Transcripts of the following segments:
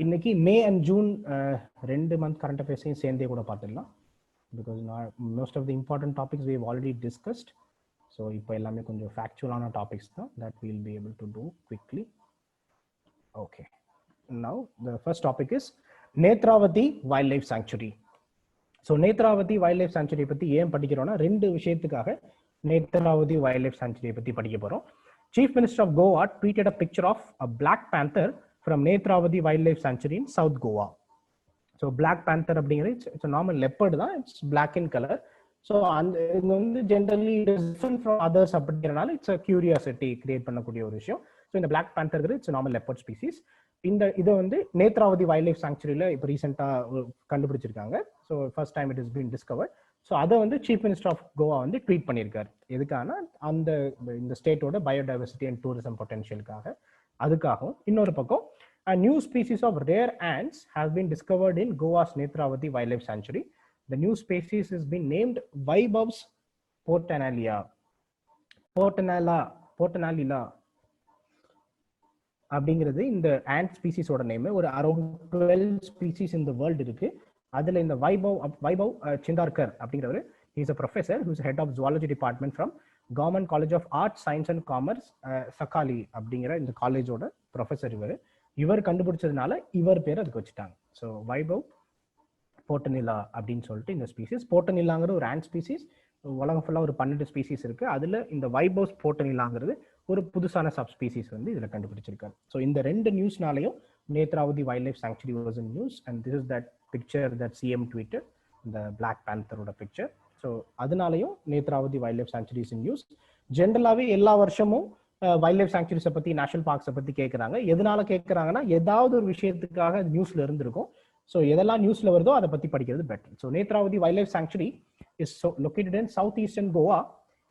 இன்னைக்கு May and June 2 month current அஃபேர்ஸையும் சேர்ந்தே கூட பார்த்துடலாம். Because most of the important topics we have already discussed. So இப்போ எல்லாமே கொஞ்சம் ஃபேக்சுவலான டாபிக்ஸ் தான் that will be able to do quickly. Okay, now the first topic is Netravati wildlife sanctuary. So Netravati wildlife சாங்சுரியை பற்றி ஏன் படிக்கிறோம்னா, 2 விஷயத்துக்காக Netravati wildlife சாங்சுரியை பற்றி படிக்க போகிறோம். Chief minister of Goa tweeted a picture of a black panther from Netravati Wildlife Sanctuary in South Goa. So Black Panther அப்படிங்கிறது it's a normal leopard தான், it's black in color. So இது வந்து generally it is different from others அப்படிங்கிறனால it's a curiosity create பண்ணக்கூடிய ஒரு விஷயம். So இந்த Black Panther it's a normal leopard species. இதை வந்து நேத்ராவதி வைல்ட் லைஃப் சாங்சுரியில இப்போ ரீசெண்டாக கண்டுபிடிச்சிருக்காங்க. So first time it is been discovered. So அதை வந்து சீஃப் மினிஸ்டர் ஆஃப் கோவா வந்து ட்வீட் பண்ணியிருக்காரு. எதுக்கான இந்த ஸ்டேட்டோட பயோடைவர்சிட்டி அண்ட் டூரிசம் பொட்டன்ஷியலுக்காக, அதுக்காகவும். இன்னொரு பக்கம் a new species of rare ants has been discovered in Goa's Netravati Wildlife Sanctuary. The new species has been named Vaibhavs portanella அப்படிங்கிறது இந்த ant ஸ்பீசிஸோட நேம். ஒரு around 12 species இந்த வேர்ல்டு இருக்கு. அதுல இந்த வைபவ் சிந்தார்கர் அப்படிங்கிறவர் is a professor who is head of zoology department from government college of arts science and commerce Sankhali அப்படிங்கிற இந்த காலேஜோட ப்ரொஃபசர். இவர் கண்டுபிடிச்சதுனால இவர் பேர் அதுக்கு வச்சுட்டாங்க. ஸோ வைபவ் போர்டனில்லா அப்படின்னு சொல்லிட்டு இந்த ஸ்பீசிஸ். போர்டனில்லாங்கிற ஒரு ஆண்ட் ஸ்பீசிஸ், உலகம் ஃபுல்லாக ஒரு 12 ஸ்பீசிஸ் இருக்கு. அதுல இந்த வைபவ் போர்டனில்லாங்கிறது ஒரு புதுசான சப் ஸ்பீசிஸ் வந்து இதுல கண்டுபிடிச்சிருக்காரு. ஸோ இந்த 2 நியூஸ்னாலையும் Netravati wildlife sanctuary was in news and this is that picture that CM tweeted, இந்த பிளாக் பேந்தரோட பிக்சர். ஸோ அதனாலையும் Netravati wildlife sanctuary is in news. ஜென்ரலாகவே எல்லா வருஷமும் வைல்ட் லைஃப் சாங்சுரிஸை பத்தி, நேஷனல் பார்க்ஸை பத்தி கேட்கறாங்க. எதனால கேட்கறாங்கன்னா, ஏதாவது ஒரு விஷயத்துக்காக நியூஸ்ல இருந்திருக்கும். ஸோ எதெல்லாம் நியூஸ்ல வருதோ அதை பத்தி படிக்கிறது better. So Netravati wildlife sanctuary is located in southeastern Goa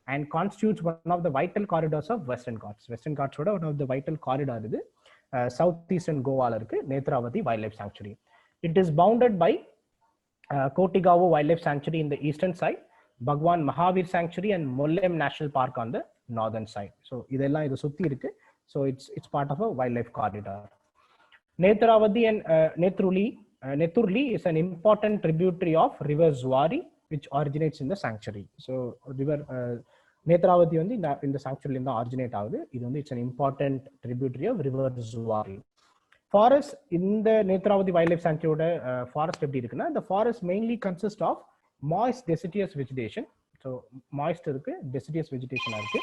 and constitutes one of the vital corridors of Western Ghats. Western Ghats ஓட one of the vital corridor இது southeastern Goa இருக்கு Netravati wildlife sanctuary. It is bounded by Kotigavu Wildlife Sanctuary in the eastern side, Bhagwan Mahavir Sanctuary and Mollem National Park on the northern side. So இதெல்லாம் இது சுத்தி இருக்கு. So it's part of a wildlife corridor. Netravati and Neturli is an important tributary of river Zuari which originates in the sanctuary. So river Netravati வந்து இந்த sanctuary இருந்து originate ஆகுது. இது வந்து it's an important tributary of river Zuari. Forest இந்த Netravati wildlife சாங்சுரியோட forest எப்படி இருக்குன்னா, இந்த forest mainly consist of moist deciduous vegetation. So moist இருக்கு, டெசிடியஸ் வெஜிடேஷன் இருக்கு,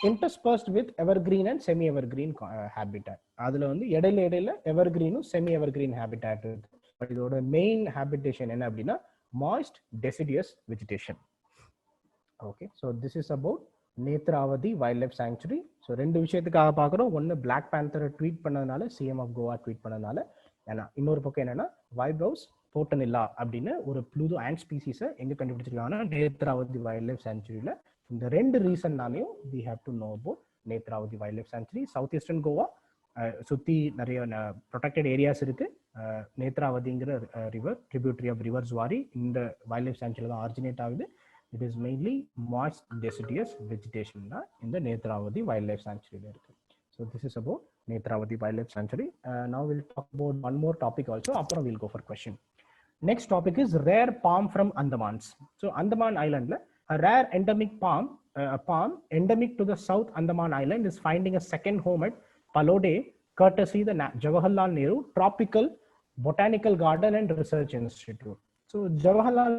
interspersed with evergreen and semi evergreen habitat. அதுல வந்து இடையில எவர்கிரீனும் செமி எவர்கிரீன் ஹேபிட்டாட் இருக்கு. பட் இதோட மெயின் ஹேபிடேஷன் என்ன அப்படின்னா moist deciduous vegetation. Okay, so this is about Netravati wildlife sanctuary. So 2 விஷயத்துக்காக பார்க்குறோம். ஒன்று பிளாக் பேந்தரை ட்வீட் பண்ணதுனால, சிஎம் ஆஃப் கோவா ட்வீட் பண்ணதுனால. ஏன்னா இன்னொரு பக்கம் என்னன்னா வைபவ்ஸ் போர்டனில்லா அப்படின்னு ஒரு புது ஆண்ட் ஸ்பீசிஸை எங்கே கண்டுபிடிச்சிருக்காங்கன்னா நேத்ராவதி வைல்ட் லைஃப் சாங்சுரியில். இந்த 2 ரீசன்னாலையும் we have to know about Netravati wildlife sanctuary. South eastern Goa சுற்றி நிறைய ப்ரொடெக்டட் ஏரியாஸ் இருக்கு. நேத்ராவதிங்கிற river tributary of river Zuari இந்த வைல்ட் லைஃப் சாங்சுரியில் தான் ஆரிஜினேட் ஆகுது. It is mainly moist deciduous vegetation in the Netravati Wildlife Sanctuary. So this is about Netravati Wildlife Sanctuary. Now we'll talk about one more topic also. After we'll go for question. Next topic is rare palm from Andamans. So Andaman Island, a rare endemic palm, a palm endemic to the South Andaman Island is finding a second home at Palode, courtesy the Jawaharlal Nehru Tropical Botanical Garden and Research Institute. So Jawaharlal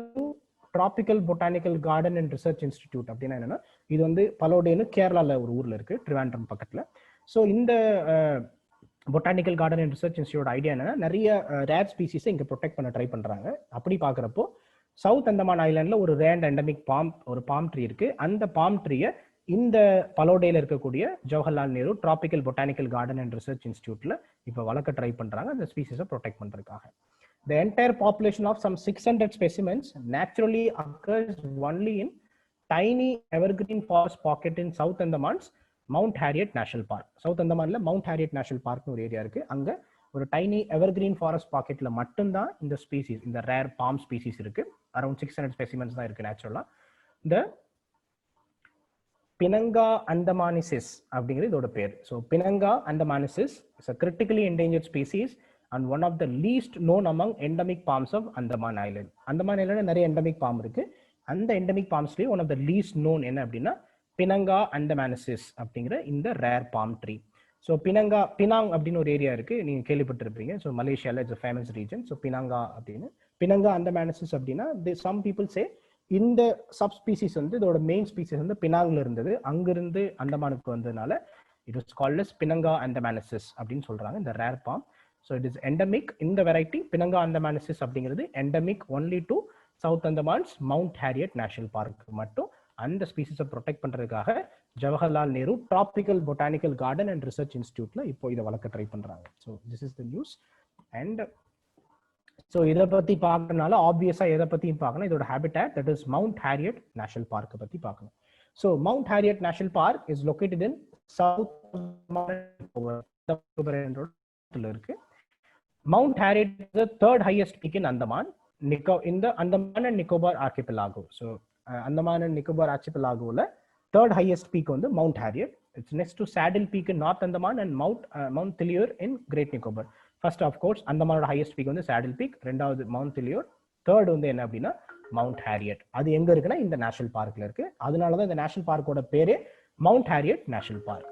tropical botanical garden and research institute அப்படின்னா என்னன்னா, இது வந்து பலோடேன்னு கேரளால ஒரு ஊர்ல இருக்கு, ட்ரிவாண்ட்ரம் பக்கத்துல. So இந்த botanical garden and research institute idea என்னன்னா, நிறைய ரேர் ஸ்பீசிஸை இங்க ப்ரொடெக்ட் பண்ண ட்ரை பண்றாங்க. அப்படி பாக்குறப்போ சவுத் அந்தமான் ஐலாண்ட்ல ஒரு ரேர் எண்டமிக் பாம் ட்ரீ இருக்கு. அந்த பாம் ட்ரீயை இந்த பலோடேல இருக்கக்கூடிய Jawaharlal Nehru tropical botanical garden and research இன்ஸ்டிடியூட்ல இப்போ வளர்க்க ட்ரை பண்றாங்க, அந்த ஸ்பீசிஸை ப்ரொடெக்ட் பண்றதுக்காக. The entire population of some 600 specimens naturally occurs only in tiny evergreen forest pocket in South Andaman's Mount Harriet National Park. South Andamanல Mount Harriet National Park ஒரு area இருக்கு. அங்க ஒரு டைனி எவர்கிரீன் ஃபாரஸ்ட் பாக்கெட்ல மட்டும்தான் இந்த species, இந்த rare bomb species இருக்கு. Around 600 specimens தான் இருக்கு நேச்சுரலா. இந்த Pinanga andamanisis அப்படிங்கிறது இதோட பேர். So Pinanga andamanisis is a critically endangered species and one of the least known among endemic palms of Andaman Island. Andaman Island நிறைய endemic palm இருக்கு. அந்த endemic palmsலயே one of the least known என்ன அப்படின்னா Pinanga andamanensis அப்படிங்கிற இந்த rare palm tree. So Penang அப்படின்னு ஒரு area இருக்கு, நீங்க கேள்விப்பட்டிருப்பீங்க. ஸோ மலேசியாவில் இட்ஸ் ஃபேமஸ் ரீஜன். ஸோ பினாங்கா அப்படின்னு, பினாங்கா அண்டமானசிஸ் அப்படின்னா சம் பீப்புள் சே இந்த சப் ஸ்பீசிஸ் வந்து இதோட மெயின் ஸ்பீசிஸ் வந்து பினாங்ல இருந்தது, அங்கிருந்து அந்தமானுக்கு வந்ததுனால it was called as Pinanga andamanensis அப்படின்னு சொல்றாங்க இந்த rare palm. So it is endemic. இந்த வெரைட்டி பினாங்கா அண்டமானசிஸ் அப்படிங்கிறது endemic only to south Andamans Mount Harriet National Park மட்டும். அந்த ஸ்பீசிஸை ப்ரொடெக்ட் பண்றதுக்காக Jawaharlal Nehru tropical botanical garden and research இன்ஸ்டிடியூட்ல இப்போ இதை வளர்க்க ட்ரை பண்றாங்க. So this is the news. And so இதை பத்தி பார்க்கறதுனால ஆப்வியஸா எதை பத்தியும் பார்க்கணும், இதோட habitat that is mount Harriet National பார்க்கை பத்தி பார்க்கணும். So Mount Harriet National Park is located in south இருக்கு. Mount Harriet is the third highest peak in Andaman இந்த Andaman and Nicobar archipelago. So Andaman and Nicobar ஆர்கிபெலாகோல தேர்ட் ஹையஸ்ட் பீக் வந்து Mount Harriet. It's next to Saddle Peak in north Andaman and Mount Thuillier in Great Nicobar. First of course அந்தமானோட highest peak வந்து Saddle Peak, ரெண்டாவது Mount Thuillier, third வந்து என்ன அப்படின்னா mount Harriet. அது எங்க இருக்குன்னா இந்த நேஷனல் பார்க்ல இருக்கு. அதனாலதான் இந்த நேஷனல் பார்க்கோட பேரே mount Harriet National park.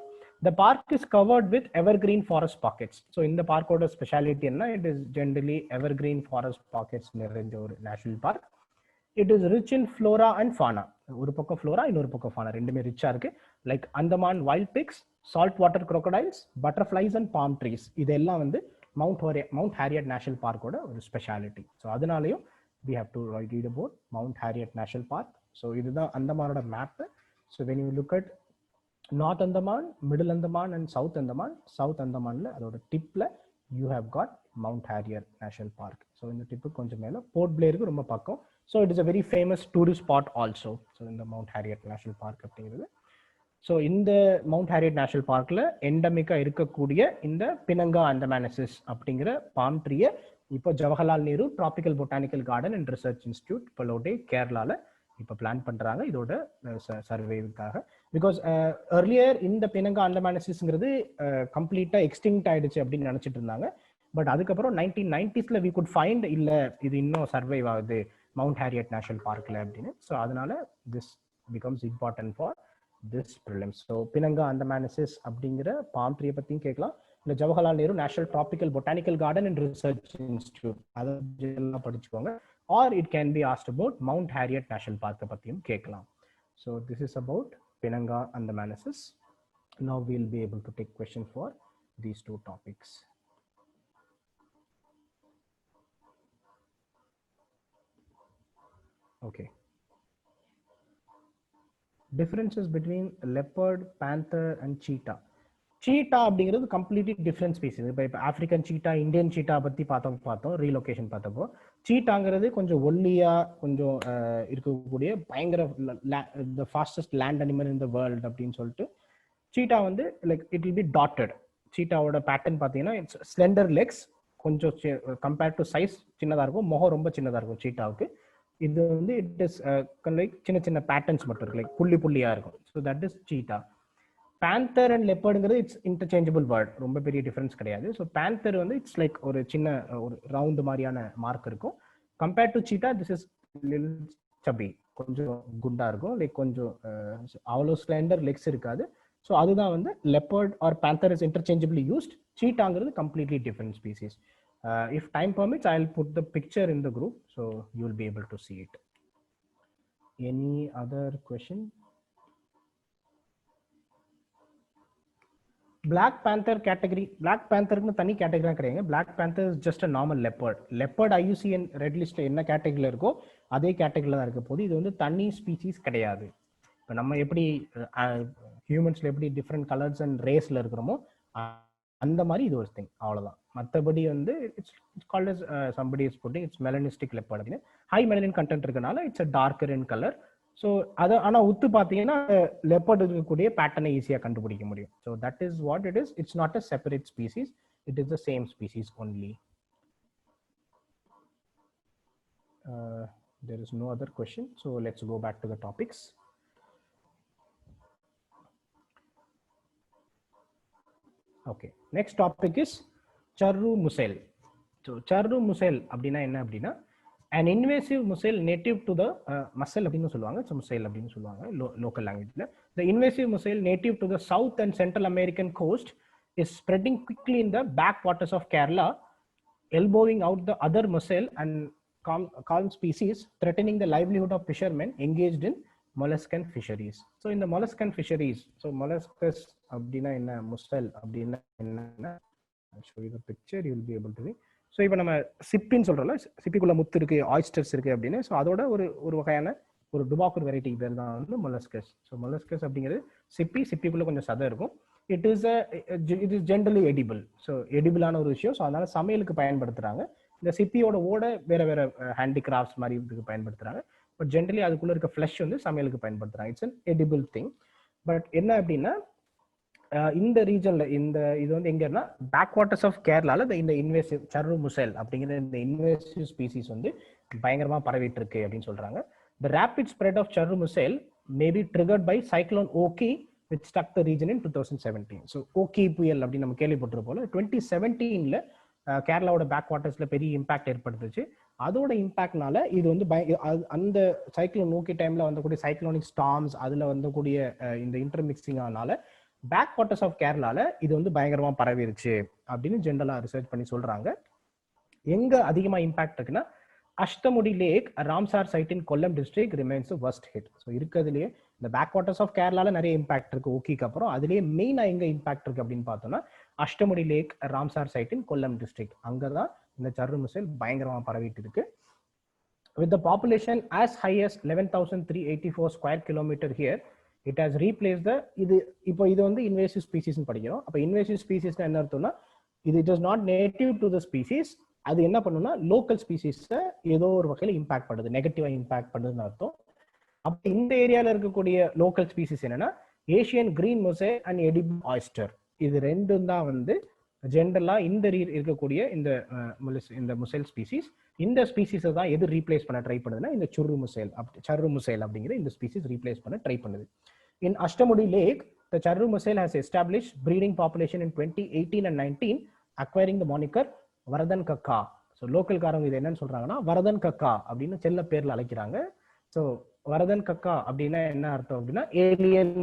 The park is covered with evergreen forest pockets. So இந்த பார்க்கோட ஸ்பெஷாலிட்டி என்ன, it is generally evergreen forest pockets நிறைஞ்ச ஒரு national park. It is rich in flora and fauna. ஒரு பக்கம் flora, இன்னொரு பக்கம் fauna, ரெண்டுமே ரிச்சா இருக்கு. Like Andaman wild pigs, salt water crocodiles, butterflies and palm trees. இதெல்லாம் வந்து மவுண்ட் ஹேரியட் நேஷனல் பார்க்கோட ஒரு ஸ்பெஷாலிட்டி. ஸோ அதனாலையும் we have to read about Mount Harriet National Park. So இதுதான் அந்தமானோட map. So when you look at North Andaman, Middle Andaman and South Andaman, South Andamanல அதோட டிப்ல you have got Mount Harriet National Park. So இந்த tip கொஞ்சம் மேல board பிளேருக்கு ரொம்ப பக்கம். So it is a very famous tourist spot also. So இந்த Mount Harriet National Park அப்படிங்கிறது. So இந்த mount Harriet national பார்க்ல எண்டமிக்கா இருக்கக்கூடிய இந்த பினங்கா அண்டமானசிஸ் அப்படிங்கிற பாம் ட்ரீயை இப்போ Jawaharlal Nehru tropical botanical garden and research institute Palode கேரளால இப்போ பிளான் பண்றாங்க இதோட சர்வேவுக்காக. பிகாஸ் earlier இந்த பினங்கா அண்டமானசிஸ்ங்கிறது கம்ப்ளீட்டா எக்ஸ்டிங்க்ட் ஆயிடுச்சு அப்படின்னு நினைச்சிட்டு இருந்தாங்க. பட் அதுக்கப்புறம் 1990s we could find இல்ல இது இன்னும் சர்வைவ் ஆகுது மவுண்ட் ஹேரியட் நேஷனல் பார்க்ல அப்படின்னு. ஸோ அதனால this becomes important for this prelims. So Pinanga Andamanasis அப்படிங்கிற பாம் ட்ரீயை பத்தியும் கேட்கலாம், இல்ல Jawaharlal Nehru national tropical botanical garden and research institute அதெல்லாம் படிச்சுக்கோங்க. Or it can be asked about Mount Harriet National பார்க்கை பத்தியும் கேட்கலாம். So this is about Pinanga Andamanasis. Now we'll be able to take questions for these two topics. Okay. Differences between leopard, panther and cheetah. Cheetah அப்படிங்கிறது completely different species. இப்போ African சீட்டா, Indian சீட்டா பத்தி பார்த்தோம் relocation பார்த்தப்போ. சீட்டாங்கிறது கொஞ்சம் ஒல்லியா கொஞ்சம் இருக்கக்கூடிய பயங்கர the fastest land animal in the world அப்படின்னு சொல்லிட்டு சீட்டா வந்து like it will be dotted. சீட்டாவோட பேட்டர்ன் பார்த்தீங்கன்னா இட்ஸ் ஸ்லெண்டர் லெக்ஸ், கொஞ்சம் கம்பேர்ட் டு சைஸ் சின்னதாக இருக்கும், முகம் ரொம்ப சின்னதாக இருக்கும் சீட்டாவுக்கு. இது வந்து இட் இஸ் லைக் சின்ன சின்ன பேட்டர்ன்ஸ் மட்டும் இருக்கு, லைக் புள்ளி புள்ளியா இருக்கும். So that is cheetah. Panther and லெப்பர்டுங்கிறது இட்ஸ் இன்டர்சேஞ்சபிள் வேர்ட், ரொம்ப பெரிய டிஃபரன்ஸ் கிடையாது. ஸோ பேந்தர் வந்து இட்ஸ் லைக் ஒரு சின்ன ஒரு ரவுண்டு மாதிரியான மார்க் இருக்கும். Compared to cheetah this is little chubby, கொஞ்சம் குண்டா இருக்கும், லைக் கொஞ்சம் அவ்வளோ ஸ்லெண்டர் லெக்ஸ் இருக்காது. ஸோ அதுதான் வந்து leopard or panther is interchangeably used. சீட்டாங்கிறது completely different species. If time permits, I'll put the picture in the group so you'll be able to see it. Any other question? Black Panther category. Black Panther க்கு தனி category கிடையாது. Black Panther is just a normal leopard. Leopard IUCN red லிஸ்ட்ல என்ன கேட்டகரியில இருக்கோ அதே கேட்டகரியில தான் இருக்க போது. இது வந்து தனி ஸ்பீசிஸ் கிடையாது. இப்போ நம்ம எப்படி ஹியூமன்ஸ்ல எப்படி டிஃப்ரெண்ட் கலர்ஸ் அண்ட் ரேஸ்ல இருக்கிறோமோ அந்த மாதிரி இது ஒரு திங், அவ்வளவுதான். மற்றபடி வந்து it's called as somebody is putting it's melanistic leopard அப்படின்னு. ஹை மெலனின் கண்டென்ட் இருக்கனால it's a darker in colour. So அதை ஆனால் உத்து பார்த்தீங்கன்னா லெப்பர்ட் இருக்கக்கூடிய பேட்டர்னை ஈஸியாக கண்டுபிடிக்க முடியும். So that is what it is. It's not a separate species, it is the same species only. There is no other question, so let's go back to the topics. Okay, next topic is Charru Mussel. So charru mussel அப்படின்னா என்ன அப்படின்னா an invasive mussel native to the mussel அப்படின்னு சொல்லுவாங்க. So முசைல் அப்படின்னு சொல்லுவாங்க local லாங்குவேஜ்ல. The invasive mussel native to the South and Central American coast is spreading quickly in the backwaters of Kerala, elbowing out the other mussel and calm species, threatening the livelihood of fishermen engaged in molluscan fisheries. So in the molluscan fisheries, so molluscus அப்படின்னா என்ன, முசல் அப்படின்னா என்ன, I'll show you the picture, you will be able to see. So இப்போ நம்ம சிப்பின்னு சொல்கிறோம்ல, சிப்பிக்குள்ள முத்து இருக்குது, oysters இருக்குது அப்படின்னு. ஸோ அதோட ஒரு வகையான ஒரு டுபாக்கூர் வெரைட்டி பேர் தான் வந்து மொலஸ்கஸ். ஸோ மொலஸ்கஸ் அப்படிங்கிறது சிப்பிக்குள்ளே கொஞ்சம் சதை இருக்கும். It is generally edible. So எடிபிளான ஒரு விஷயம். ஸோ அதனால சமையலுக்கு பயன்படுத்துகிறாங்க. இந்த சிப்பியோட ஓட வேற வேற ஹேண்டிகிராஃப்ட்ஸ் மாதிரி இதுக்கு பயன்படுத்துகிறாங்க. பட் ஜென்ரலி அதுக்குள்ளே இருக்க ஃப்ளஷ் வந்து சமையலுக்கு பயன்படுத்துகிறாங்க. It's an edible thing. But என்ன அப்படின்னா இந்த ரீஜன்ல இது வந்து எங்கன்னா பேக் வாட்டர்ஸ் ஆஃப் கேரளால இந்த இன்வேசிவ் சர்ரு முசைல் அப்படிங்கிற இந்த இன்வேசிவ் ஸ்பீசிஸ் வந்து பயங்கரமா பரவிட்டு இருக்கு அப்படின்னு சொல்றாங்க. The rapid spread of charru mussel may be triggered by cyclone Oki which struck the region in 2017. So Oki புயல் அப்படின்னு நம்ம கேள்விப்பட்டிருப்போம். 2017ல கேரளாவோட பேக் வாட்டர்ஸ்ல பெரிய இம்பாக்ட் ஏற்படுத்துச்சு. அதோட இம்பாக்ட்னால இது வந்து அந்த சைக்ளோன் ஓகி டைம்ல வந்தக்கூடிய சைக்ளோனிக் ஸ்டார்ம்ஸ் அதுல வந்தக்கூடிய இந்த இன்டர்மிக்சிங் ஆனால பேக் வாட்டர்ஸ் ஆஃப் கேரளால இது வந்து பயங்கரமா பரவிருச்சு அப்படின்னு ஜென்ரலா ரிசர்ச் பண்ணி சொல்றாங்க. எங்க அதிகமா இம்பாக்ட் இருக்குன்னா Ashtamudi lake Ramsar site in Kollam district remains worst hit. So இருக்கிறதுலேயே இந்த பேக் வாட்டர்ஸ் ஆஃப் கேரளால நிறைய இம்பாக்ட் இருக்கு ஓகேக்கு அப்புறம். அதுலேயே மெயினா எங்க இம்பாக்ட் இருக்கு அப்படின்னு பார்த்தோம்னா Ashtamudi lake Ramsar site in Kollam district. அங்கதான் இந்த சர்ரு முசைல் பயங்கரமா பரவிட்டு இருக்கு. With the population as high as 11,384 square kilometer here, it has replaced the இது வந்து இன்வேசிவ் ஸ்பீசிஸ் படிக்கிறோம். அப்ப இன்வேசிவ் ஸ்பீசிஸ் என்ன அர்த்தம்னா இது it is not native to the species. அது என்ன பண்ணுன்னா லோக்கல் ஸ்பீசிஸை ஏதோ ஒரு வகையில் இம்பாக்ட் பண்ணுது, நெகட்டிவா இம்பாக்ட் பண்ணுதுன்னு அர்த்தம். அப்ப இந்த ஏரியால இருக்கக்கூடிய லோக்கல் ஸ்பீசிஸ் என்னன்னா Asian green mussel and edible oyster. இது ரெண்டும் தான் வந்து ஜென்ரலா இந்த இருக்கக்கூடிய இந்த முசைல் ஸ்பீசிஸ். இந்த ஸ்பீசிஸை தான் எது ரீப்ளேஸ் பண்ண ட்ரை பண்ணுதுன்னா இந்த சர்ரு முசைல் அப்படிங்கிற இந்த ஸ்பீசிஸ் ரீப்ளேஸ் பண்ண ட்ரை பண்ணுது. In Ashtamudi Lake, the charru mussel has established breeding population in 2018 and 19, acquiring the moniker Varadan Kakka. So local காரங்க இது என்னன்னு சொல்றாங்கன்னா வரதன் கக்கா அப்படின்னு செல்ல பேர்ல அழைக்கிறாங்க. ஸோ வரதன் கக்கா அப்படின்னா என்ன அர்த்தம் அப்படின்னா ஏலியன்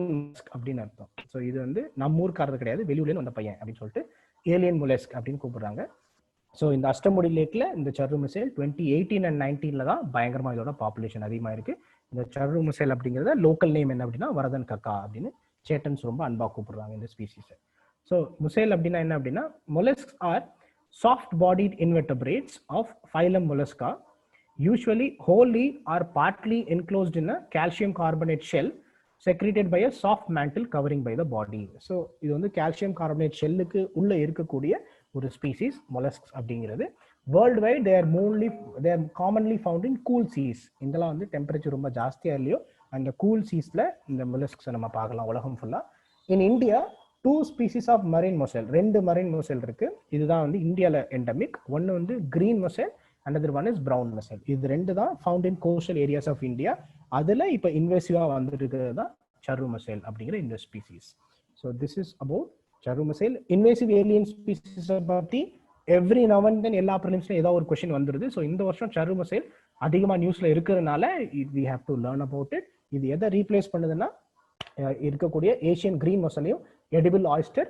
அப்படின்னு அர்த்தம். ஸோ இது வந்து நம்ம ஊருக்காரது கிடையாது, வெளியூர்லேருந்து வந்த பையன் அப்படின்னு சொல்லிட்டு ஏலியன் முலெஸ்க் அப்படின்னு கூப்பிடுறாங்க. ஸோ இந்த அஷ்டமுடி லேக்ல இந்த சர்ரு முசைல் 2018 and 19ல தான் பயங்கரமா இதோட பாப்புலேஷன் அதிகமா இருக்கு. இந்த சர்ரு முசைல் அப்படிங்கிறத லோக்கல் நேம் என்ன அப்படின்னா வரதன் கக்கா அப்படின்னு சேட்டன்ஸ் ரொம்ப அன்பா கூப்பிடுறாங்க இந்த ஸ்பீசிஸை. ஸோ முசைல் அப்படின்னா என்ன அப்படின்னா molluscs are soft bodied invertebrates of phylum mollusca, usually wholly or partly enclosed in a calcium carbonate shell secreted by a soft mantle covering by the body. So இது வந்து கால்சியம் கார்பனேட் ஷெல்லுக்கு உள்ள இருக்கக்கூடிய ஒரு species மொலஸ்க்ஸ் அப்படிங்கிறது. World wide they are commonly found in cool seas. இதெல்லாம் வந்து temperature ரொம்ப ஜாஸ்தியா இல்லையோ அந்த கூல் சீஸ்ல இந்த மொலஸ்க்ஸை நம்ம பார்க்கலாம் உலகம் ஃபுல்லா. In India 2 species of marine mussel, 2 marine mussel இருக்கு. இதுதான் வந்து இந்தியால எண்டமிக். ஒன்னு வந்து green mussel, another one is brown mussel. இது ரெண்டு தான் found in coastal areas of India. அதுல இப்ப இன்வேசிவா வந்துருக்கிறது தான் சர்ரு முசைல் அப்படிங்கிற இந்த species. So this is about charru mussel. Invasive alien species பத்தி எவ்ரி நவ் அண்ட் தென் எல்லா ப்ரிலிம்ஸ்லயும் ஏதாவது ஒரு கொஸ்டின் வந்துருது. ஸோ இந்த வருஷம் சர்ரு முசைல் அதிகமா நியூஸ்ல இருக்கிறதுனால we have to learn about it. இது எதை ரீப்ளேஸ் பண்ணுதுன்னா இருக்கக்கூடிய ஏஷியன் கிரீன் முசலையும் edible oyster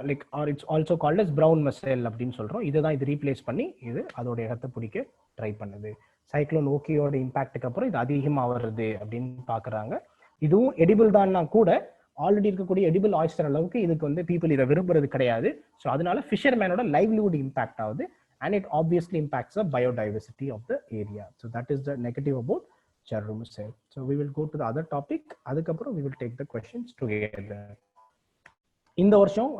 like or it's also called as brown mussel அப்படின்னு சொல்றோம். இதுதான் இது ரீப்ளேஸ் பண்ணி இது அதோட இடத்தை பிடிக்க ட்ரை பண்ணுது. சைக்ளோன் ஓகேயோட இம்பாக்டுக்கு அப்புறம் இது அதிகமாக வருது அப்படின்னு பாக்குறாங்க. இதுவும் எடிபிள் தான்னா கூட ஆல்ரெடி இருக்கக்கூடிய எடிபிள் ஆயிஸ்டர் அளவுக்கு இதுக்கு வந்து பீப்புள் இதை விரும்புறது கிடையாது. ஸோ அதனால ஃபிஷர்மேனோட லைவ்லிஹுட் இம்பாக்ட் ஆகுது and it obviously impacts the biodiversity of the area. So that is the negative about charru mussel. So we will go to the other topic. அதுக்கப்புறம் we will take the questions together. இந்த வருஷம்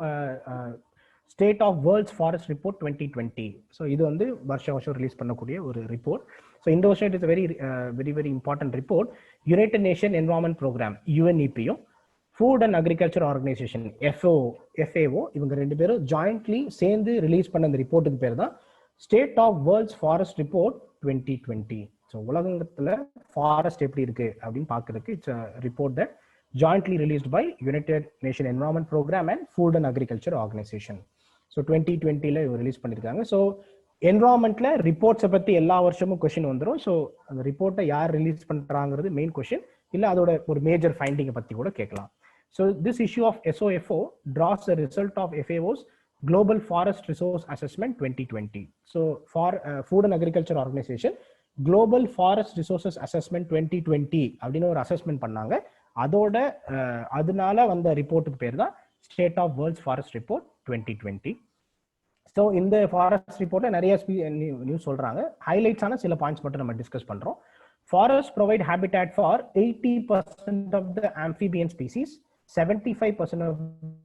state of world's forest report 2020. So இது வந்து வருஷம் release பண்ணக்கூடிய ஒரு report. So இந்த வருஷம் it is very very important report. United Nation Environment Programme UNEPயும் Food and Agriculture Organization FAO இவங்க ரெண்டு பேரும் ஜாயிண்ட்லி சேர்ந்து ரிலீஸ் பண்ண அந்த ரிப்போர்ட்டுக்கு பேர் தான் state of world's forest report 2020. So உலகத்துல ஃபாரஸ்ட் எப்படி இருக்கு அப்படின்னு பார்க்கறதுக்கு it's report that jointly released by United Nations Environment Program and Food and Agriculture Organization. So 2020ல ரிலீஸ் பண்ணிருக்காங்க. ஸோ என்வரான்மெண்ட்ல ரிப்போர்ட்ஸை பத்தி எல்லா வருஷமும் கொஸ்டின் வந்துடும். ஸோ அந்த ரிப்போர்ட்டை யார் ரிலீஸ் பண்றாங்கிறது மெயின் கொஸ்டின், இல்லை அதோட ஒரு மேஜர் ஃபைண்டிங்கை பத்தி கூட கேட்கலாம். So this issue of SOFO draws the result of FAO's Global Forest Resource Assessment 2020. So for Food and Agriculture Organization Global Forest Resources Assessment 2020 அப்படின்னு ஒரு அசஸ்மெண்ட் பண்ணாங்க. அதோட அதனால வந்த ரிப்போர்ட்டுக்கு பேர் தான் state of world's forest report 2020. So இந்த ஃபாரஸ்ட் ரிப்போர்ட்ல நிறைய நியூஸ் சொல்றாங்க. ஹைலைட்ஸான சில பாயிண்ட்ஸ் மட்டும் நம்ம டிஸ்கஸ் பண்றோம். Forests provide habitat for 80% of the amphibian species, 75% of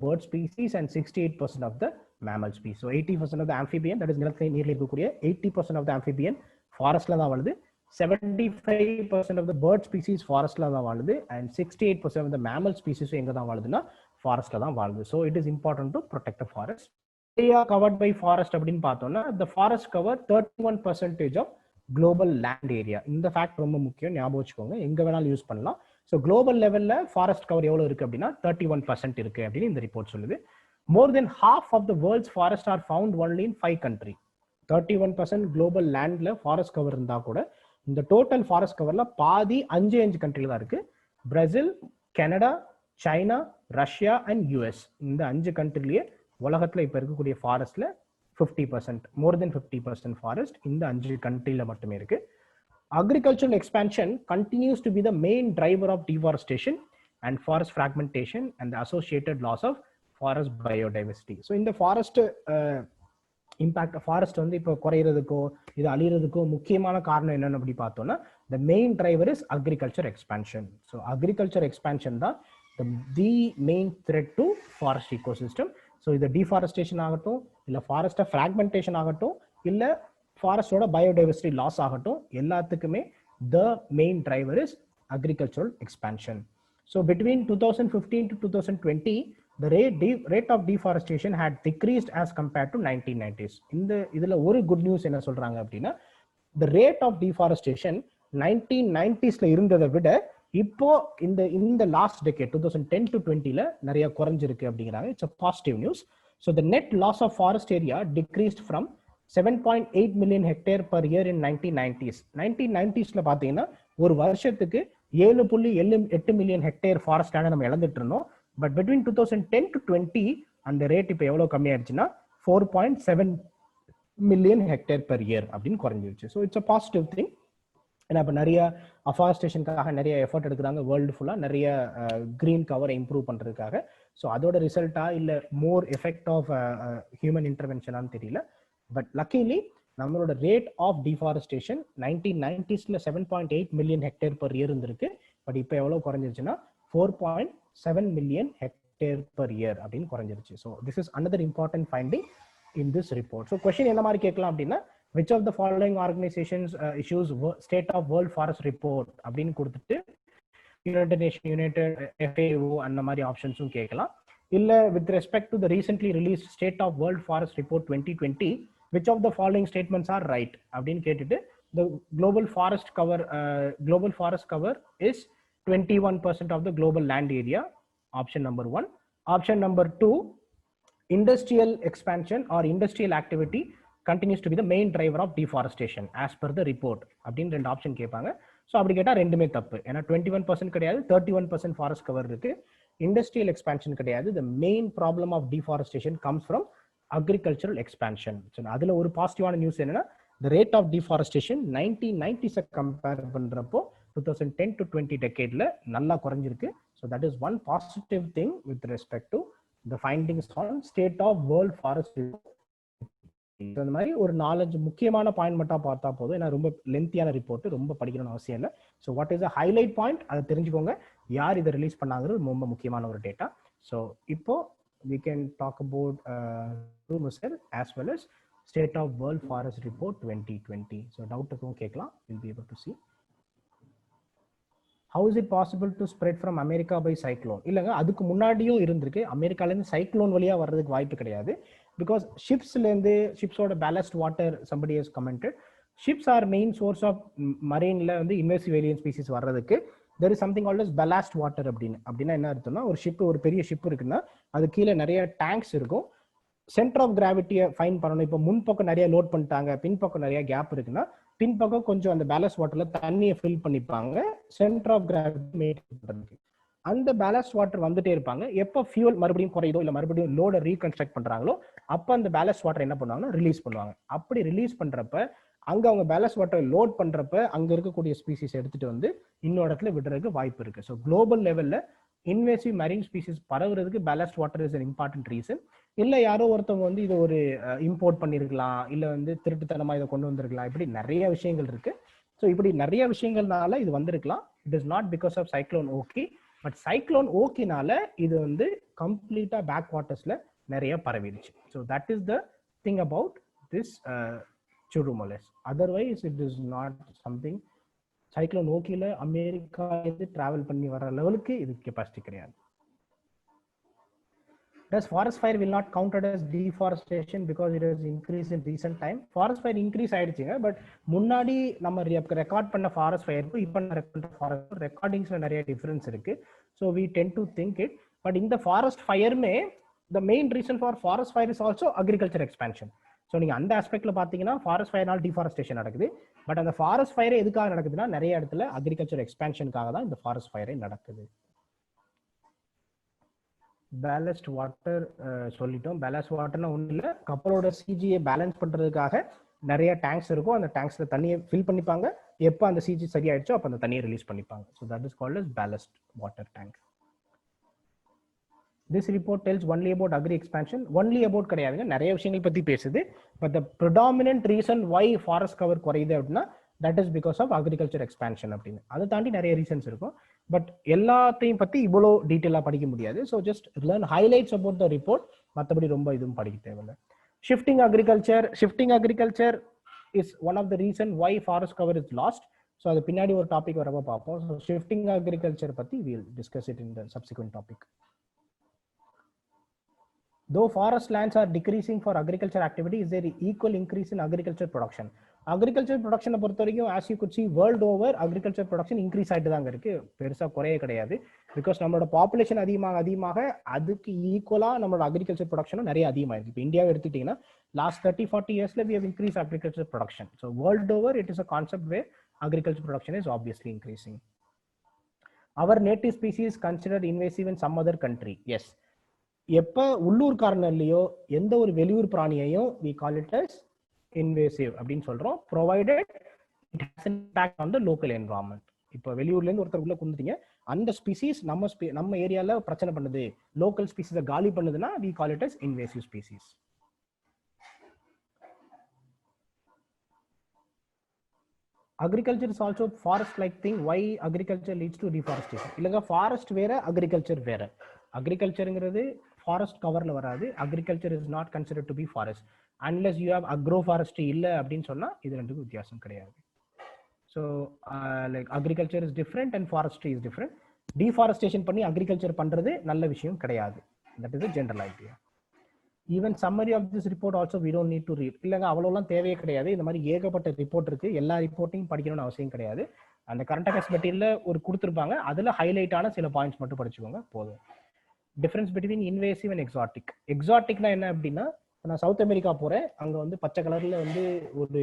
bird species, and 68% of the mammal species. So 80% of the amphibian, that is நிலத்தில் நீரில் இருக்கக்கூடிய 80% of the amphibian ஃபாரஸ்ட்ல தான் வாழுது, 75% of the bird species ஃபாரஸ்ட்ல தான் வாழுது, and 68% of the mammal species எங்க தான் வாழுதுன்னா ஃபாரஸ்ட்ல தான் வாழுது. So it is important to protect the forest. Area covered by forest அப்படின்னு பார்த்தோம்னா the forest cover 31% of global land area. இந்த ஃபேக்ட் ரொம்ப முக்கியம், ஞாபகம் வச்சுக்கோங்க, எங்க வேணாலும் யூஸ் பண்ணலாம். ஸோ குளோபல் லெவல்ல ஃபாரஸ்ட் கவர் எவ்வளவு இருக்கு அப்படின்னா 31% இருக்கு அப்படின்னு இந்த ரிப்போர்ட் சொல்லுது. More than half of the world's forest are found only in 5 countries. 31% global லேண்ட்ல ஃபாரஸ்ட் கவர் இருந்தா கூட இந்த டோட்டல் ஃபாரஸ்ட் கவர்ல பாதி 5 கண்ட்ரில தான் இருக்கு. Brazil, Canada, China, Russia and US. இந்த 5 கண்ட்ரிலேயே உலகத்துல இப்ப இருக்கக்கூடிய ஃபாரஸ்ட்ல 50%, more than 50% forest இந்த 5 கண்ட்ரில மட்டுமே இருக்கு. Agricultural expansion continues to be the main driver of deforestation and forest fragmentation and the associated loss of forest biodiversity. So இந்த forest impact forest வந்து இப்போ குறையிறதுக்கோ இது அழியிறதுக்கோ முக்கியமான காரணம் என்னன்னு அப்படி பார்த்தோம்னா the main driver is agriculture expansion. So agriculture expansion தான் the main threat to forest ecosystem. So இது டிஃபாரஸ்டேஷன் ஆகட்டும், இல்லை ஃபாரஸ்ட்டை ஃப்ராக்மெண்டேஷன் ஆகட்டும், இல்லை ஃபாரஸ்டோட பயோடைவர்சிட்டி லாஸ் ஆகட்டும், எல்லாத்துக்குமே the main driver is agricultural expansion. So between 2015 to 2020 the rate of deforestation had decreased as compared to 1990s. இந்த இதில் ஒரு குட் நியூஸ் என்ன சொல்றாங்க அப்படின்னா the rate of deforestation 1990s இருந்ததை விட இப்போ இந்த லாஸ்ட் டெக்கேட் 2010 to 20ல நிறைய குறைஞ்சிருக்கு அப்படிங்கிறாங்க. It's a positive news. So the net loss of forest area decreased from 7.8 million hectare per year in 1990s. 1990sல பாத்தீங்கன்னா ஒரு வருஷத்துக்கு 7.8 மில்லியன் ஹெக்டேர் ஃபாரஸ்ட் லேண்ட் நம்ம இழந்துட்டு இருந்தோம். பட் பிட்வீன் 2010 to 20 அந்த ரேட் இப்போ எவ்வளவு கம்மியாயிருச்சுன்னா 4.7 மில்லியன் ஹெக்டேர் per year அப்படின்னு குறைஞ்சிருச்சு. So it's a positive thing. ஏன்னா இப்போ நிறைய அஃபாரஸ்டேஷனுக்காக நிறைய எஃபர்ட் எடுக்கிறாங்க வேர்ல்டு ஃபுல்லாக, நிறைய கிரீன் கவரை இம்ப்ரூவ் பண்ணுறதுக்காக. ஸோ அதோட ரிசல்ட்டா இல்லை மோர் எஃபெக்ட் ஆஃப் ஹியூமன் இன்டர்வென்ஷனான்னு தெரியல. பட் லக்கிலி நம்மளோட rate of deforestation 1990s 7.8 million hectare per year இருந்திருக்கு. பட் இப்போ எவ்வளோ குறைஞ்சிருச்சுன்னா 4.7 மில்லியன் ஹெக்டேர் per year அப்படின்னு குறைஞ்சிருச்சு. So this is another important finding in this report. So question என்ன மாதிரி கேட்கலாம் அப்படின்னா which of the following organizations issues state of world forest report அப்படின்னு கொடுத்துட்டு United Nations, United FAO அந்த மாதிரி ஆப்ஷன்ஸும் கேட்கலாம். இல்ல with respect to the recently released state of world forest report 2020 which of the following statements are right அப்படின்னு கேட்டுட்டு the global forest cover is 21% of the global land area, option number 1. Option number 2, industrial expansion or industrial activity continues to be the main driver of deforestation as per the report அப்படின்னு ரெண்டு option கேட்பாங்க. So அப்படி கேட்டால் ரெண்டுமே தப்பு. ஏன்னா 21% கிடையாது, 31% forest cover இருக்கு. இண்டஸ்ட்ரியல் எக்ஸ்பான்ஷன் கிடையாது. the main problem of deforestation comes from agricultural expansion. So அதில் ஒரு பாசிட்டிவான நியூஸ் என்னன்னா the rate of deforestation 1990s compare பண்றப்போ 2010 to 20 டெக்கேட்ல நல்லா குறைஞ்சிருக்கு. So that is one positive thing with respect to the findings on state of world forest report. இந்த மாதிரி ஒரு 4-5 முக்கியமான பாயிண்ட் மட்டும் பார்த்தா போதும். ஏன்னா ரொம்ப லென்த்தியான ரிப்போர்ட், ரொம்ப படிக்கணும்னு அவசியம் இல்லை. So what is the highlight point அதை தெரிஞ்சுக்கோங்க. யார் இதை ரிலீஸ் பண்ணாங்கிறது ரொம்ப முக்கியமான ஒரு டேட்டா. ஸோ இப்போ we can talk about as well as state of world forest report 2020. So doubt இருக்கும் கேட்கலாம். we'll be able to see. How is it possible to spread from America by cyclone? இல்லைங்க, அதுக்கு முன்னாடியும் இருந்திருக்கு. அமெரிக்காலேருந்து cyclone வழியா வர்றதுக்கு வாய்ப்பு கிடையாது. பிகாஸ் ஷிப்ஸ்லேருந்து ஷிப்ஸோட ballast water somebody has commented. Ships are main source of marineல வந்து இன்வெசிவ் ஏலியன் ஸ்பீசிஸ் வர்றதுக்கு. there is something called as ballast water அப்படின்னா என்ன அர்த்தம்னா, ஒரு பெரிய ஷிப் இருக்குன்னா அது கீழே நிறைய டேங்க்ஸ் இருக்கும். சென்டர் ஆஃப் கிராவிட்டியை ஃபைன் பண்ணணும். இப்போ முன்பக்கம் நிறைய லோட் பண்ணிட்டாங்க, பின்பக்கம் நிறைய கேப் இருக்குன்னா பின்பக்கம் கொஞ்சம் அந்த பேலஸ்ட் வாட்டர்ல தண்ணியை ஃபில் பண்ணிப்பாங்க சென்டர் ஆஃப் கிராவிட்டி மெயின்டைன் பண்றதுக்கு. அந்த பேலஸ்ட் வாட்டர் வந்துட்டே இருப்பாங்க. எப்போ ஃபியூல் மறுபடியும் குறையுதோ இல்லை மறுபடியும் லோடை ரீகன்ஸ்ட்ரக்ட் பண்றாங்களோ அப்போ அந்த பேலஸ்ட் வாட்டர் என்ன பண்ணுவாங்கன்னா ரிலீஸ் பண்ணுவாங்க. அப்படி ரிலீஸ் பண்றப்ப அங்க அவங்க பேலஸ்ட் வாட்டர் லோட் பண்றப்ப அங்க இருக்கக்கூடிய ஸ்பீசிஸ் எடுத்துட்டு வந்து இன்னொரு இடத்துல விடுறதுக்கு வாய்ப்பு இருக்கு. ஸோ குளோபல் லெவல்ல இன்வேசிவ் மரீன் ஸ்பீசிஸ் பரவுறதுக்கு ballast water is an important reason. இல்ல யாரோ ஒருத்தவங்க வந்து இதை ஒரு இம்போர்ட் பண்ணிருக்கலாம், இல்ல வந்து திருட்டுத்தனமா இதை கொண்டு வந்திருக்கலாம், இப்படி நிறைய விஷயங்கள் இருக்கு. ஸோ இப்படி நிறைய விஷயங்கள்னால இது வந்திருக்கலாம். It is not because of cyclone Ockhi, but cyclone ஓகினால இது வந்து கம்ப்ளீட்டா பேக் வாட்டர்ஸ்ல நிறைய பரவிடுச்சு. So that is the thing about this Chudumales. Otherwise it is not something. Cyclone ஓகில அமெரிக்கா இருந்து டிராவல் பண்ணி வர லெவலுக்கு இது கெப்பாசிட்டி கிடையாது. Does forest fire will not counted as deforestation because it has increased in recent time? Forest fire increase ஆயிடுச்சுங்க, but முன்னாடி நம்ம ரெக்கார்ட் பண்ண ஃபாரஸ்ட் ஃபயருக்கும் இப்போ ஃபாரஸ்ட் ரெக்கார்டிங்ஸ்ல நிறைய டிஃபரன்ஸ் இருக்கு. So we tend to think it. But இந்த forest ஃபயருமே the main reason for forest fire is also agriculture expansion. So நீங்கள் அந்த ஆஸ்பெக்ட்ல பார்த்தீங்கன்னா ஃபாரஸ்ட் ஃபயர்னால் டிஃபாரஸ்டேஷன் நடக்குது. பட் அந்த ஃபாரஸ்ட் ஃபயரே எதுக்காக நடக்குதுன்னா நிறைய இடத்துல அக்ரிகல்ச்சர் எக்ஸ்பான்ஷனுக்காக தான் இந்த ஃபாரஸ்ட் ஃபயரே நடக்குது. பேலஸ்ட் வாட்டர் சொல்லிட்டோம். பேலஸ்ட் வாட்டர்னா ஒன்றும் இல்லை, கப்பலோட சிஜியை பேலன்ஸ் பண்ணுறதுக்காக நிறைய டேங்க்ஸ் இருக்கும். அந்த டேங்க்ஸ்ல தண்ணியை ஃபில் பண்ணிப்பாங்க. எப்போ அந்த சிஜி சரியாயிடுச்சோ அப்போ அந்த தண்ணியை ரிலீஸ் பண்ணிப்பாங்க. So that is called as ballast water tank. This report tells only about agri expansion. Only about கிடையாதுங்க, நிறைய விஷயங்கள் பத்தி பேசுது. But the predominant reason why forest cover குறையுது அப்படின்னா that is because of agriculture expansion அப்படின்னு. அதை தாண்டி நிறைய ரீசன்ஸ் இருக்கும். பட் எல்லாத்தையும் பத்தி இவ்வளோ டீட்டெயிலாக படிக்க முடியாது. So just learn highlights about the report. மற்றபடி ரொம்ப இதுவும் படிக்க தேவையில்லை. Shifting agriculture is one of the reason why forest cover is lost. So அது பின்னாடி ஒரு டாபிக் வரப்போ பார்ப்போம். ஸோ shifting agriculture பத்தி we'll discuss it in the subsequent topic. Though forest lands are decreasing for agriculture activity, is there equal increase in agriculture production? Agriculture production பொறுத்த வரைக்கும் as you could see world over agriculture production increase ஆயிட்டு தாங்க இருக்கு, பெருசா குறைய கிடையாது. Because நம்மளோட population அதிகமாக அதுக்கு ஈக்குவலா நம்மளோட அக்ரிகல்ச்சர் ப்ரொடக்ஷனும் நிறைய அதிகமாயிருக்கு. இப்போ இந்தியாவை எடுத்துக்கிட்டீங்கன்னா லாஸ்ட் 30-40 இயர்ஸ்ல we have increased agriculture production. So world over it is a concept where agriculture production is obviously increasing. Our native species considered invasive in some other country. Yes. எப்போ உள்ளூர் காரணம்லையோ எந்த ஒரு வெளியூர் பிராணியையும் we call it as invasive அப்படின்னு சொல்றோம், provided it has an impact on the local environment. இப்போ வெளியூர்ல இருந்து ஒருத்தர் உள்ள கொண்டுட்டீங்க, அந்த ஸ்பீசிஸ் நம்ம ஏரியால பிரச்சனை பண்ணுது, லோக்கல் ஸ்பீசிஸை காலி பண்ணுதுன்னா we call it as invasive species. Agriculture is also forest like thing. Why agriculture leads to deforestation? இல்லங்க ஃபாரஸ்ட் வேற அக்ரிகல்ச்சர் வேற. அக்ரிகல்ச்சருங்கிறது ஃபாரஸ்ட் கவர்ல வராது. Agriculture is not considered to be forest unless you have agro forestry இல்லை அப்படின்னு சொன்னா இது ரெண்டுக்கும் வித்தியாசம் கிடையாது. So like agriculture is different and forestry is different. Deforestation பண்ணி அக்ரிகல்ச்சர் பண்றது நல்ல விஷயம் கிடையாது. That is a general idea. Even summary of this report also we don't need to read. இல்லைங்க அவ்வளோலாம் தேவையே கிடையாது. இந்த மாதிரி ஏகப்பட்ட ரிப்போர்ட் இருக்கு, எல்லா ரிப்போர்ட்டையும் படிக்கணும்னு அவசியம் கிடையாது. அந்த கரண்ட் அஃபேர்ஸ் மெட்டீரியல்ல ஒரு கொடுத்துருப்பாங்க, அதுல ஹைலைட்டான சில பாயிண்ட்ஸ் மட்டும் படிச்சுக்கோங்க போதும். Difference between invasive and exotic. எக்ஸாட்டிக்னா என்ன அப்படின்னா, நான் சவுத் அமெரிக்கா போறேன், அங்க வந்து பச்சை கலர்ல வந்து ஒரு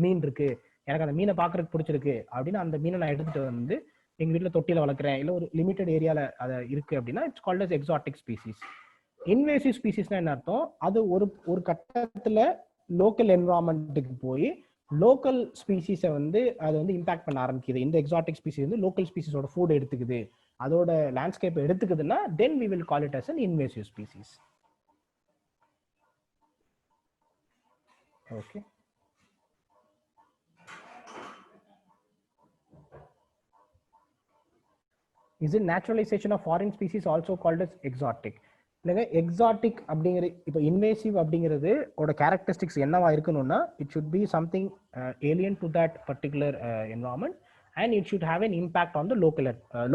மீன் இருக்கு, எனக்கு அந்த மீனை பார்க்கறதுக்கு பிடிச்சிருக்கு அப்படின்னு அந்த மீனை நான் எடுத்துட்டு வந்து எங்க வீட்டுல தொட்டியில வளர்க்குறேன், இல்லை ஒரு லிமிடெட் ஏரியால அதை இருக்கு அப்படின்னா it's called as exotic species. Invasive ஸ்பீசிஸ்னா என்ன அர்த்தம், அது ஒரு கட்டத்துல லோக்கல் என்வரான்மெண்ட்டுக்கு போய் லோக்கல் ஸ்பீசிஸை வந்து அது வந்து இம்பாக்ட் பண்ண ஆரம்பிக்குது. இந்த எக்ஸாட்டிக் ஸ்பீசிஸ் வந்து லோக்கல் ஸ்பீசிஸோட ஃபுட் எடுத்துக்குது, அதோட லேண்ட்ஸ்கேப் எடுத்துக்குதுன்னா then we will call it as an invasive species. Okay. Is it naturalization of foreign species also called as exotic? இல்லைங்க எக்ஸாட்டிக் அப்படிங்கிற இப்போ இன்வேசிவ் அப்படிங்கிறது ஓட கேரக்டரிஸ்டிக்ஸ் என்னவா இருக்கணும்னா it should be something alien to that particular environment and it should have an impact on the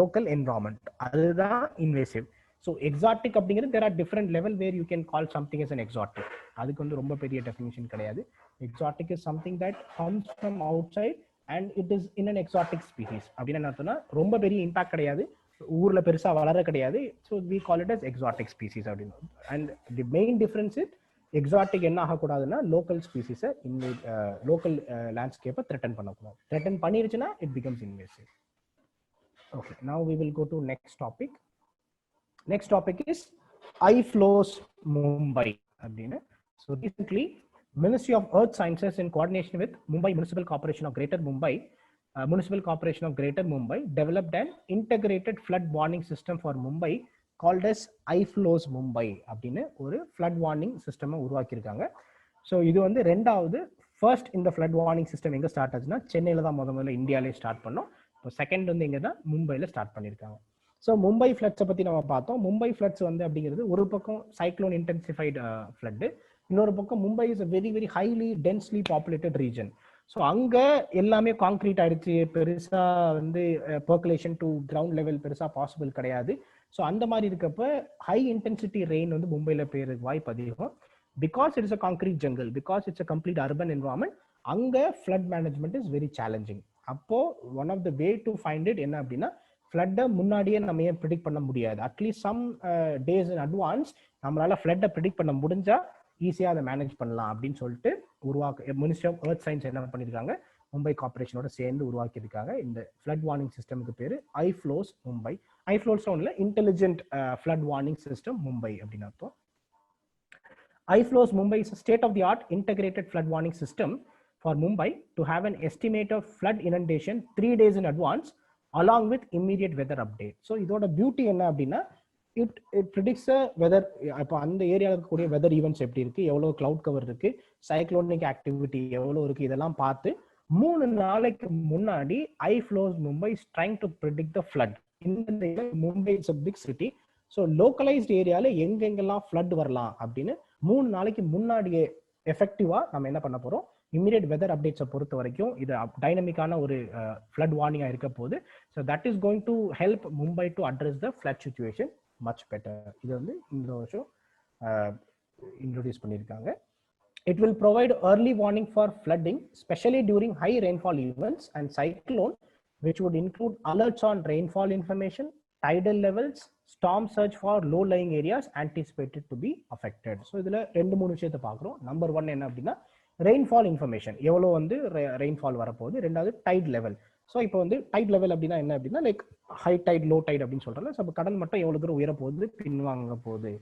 local environment. அதுதான் invasive. So exotic அப்படிங்கிறது there are different level where you can call something as an exotic. அதுக்கு வந்து ரொம்ப பெரிய definition கிடையாது. Exotic is something that comes from outside and it is in an exotic species. அப்படின்னு என்ன அர்த்தம்னா ரொம்ப பெரிய இம்பாக்ட் கிடையாது, ஊர்ல பெருசா வளர கிடையாது. So we call it as exotic species அப்படின்னு. And the main difference it exotic என்ன ஆகக்கூடாதுன்னா லோக்கல் ஸ்பீசிஸை லோக்கல் லேண்ட்ஸ்கேப்பை த்ரெட்டன் பண்ணக்கூடாது. த்ரெட்டன் பண்ணிருச்சுன்னா it becomes invasive. Okay, now we will go to next topic. Next topic is iFlows Mumbai அப்படின்னு. So recently Ministry of Earth Sciences in coordination with Mumbai Municipal Corporation of Greater Mumbai developed an integrated flood warning system for Mumbai called as iFlows Mumbai அப்படின்னு ஒரு flood warning system உருவாக்கியிருக்காங்க. So இது வந்து ரெண்டாவது. First இந்த flood warning system எங்கே start ஆச்சுன்னா சென்னையில் தான் முதல்ல இந்தியாவிலே ஸ்டார்ட் பண்ணோம். இப்போ செகண்ட் வந்து இங்கே தான் மும்பையில் ஸ்டார்ட் பண்ணியிருக்காங்க. ஸோ மும்பை ஃப்ளட்ஸை பற்றி நம்ம பார்த்தோம். மும்பை ஃப்ளட்ஸ் வந்து அப்படிங்கிறது ஒரு பக்கம் சைக்ளோன் இன்டென்சிஃபைடு ஃப்ளட்டு, இன்னொரு பக்கம் Mumbai is a very very highly densely populated region. So அங்கே எல்லாமே கான்க்ரீட் ஆயிடுச்சு, பெருசாக வந்து பெர்குலேஷன் டு கிரவுண்ட் லெவல் பெருசாக பாசிபிள் கிடையாது. ஸோ அந்த மாதிரி இருக்கப்ப ஹை இன்டென்சிட்டி ரெயின் வந்து மும்பையில் பெய்யறதுக்கு வாய்ப்பு அதிகம். Because it's a concrete jungle, because it's a complete urban environment, அங்கே flood management is very challenging. அப்போ one of the way to find it என்ன அப்படின்னா, ஃப்ளட்டை முன்னாடியே நம்ம ஏன் ப்ரிடிக்ட் பண்ண முடியாது? At least some days in advance நம்மளால ஃப்ளட்டை ப்ரிடிக்ட் பண்ண முடிஞ்சா ஈஸியாக அதை மேனேஜ் பண்ணலாம் அப்படின்னு சொல்லிட்டு மினிஸ்ட்ரி ஆஃப் எர்த் சயின்ஸ் என்ன பண்ணியிருக்காங்க, மும்பை கார்பரேஷனோட சேர்ந்து உருவாக்கியிருக்காங்க. இந்த ஃப்ளட் வார்னிங் சிஸ்டமுக்கு பேர் iFlows மும்பை. iFlows ஒன்ல intelligent flood warning system Mumbai அப்படின்னு அர்த்தம். iFlows Mumbai is a state-of-the-art integrated flood warning system for Mumbai to have an estimate of flood inundation 3 days in advance along with immediate weather update. So இதோட beauty என்ன அப்படின்னா, it predicts a weather. இப்போ அந்த ஏரியாவில் இருக்கக்கூடிய weather events எப்படி இருக்கு, எவ்வளோ கிளவுட் கவர் இருக்கு, சைக்ளோனிக் ஆக்டிவிட்டி எவ்வளோ இருக்கு, இதெல்லாம் பார்த்து 3 நாளைக்கு முன்னாடி iFlows Mumbai is trying to predict the flood. இந்த Mumbai it's a big city. So localised ஏரியாவில் எங்கெங்கெல்லாம் ஃப்ளட் வரலாம் அப்படின்னு 3 நாளைக்கு முன்னாடியே எஃபெக்டிவா நம்ம என்ன பண்ண போறோம், இமீடியட் வெதர் அப்டேட்ஸை பொறுத்த வரைக்கும் இது டைனமிக்கான ஒரு ஃப்ளட் வார்னிங்காக இருக்க போகுது. So that is going to help Mumbai to address the flood situation much better. இது வந்து இந்த வருஷம் இன்ட்ரோடியூஸ் பண்ணியிருக்காங்க. It will provide early warning for flooding, especially during high rainfall events and cyclone, which would include alerts on rainfall information, tidal levels, storm surge for low-lying areas anticipated to be affected. So இதுல 2-3 விஷயத்தை பார்க்குறோம். Number 1 என்ன அப்படின்னா, rainfall information, எவ்வளோ வந்து rainfall வரப்போகுது. ரெண்டாவது tight level. So இப்போ வந்து டைட் லெவல் அப்படின்னா என்ன அப்படின்னா, like high tight low tight அப்படின்னு சொல்கிறோம்ல. ஸோ கடல் மட்டும் எவ்வளோ தூரம் உயர போகுது, பின்வாங்க போகுது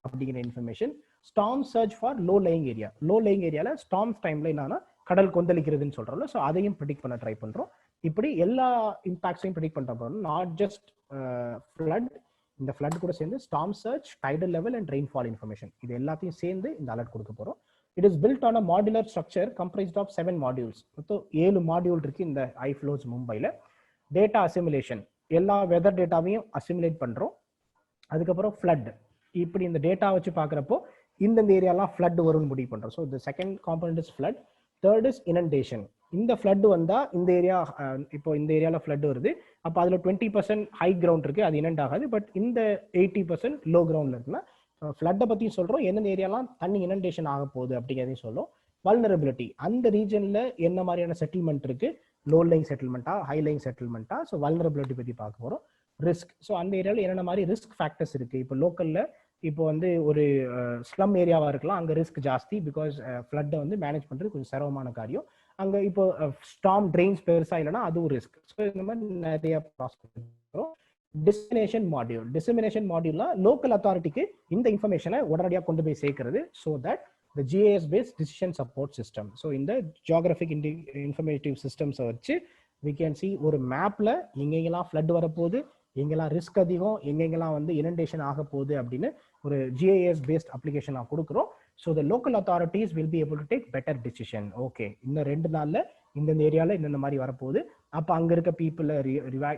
அப்படிங்கிற information. Storm surge for low lying area. Low lying ஏரியாவில் ஸ்டார்ம்ஸ் டைம்ல என்னன்னா கடல் கொந்தளிக்கிறதுன்னு சொல்கிறோம்ல. ஸோ அதையும் ப்ரிடிக்ட் பண்ண ட்ரை பண்ணுறோம். இப்படி எல்லா இம்பாக்ட்ஸையும் ப்ரிடிக்ட் பண்ணுற போகிறோம். நாட் ஜஸ்ட் ஃப்ளட், இந்த ஃப்ளட் கூட சேர்ந்து storm surge, tidal level and rainfall information, இது எல்லாத்தையும் சேர்ந்து இந்த அலர்ட் கொடுக்க போகிறோம். It is built on a modular structure comprised of 7 modules. மொத்தம் 7 மாடியூல் இருக்கு இந்த iFlows மும்பைல. டேட்டா அசிமுலேஷன், எல்லா வெதர் டேட்டாவையும் அசிமுலேட் பண்றோம். அதுக்கப்புறம் ஃப்ளட், இப்படி இந்த டேட்டா வச்சு பார்க்குறப்போ இந்தந்த ஏரியாலாம் ஃப்ளட் வரும்னு முடிவு பண்றோம். ஸோ இந்த second component is flood. Third is inundation. இந்த ஃப்ளட் வந்தா இந்த ஏரியா, இப்போ இந்த ஏரியாவில் ஃப்ளட் வருது, அப்போ அதில் 20% ஹை கிரவுண்ட் இருக்கு, அது இனண்ட் ஆகாது. பட் இந்த 80% லோ கிரவுண்ட்ல இருக்குன்னா ஃப்ளட்டை பற்றியும் சொல்கிறோம், எந்தெந்த ஏரியாலாம் தண்ணி இனண்டேஷன் ஆக போகுது அப்படிங்கிறதையும் சொல்லும். வல்னரபிலிட்டி, அந்த ரீஜனில் என்ன மாதிரியான செட்டில்மெண்ட் இருக்குது, லோ லைங் செட்டில்மெண்ட்டா ஹை லைங் செட்டில்மெண்ட்டா, ஸோ வல்னரபிலிட்டி பற்றி பார்க்க போகிறோம். ரிஸ்க், ஸோ அந்த ஏரியாவில் என்னென்ன மாதிரி ரிஸ்க் ஃபேக்டர்ஸ் இருக்குது. இப்போ லோக்கலில் இப்போ வந்து ஒரு ஸ்லம் ஏரியாவாக இருக்கலாம், அங்கே ரிஸ்க் ஜாஸ்தி, பிகாஸ் ஃப்ளட்டை வந்து மேனேஜ் பண்ணுறது கொஞ்சம் சிரமமான காரியம். அங்கே இப்போ ஸ்டார்ம் ட்ரெயின்ஸ் பெருசாக இல்லைன்னா அதுவும் ரிஸ்க். ஸோ இந்த மாதிரி நிறைய ப்ராசஸ் வரும். டிசமினேஷன் மாடியூல், டிசமினேஷன் மாடியூல்ல லோக்கல் அத்தாரிட்டிக்கு இந்த இன்ஃபர்மேஷனை உடனடியாக கொண்டு போய் சேர்க்கிறது. So that the GIS based decision support system. So இந்த ஜியோகிராஃபிக் இன்ஃபர்மேட்டிவ் சிஸ்டம்ஸை வச்சு we can see ஒரு மேப்ல எங்கெங்கெல்லாம் ஃப்ளட் வரப்போகுது, எங்கெல்லாம் ரிஸ்க் அதிகம், எங்கெங்கெல்லாம் வந்து இனண்டேஷன் ஆக போகுது அப்படின்னு ஒரு GIS based அப்ளிகேஷன் நான் கொடுக்குறோம். So the local authorities will be able to take better decision. Okay, இன்னும் 2 நாளில் இந்தந்த ஏரியாவில் இந்தந்த மாதிரி வரப்போகுது, அப்போ அங்கே இருக்க பீப்புளை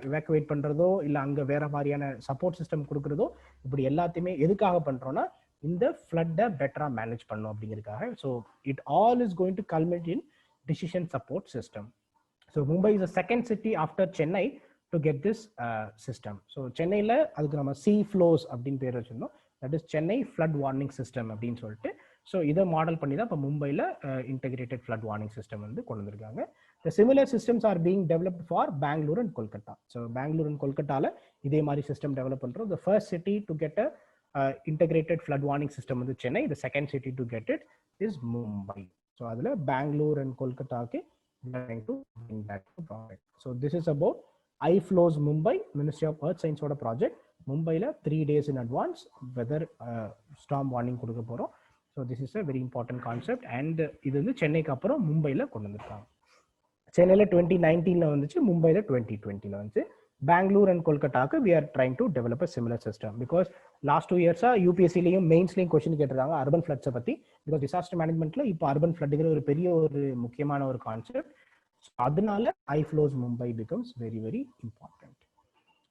எவாக்குவேட் பண்ணுறதோ இல்லை அங்கே வேற மாதிரியான சப்போர்ட் சிஸ்டம் கொடுக்குறதோ, இப்படி எல்லாத்தையுமே எதுக்காக பண்ணுறோன்னா இந்த ஃப்ளட்டை பெட்டராக மேனேஜ் பண்ணணும் அப்படிங்கிறதுக்காக. So it all is going to culminate in decision support system. So Mumbai is the second city after Chennai to get tissue system. So சென்னையில் அதுக்கு நம்ம cFlows அப்படின்னு பேர் வச்சிருந்தோம். That is Chennai flood warning system அப்படின்னு சொல்லிட்டு. ஸோ இதை மாடல் பண்ணி தான் இப்போ மும்பையில் இன்டெகிரேட்டட் ஃப்ளட் வார்னிங் சிஸ்டம் வந்து கொண்டு வந்திருக்காங்க. The similar systems are being developed for Bangalore and Kolkata. So Bangalore and Kolkata la இதே மாதிரி system develop பண்றோம். The first city to get a integrated flood warning system வந்து Chennai. The second city to get it is Mumbai. So அதுல Bangalore and Kolkata க்கு trying to bring that project. So this is about iFlows Mumbai, Ministry of Earth Science ஓட project. மும்பைல 3 days in advance weather storm warning கொடுக்க போறோம். So this is a very important concept and இது வந்து சென்னைக்கு அப்புறம் மும்பைல கொண்டு வந்திருக்காங்க. சென்னையில 2019ல வந்துச்சு, மும்பைல 2020ல வந்துச்சு. பெங்களூர் அண்ட் கொல்கட்டாக்கு we are trying to develop a similar system because last 2 years யூபிஎஸ்சிலையும் மெயின்ஸ்லையும் question கேட்டிருக்காங்க அர்பன் ஃப்ளட்ஸை பத்தி. பிகாஸ் டிசாஸ்டர் மேனேஜ்மெண்ட்ல இப்போ அர்பன் ஃப்ளட்டுங்கிற ஒரு பெரிய ஒரு முக்கியமான ஒரு கான்செப்ட். அதனால iFlows Mumbai becomes very very important.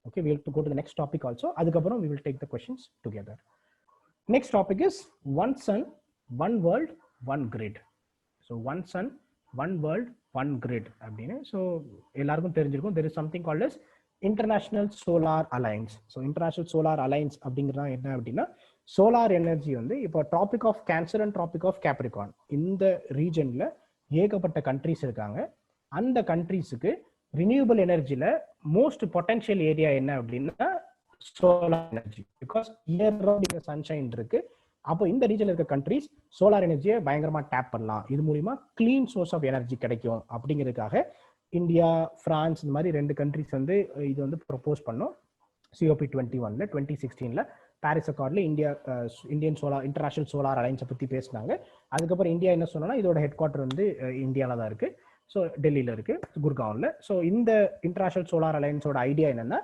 Okay, we have to go to the next topic also. அதுக்கப்புறம் we will take the questions together. Next topic is one sun, one world, one grid. So one sun, one world, one grid அப்படின்னு. So எல்லாருக்கும் தெரிஞ்சிருக்கும் there is something called as International Solar Alliance. So International Solar Alliance அப்படிங்கிறது என்ன அப்படின்னா solar energy வந்து இப்போ tropic of cancer and tropic of capricorn இந்த ரீஜன்ல ஏகப்பட்ட கண்ட்ரிஸ் இருக்காங்க. அந்த கண்ட்ரிஸுக்கு ரினியூவபிள் எனர்ஜில மோஸ்ட் பொட்டன்ஷியல் ஏரியா என்ன அப்படின்னா solar energy. Because year round sunshine இருக்கு. அப்போ இந்த ரீஜன்ல இருக்க கண்ட்ரிஸ் சோலார் எனர்ஜியை பயங்கரமா டேப் பண்ணலாம், இது மூலியமா கிளீன் சோர்ஸ் ஆஃப் எனர்ஜி கிடைக்கும் அப்படிங்கிறதுக்காக இந்தியா, பிரான்ஸ் இந்த மாதிரி 2 கண்ட்ரிஸ் வந்து இது வந்து ப்ரொபோஸ் பண்ணோம். COP21ல 2016ல பாரிஸ் அக்கார்ட்ல இந்தியன் சோலார் இன்டர்நேஷனல் சோலார் அலைன்ஸை பத்தி பேசினாங்க. அதுக்கப்புறம் இந்தியா என்ன சொன்னா இதோட ஹெட் குவார்டர் வந்து இந்தியாவில தான் இருக்கு. ஸோ டெல்லியில இருக்கு, குர்கான்ல. ஸோ இந்த இன்டர்நேஷனல் சோலார் அலைன்ஸோட ஐடியா என்னன்னா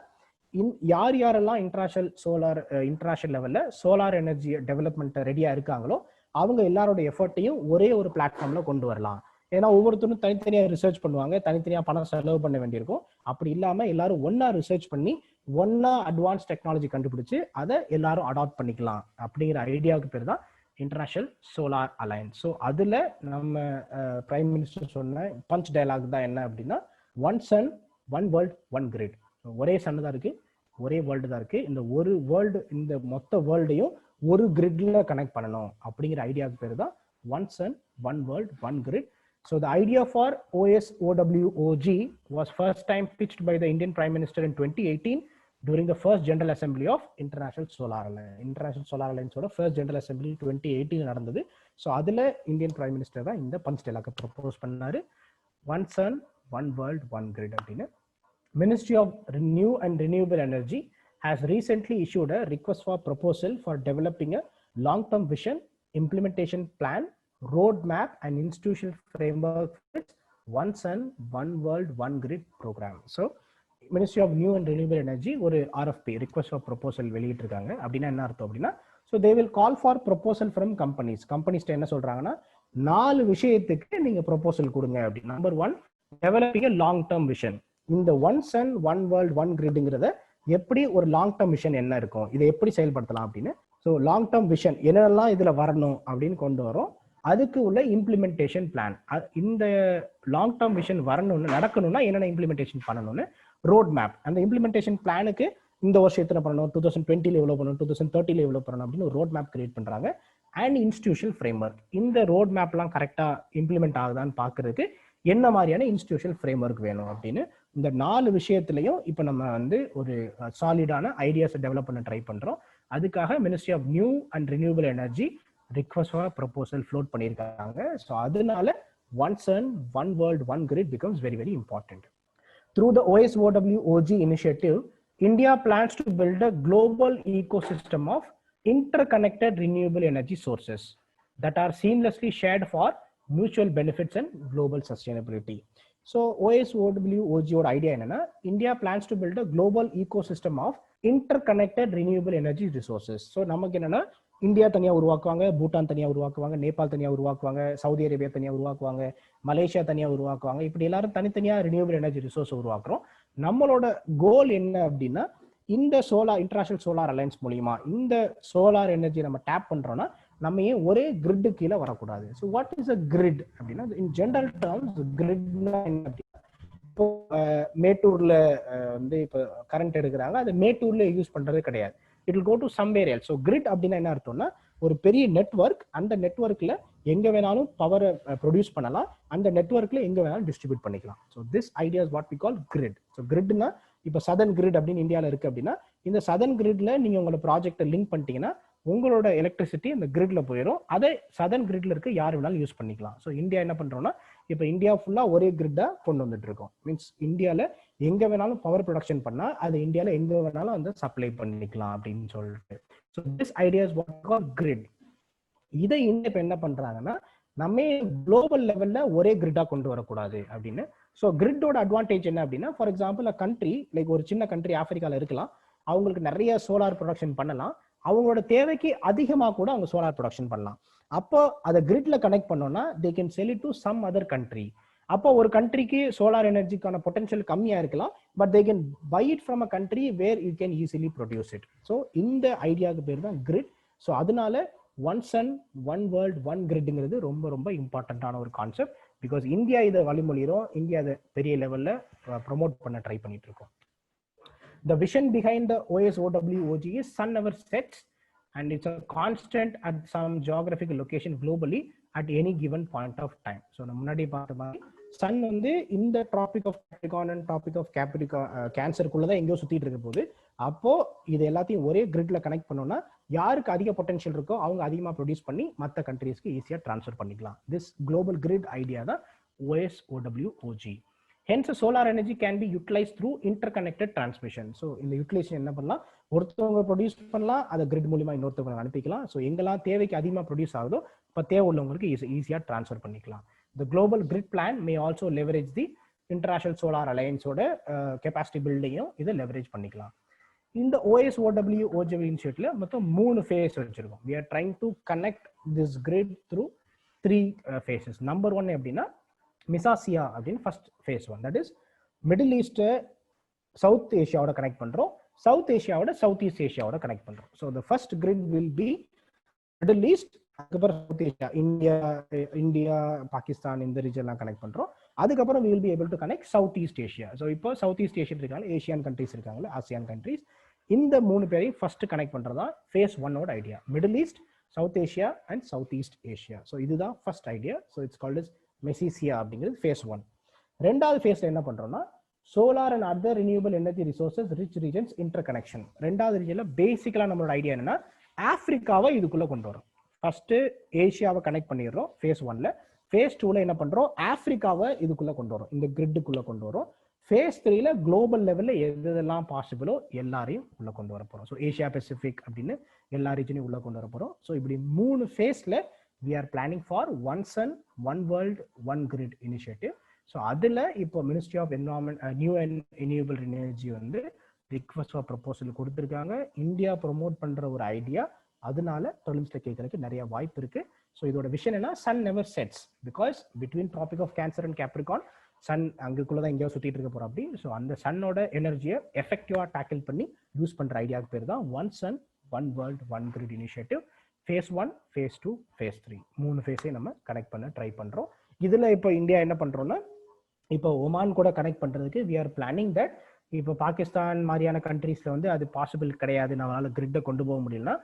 யார் யாரெல்லாம் இன்டர்நேஷனல் லெவல்ல சோலார் எனர்ஜி டெவலப்மெண்ட் ரெடியா இருக்காங்களோ அவங்க எல்லாரோட எஃபர்ட்டையும் ஒரே ஒரு பிளாட்ஃபார்ம்ல கொண்டு வரலாம். ஏன்னா ஒவ்வொருத்தரும் தனித்தனியா ரிசர்ச் பண்ணுவாங்க, தனித்தனியா பணம் செலவு பண்ண வேண்டியிருக்கும். அப்படி இல்லாம எல்லாரும் ஒன்னா ரிசர்ச் பண்ணி ஒன்னா அட்வான்ஸ் டெக்னாலஜி கண்டுபிடிச்சு அதை எல்லாரும் அடாப்ட் பண்ணிக்கலாம் அப்படிங்கிற ஐடியாவுக்கு பேர் தான் இன்டர்நேஷனல் சோலார் அலையன்ஸ். ஸோ அதுல நம்ம பிரைம் மினிஸ்டர் சொன்ன பஞ்ச் டயலாக் தான் என்ன அப்படின்னா one sun, one world, one grid. ஒரே சன் தான் இருக்கு, ஒரே வேர்ல்டு தான் இருக்கு. இந்த ஒரு வேர்ல்டு, இந்த மொத்த வேர்ல்டையும் ஒரு கிரிட்ல கனெக்ட் பண்ணணும் அப்படிங்கிற ஐடியாவுக்கு பேர் தான் one sun, one world, one grid. So the idea for OSOWOG was first time pitched by the Indian Prime Minister in 2018 during the first General Assembly of International Solar Alliance. International Solar Alliance oda first General Assembly 2018 நடந்தது. So அதுல Indian Prime Minister தான் இந்த punch dialogue propose பண்ணாரு. One sun, one world, one grid அப்படின்னு. Ministry of New and Renewable Energy has recently issued a request for proposal for developing a long-term vision, implementation plan, roadmap and institutional framework for one sun, one world, one grid program. So Ministry of New and Renewable Energy ஒரு RFP request for proposal வெளியிட்டிருக்காங்க. அப்படின்னா என்ன அர்த்தம் அப்படின்னா so they will call for proposal from companies. companies என்ன சொல்றாங்கன்னா 4 விஷயத்துக்கு நீங்க proposal கொடுங்க அப்படி. Number 1, developing a long term vision. இந்த one sun, one world, one கிரிட்ங்கிறத எப்படி ஒரு லாங் டர்ம் விஷன் என்ன இருக்கும், இதை எப்படி செயல்படுத்தலாம் அப்படின்னு. ஸோ லாங் டர்ம் விஷன் என்னெல்லாம் இதுல வரணும் அப்படின்னு கொண்டு வரோம். அதுக்கு உள்ள இம்ப்ளிமெண்டேஷன் பிளான், இந்த லாங் டர்ம் விஷன் வரணும்னு நடக்கணும்னா என்னென்ன இம்ப்ளிமெண்டேஷன் பண்ணணும்னு ரோட் மேப். அந்த இம்ப்ளிமெண்டேஷன் பிளானுக்கு இந்த வருஷம் எத்தனை பண்ணணும், 2020ல எவ்வளவு பண்ணணும், 2030ல எவ்வளவு பண்ணணும் அப்படின்னு ஒரு ரோட் மேப் கிரியேட் பண்றாங்க. அண்ட் இன்ஸ்டிடியூஷனல் ஃப்ரேம்வொர்க், இந்த ரோட் மேப்லாம் கரெக்டா இம்ப்ளிமெண்ட் ஆகுதான்னு பாக்குறதுக்கு என்ன மாதிரியான இன்ஸ்டிடியூஷனல் ஃப்ரேம்வொர்க் வேணும் அப்படின்னு. இந்த 4 விஷயத்திலையும் இப்போ நம்ம வந்து ஒரு சாலிடான ஐடியாஸை டெவலப் பண்ண ட்ரை பண்றோம். அதுக்காக ministry of new and renewable energy request for proposal float பண்ணிருக்காங்க. So அதனால one sun, one world, one grid becomes very very important. Through the OSOWOG initiative, India plans to build a global ecosystem of interconnected renewable energy sources that are seamlessly shared for mutual benefits and global sustainability. So OSOWOG ஓட idea என்னன்னா India plans to build a global ecosystem of interconnected renewable energy resources. So நமக்கு என்னன்னா India தனியா உருவாக்குவாங்க, பூட்டான் தனியா உருவாக்குவாங்க, நேபாள் தனியா உருவாக்குவாங்க, Saudi Arabia தனியா உருவாக்குவாங்க, Malaysia தனியா உருவாக்குவாங்க. இப்படி எல்லாரும் தனித்தனியா ரினியூவபிள் எனர்ஜி ரிசோர்ஸ் உருவாக்குறோம். நம்மளோட கோல் என்ன அப்படின்னா இந்த இன்டர்நேஷனல் சோலார் அலையன்ஸ் மூலியமா இந்த சோலார் எனர்ஜி நம்ம டேப் பண்றோம்னா நம்ம ஏன் ஒரே கிரிட் கீழே வரக்கூடாது. So what is a grid அப்படின்னா இன் ஜெனரல் டேர்ம்ஸ் கிரிட்னா என்ன அப்படின்னா இப்போ மேட்டூர்ல வந்து இப்போ கரண்ட் எடுக்கிறாங்க, அது மேட்டூர்ல யூஸ் பண்றது கிடையாது. It will go to somewhere else. So grid அப்படின்னா என்ன அர்த்தம்னா ஒரு பெரிய நெட்வொர்க், அந்த நெட்வொர்க்ல எங்க வேணாலும் பவரை ப்ரொடியூஸ் பண்ணலாம், அந்த நெட்வொர்க்ல எங்க வேணாலும் டிஸ்ட்ரிபியூட் பண்ணிக்கலாம். So this idea is what we call grid. So கிரிட்னா இப்போ சதர்ன் கிரிட் அப்படின்னு இந்தியாவில் இருக்கு அப்படின்னா, இந்த சதர்ன் கிரிட்ல நீங்க உங்களோட ப்ராஜெக்டை லிங்க் பண்ணிட்டீங்கன்னா உங்களோட எலக்ட்ரிசிட்டி அந்த கிரிட்ல போயிடும். அதை சதர்ன் கிரிட்ல இருக்க யார் வேணாலும் யூஸ் பண்ணிக்கலாம். ஸோ இந்தியா என்ன பண்றோம்னா இப்போ இந்தியா ஃபுல்லா ஒரே கிரிட்டா கொண்டு வந்துட்டு இருக்கோம். மீன்ஸ் இந்தியால எங்க வேணாலும் பவர் ப்ரொடக்ஷன் பண்ணா அது இந்தியால எங்க வேணாலும் அந்த சப்ளை பண்ணிக்கலாம் அப்படின்னு சொல்லிட்டு. So this idea is what we call grid. இதை இந்தியா இப்போ என்ன பண்றாங்கன்னா, நம்ம குளோபல் லெவல்ல ஒரே கிரிட்டா கொண்டு வரக்கூடாது அப்படின்னு. ஸோ கிரிட்டோட அட்வான்டேஜ் என்ன அப்படின்னா, ஃபார் எக்ஸாம்பிள் கண்ட்ரி லைக் ஒரு சின்ன கண்ட்ரி ஆப்பிரிக்கால இருக்கலாம், அவங்களுக்கு நிறைய சோலார் ப்ரொடக்ஷன் பண்ணலாம், அவங்களோட தேவைக்கு அதிகமாக கூட அவங்க சோலார் ப்ரொடக்ஷன் பண்ணலாம். அப்போ அதை கிரிட்ல கனெக்ட் பண்ணோம்னா they can sell it to some other country. அப்போ ஒரு கண்ட்ரிக்கு சோலார் எனர்ஜிக்கான பொட்டன்ஷியல் கம்மியா இருக்கலாம், but they can buy it from a country where you can easily produce it. So இந்த ஐடியாவுக்கு பேர் தான் கிரிட். ஸோ அதனால one sun one world one கிரிட்ங்கிறது ரொம்ப ரொம்ப இம்பார்ட்டன்டான ஒரு கான்செப்ட். பிகாஸ் இந்தியா இதை வழிமொழிகிறோம், இந்தியா அதை பெரிய லெவல்ல ப்ரொமோட் பண்ண ட்ரை பண்ணிட்டு இருக்கோம். The vision behind the OSOWOG is sun never sets, and it's a constant at some geographical location globally at any given point of time. So நம்ம முன்னாடி பார்த்த மாதிரி சன் வந்து இந்த tropic of Capricorn and tropic of கேன்சருக்குள்ள தான் எங்கேயோ சுத்திட்டு இருக்க போகுது. அப்போ இது எல்லாத்தையும் ஒரே கிரிட்ல கனெக்ட் பண்ணோம்னா யாருக்கு அதிக பொட்டன்ஷியல் இருக்கோ அவங்க அதிகமாக ப்ரொடியூஸ் பண்ணி மற்ற கண்ட்ரீஸ்க்கு ஈஸியாக ட்ரான்ஸ்ஃபர் பண்ணிக்கலாம். திஸ் குளோபல் கிரிட் ஐடியா தான் OSOWOG. Hence, solar energy can be utilized through interconnected transmission. So, இந்த யூட்டிலைசேஷன் என்ன பண்ணலாம், ஒருத்தவங்க ப்ரொடியூஸ் பண்ணலாம், அதை கிரிட் மூலியமா இன்னொருத்தவங்க அனுப்பிக்கலாம். ஸோ எங்கெல்லாம் தேவைக்கு அதிகமாக ப்ரொடியூஸ் ஆகுதோ இப்போ தேவை உள்ளவங்களுக்கு ஈஸியாக ட்ரான்ஸ்ஃபர் பண்ணிக்கலாம். The global grid plan may also leverage the international solar alliance ஓட கெப்பாசிட்டி பில்டிங்கும் இதை லெவரேஜ் பண்ணிக்கலாம். இந்த OSOWOG இனிஷியேட்டிவ்ல மொத்தம் 3 ஃபேஸ் வச்சிருக்கோம். We are trying to connect this grid through 3 phases. Number 1 எப்படின்னா மிசாசியா அப்படின்னு first phase one, that is Middle East South ஏஷியாவோட கனெக்ட் பண்றோம், சவுத் ஏஷியாவோட சவுத் ஈஸ்ட் ஏஷியாவோட கனெக்ட் பண்றோம். So the first grid will be Middle East, அதுக்கப்புறம் South Asia, India Pakistan இந்த ரீஜன்லாம் கனெக்ட் பண்றோம். அதுக்கப்புறம் we will be able to connect South east Asia. So இப்போ சவுத் ஈஸ்ட் ஏஷியா இருக்காங்க, ஏஷியன் கண்ட்ரீஸ் இருக்காங்களா, ஆசியான் கண்ட்ரீஸ், இந்த 3 பேரையும் ஃபர்ஸ்ட் கனெக்ட் பண்றதா ஃபேஸ் ஒன்னோட idea. Middle East, South Asia and south east Asia. So இதுதான் first idea. So it's called is மெசிசியா அப்படிங்கிறது ஃபேஸ் ஒன். ரெண்டாவது ஃபேஸ்ல என்ன பண்றோம்னா solar and other renewable energy resources rich regions interconnection. ரெண்டாவது ரீஜன்ல பேசிக்கலா நம்மளோட ஐடியா என்னன்னா ஆப்பிரிக்காவை இதுக்குள்ள கொண்டு வரும். ஃபர்ஸ்ட் ஏஷியாவை கனெக்ட் பண்ணிடுறோம் ஃபேஸ் ஒன்ல. ஃபேஸ் டூல என்ன பண்றோம், ஆப்பிரிக்காவை இதுக்குள்ள கொண்டு வரும், இந்த கிரிட்டுக்குள்ள கொண்டு வரும். ஃபேஸ் 3ல குளோபல் லெவல்ல எதெல்லாம் பாசிபிளோ எல்லாரையும் உள்ள கொண்டு வர போறோம். ஸோ ஏஷியா பெசிபிக் அப்படின்னு எல்லா ரீஜனையும் உள்ள கொண்டு வர போறோம். ஸோ இப்படி 3 ஃபேஸ்ல we are planning for one sun one world one grid initiative. So அதுல இப்போ ministry of environment new and renewable energy வந்து ரிக்வெஸ்ட் ஃபார் ப்ரொபோசல் கொடுத்துருக்காங்க. இந்தியா ப்ரொமோட் பண்ற ஒரு ஐடியா, அதனால ப்ரிலிம்ஸ்ல கேட்கறதுக்கு நிறைய வாய்ப்பு இருக்கு. ஸோ இதோட விஷயம் என்ன, sun never sets, because between tropic of cancer and Capricorn sun அங்குக்குள்ளதான் எங்கேயோ சுத்திட்டு இருக்க போறோம் அப்படி. ஸோ அந்த சன்னோட எனர்ஜியை எஃபெக்டிவா டேக்கிள் பண்ணி யூஸ் பண்ற ஐடியாவுக்கு பேர் தான் one sun one world one grid initiative. Phase 1, phase 2, phase 3 3 ஃபேஸை நம்ம கனெக்ட் பண்ண ட்ரை பண்றோம். இதுல இப்போ இந்தியா என்ன பண்றோம்னா இப்போ ஒமான் கூட கனெக்ட் பண்றதுக்கு we are planning that. இப்போ பாகிஸ்தான் மாதிரியான கண்ட்ரீஸ்ல வந்து அது பாசிபிள் கிடையாது, நம்மளால கிரிட்டை கொண்டு போக முடியலன்னா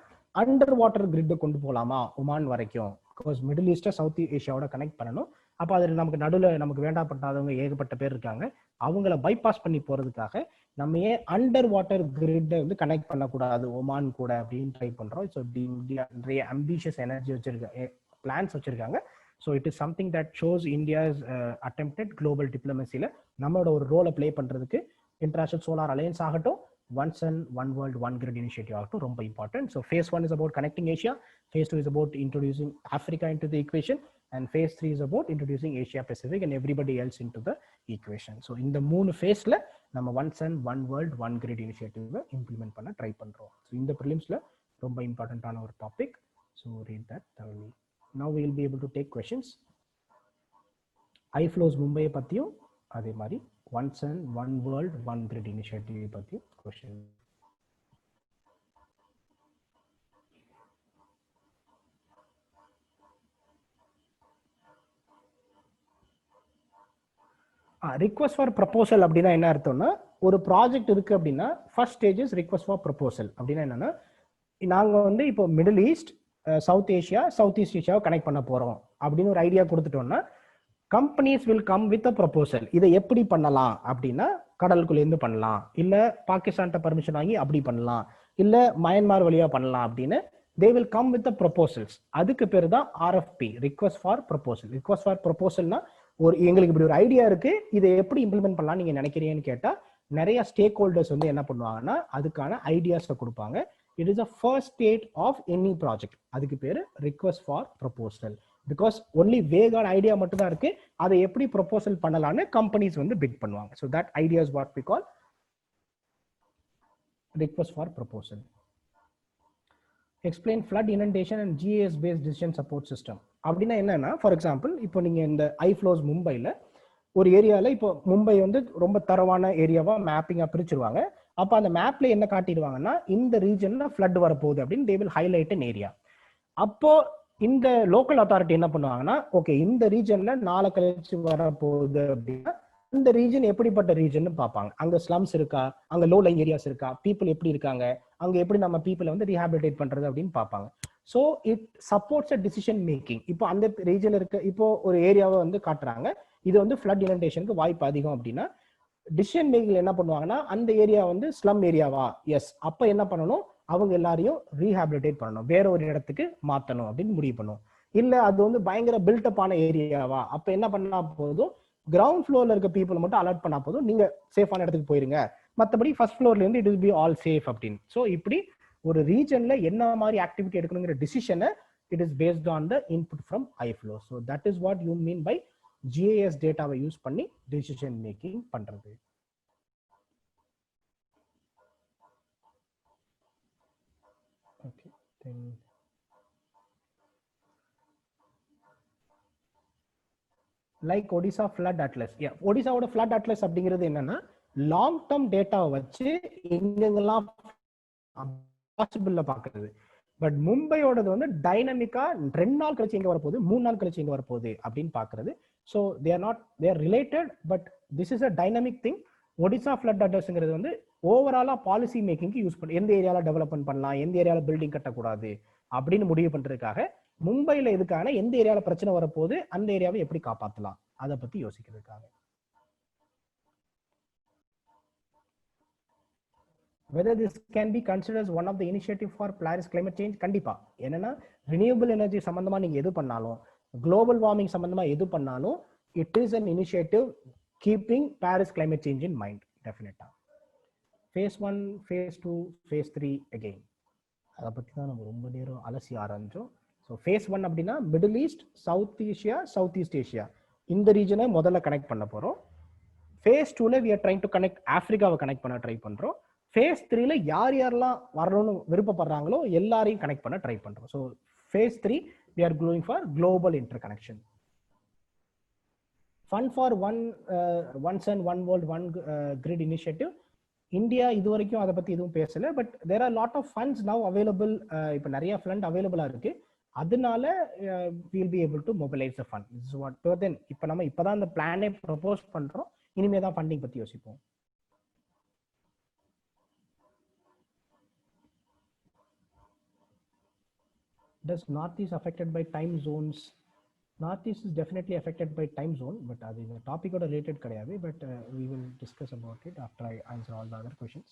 அண்டர் வாட்டர் கிரிட்டை கொண்டு போகலாமா ஒமான் வரைக்கும். பிகாஸ் மிடில் ஈஸ்ட்டை சவுத் ஏஷியாவோட கனெக்ட் பண்ணணும். அப்போ அதில் நமக்கு நடுவில் நமக்கு வேண்டாப்பட்டாதவங்க ஏகப்பட்ட பேர் இருக்காங்க, அவங்கள பைபாஸ் பண்ணி போறதுக்காக நம்ம ஏன் அண்டர் வாட்டர் கிரிட்டை வந்து கனெக்ட் பண்ணக்கூடாது ஒமான் கூட அப்படின்னு ட்ரை பண்றோம். ஸோ இந்தியா நிறைய அம்பிஷியஸ் எனர்ஜி பிளான்ஸ் வச்சிருக்காங்க. So it is something that shows India's attempted global டிப்ளமசியில் நம்மளோட ஒரு ரோலை பிளே பண்றதுக்கு இன்டர்நேஷனல் சோலார் அலையன்ஸ் ஆகட்டும், one sun one world one grid initiative ஆகட்டும் ரொம்ப important. So phase 1 is about connecting Asia, phase 2 is about introducing Africa into the equation, and phase 3 is about introducing Asia Pacific and everybody else into the equation. So இந்த 3 ஃபேஸ்ல நம்ம one sun one world one grid initiative implement பண்ண try பண்றோம். So இந்த ப்ரிலிம்ஸ்ல ரொம்ப இம்பார்ட்டன்டான ஒரு topic. So read that thoroughly. Now we will be able to take questions. iFlows Mumbai பத்தியும் அதே மாதிரி one sun one world one grid initiative பத்தியும் கொஸ்டின். ரிக்வெஸ்ட் ஃபார் ப்ரப்போசல் அப்படின்னா என்ன அர்த்தம்னா, ஒரு ப்ராஜெக்ட் இருக்கு அப்படின்னா first stage is request for proposal. அப்படின்னா என்னன்னா, நாங்க வந்து இப்போ Middle East South Asia South East ஏஷியாவை கனெக்ட் பண்ண போறோம் அப்படின்னு ஒரு ஐடியா கொடுத்துட்டோம்னா companies will come with a proposal. இதை எப்படி பண்ணலாம் அப்படின்னா கடலுக்குள்ள இருந்து பண்ணலாம், இல்ல பாகிஸ்தான் பர்மிஷன் வாங்கி அப்படி பண்ணலாம், இல்ல மயன்மார் வழியா பண்ணலாம் அப்படின்னு they will come with the proposals. அதுக்கு பேர் தான் RFP, request for proposal. request for proposalனா ஒரு எங்களுக்கு இப்படி ஒரு ஐடியா இருக்கு, இதை எப்படி இம்ப்ளிமெண்ட் பண்ணலாம் நீங்க நினைக்கிறீங்கன்னு கேட்டா நிறைய ஸ்டேக் ஹோல்டர்ஸ் வந்து என்ன பண்ணுவாங்கன்னா அதுக்கான ஐடியாஸை கொடுப்பாங்க. It is a first state of any project. அதுக்கு பேரு request for proposal. Because only வேகான ஐடியா மட்டும் தான் இருக்கு, அதை எப்படி ப்ரொபோசல் பண்ணலாம்னு கம்பெனிஸ் வந்து பிட் பண்ணுவாங்க. So that idea is what we call request for proposal. Explain flood inundation and GIS based decision support system. அப்படின்னா என்னன்னா, ஃபார் எக்ஸாம்பிள் இப்போ நீங்க இந்த ஐஃப்ளோஸ் மும்பைல ஒரு ஏரியாவில் இப்போ மும்பை வந்து ரொம்ப தரவான ஏரியாவா மேப்பிங்கா பிரிச்சிருவாங்க. அப்போ அந்த மேப்ல என்ன காட்டிடுவாங்கன்னா இந்த ரீஜன்ல ஃப்ளட் வரப்போகுது அப்படின்னு they will highlight an area. அப்போ இந்த லோக்கல் அத்தாரிட்டி என்ன பண்ணுவாங்கன்னா, ஓகே இந்த ரீஜன்ல நாளை கழிச்சு வரப்போகுது அப்படின்னா இந்த ரீஜன் எப்படிப்பட்ட ரீஜன் பார்ப்பாங்க. அங்க ஸ்லம்ஸ் இருக்கா, அங்க லோ லைங் ஏரியாஸ் இருக்கா, பீப்புள் எப்படி இருக்காங்க, அங்க எப்படி நம்ம பீப்புளை வந்து ரீஹாபிலிட்டேட் பண்றது அப்படின்னு பார்ப்பாங்க. So it supports a decision making. இப்போ அந்த ரீஜன் இருக்க இப்போ ஒரு ஏரியாவை வந்து காட்டுறாங்க, இது வந்து ஃப்ளட் இனண்டேஷனுக்கு வாய்ப்பு அதிகம் அப்படின்னா டிசிஷன் மேக்கிங் என்ன பண்ணுவாங்கன்னா அந்த ஏரியா வந்து ஸ்லம் ஏரியாவா, எஸ், அப்ப என்ன பண்ணணும், அவங்க எல்லாரையும் ரீஹாபிலிட்டேட் பண்ணணும், வேற ஒரு இடத்துக்கு மாத்தணும் அப்படின்னு முடிவு பண்ணும். இல்ல அது வந்து பயங்கர பில்டப் ஆன ஏரியாவா, அப்ப என்ன பண்ணா போதும், கிரவுண்ட் ஃப்ளோர்ல இருக்க பீப்புள் மட்டும் அலர்ட் பண்ணா போதும், நீங்க சேஃபான இடத்துக்கு போயிருங்க, மற்றபடி ஃபர்ஸ்ட் ஃப்ளோர்ல இருந்து it will be all safe அப்படின்னு. ஸோ இப்படி ஒரு ரீஜன்ல என்ன மாதிரி ஆக்டிவிட்டி எடுக்கணுங்கிற டிசிஷனை it is based on the input from iFlow. So that is what you mean by GIS டேட்டாவை யூஸ் பண்ணி டிசிஷன் மேக்கிங் பண்றது. Okay, like Odisha flood atlas. ஒடிசாவோட ஃப்ளட் அட்லஸ் அப்படிங்கிறது என்னன்னா லாங் டேர்ம் டேட்டாவை வச்சு எங்கெங்கெல்லாம் பாசிபிள்ல பாக்குறது. பட் மும்பையோடது வந்து டைனமிக்கா 2 நாள் கழிச்சு எங்க வரப்போகுது, 3 நாள் கழிச்சு எங்க வரப்போகுது அப்படின்னு பாக்குறது. So they are related, but this is a dynamic thing. Odisha flood அட்லஸ்ங்கிறது வந்து ஓவராலா பாலிசி மேக்கிங்க்கு யூஸ் பண்ணி எந்த ஏரியால டெவலப்மெண்ட் பண்ணலாம், எந்த ஏரியால பில்டிங் கட்டக்கூடாது அப்படின்னு முடிவு பண்றதுக்காக, மும்பைல எதுக்கான எந்த ஏரியால பிரச்சனை வரப்போகுது அந்த ஏரியாவை எப்படி காப்பாற்றலாம் அதை பத்தி யோசிக்கிறதுக்காக. Whether this can be considered as one of the initiative for Paris climate change? கண்டிப்பா. என்னன்னா ரினியூவபிள் எனர்ஜி சம்பந்தமா நீங்க எது பண்ணாலும், குளோபல் வார்மிங் சம்பந்தமா எது பண்ணாலும், it is an initiative keeping Paris climate change in mind. Definitely. Phase 1, phase 2, phase 3 again. அதை பத்தி தான் நம்ம ரொம்ப நேரம் அலசி ஆரம்பிச்சோம். ஸோ phase 1 அப்படின்னா Middle East, South Asia, South east Asia இந்த ரீஜனை முதல்ல கனெக்ட் பண்ண போறோம். phase 2ல we are trying to connect ஆப்பிரிக்காவை கனெக்ட் பண்ண ட்ரை பண்றோம். phase 3ல யார் யாரெல்லாம் வரணும்னு விருப்பப்படுறாங்களோ எல்லாரையும் கனெக்ட் பண்ண ட்ரை பண்றோம். So phase 3 we are going for global interconnection. Fund for one sun, one world, one grid initiative. இந்தியா இது வரைக்கும் அதை பத்தி எதுவும் பேசல. But there are lot of funds now available. இப்போ நிறைய ஃபண்ட் அவைலபிளா இருக்கு, அதனால will be able to mobilise the fund. Is what then இப்போ நம்ம இப்போதான் இந்த பிளானே ப்ரொபோஸ் பண்றோம், இனிமே தான் ஃபண்டிங் பத்தி யோசிப்போம். Does Northeast affected by time zones? Northeast is definitely affected by time zone, but அது இந்த டாபிக்கோட ரிலேட்டட் கிடையாது. But we will discuss about it after I answer all the other questions.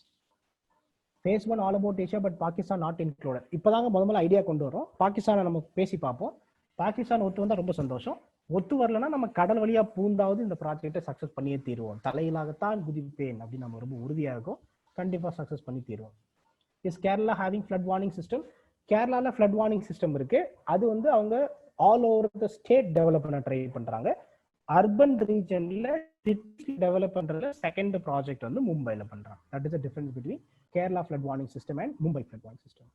Phase 1 all about Asia, but Pakistan not included. இப்போதாங்க முதல்ல idea கொண்டு வரோம். பாகிஸ்தானை நம்ம பேசி பார்ப்போம். பாகிஸ்தான் ஒத்து வந்தால் ரொம்ப சந்தோஷம். ஒத்து வரலன்னா நம்ம கடல் வழியா பூந்தாவது இந்த ப்ராஜெக்டை சக்ஸஸ் பண்ணியே தீருவோம். தலையிலாகத்தான் குதிப்பேன் அப்படின்னு நம்ம ரொம்ப உறுதியாக இருக்கும். கண்டிப்பாக சக்ஸஸ் பண்ணி தீருவோம். Is Kerala having flood warning system? கேரளாவில் ஃப்ளட் வார்னிங் சிஸ்டம் இருக்கு. அது வந்து அவங்க all over the state develop பண்ண ட்ரை பண்றாங்க. அர்பன் ரீஜன்ல டெவலப் பண்றதுல செகண்ட் ப்ராஜெக்ட் வந்து மும்பைல பண்றாங்க. That is the difference between Kerala flood warning system and Mumbai flood warning system.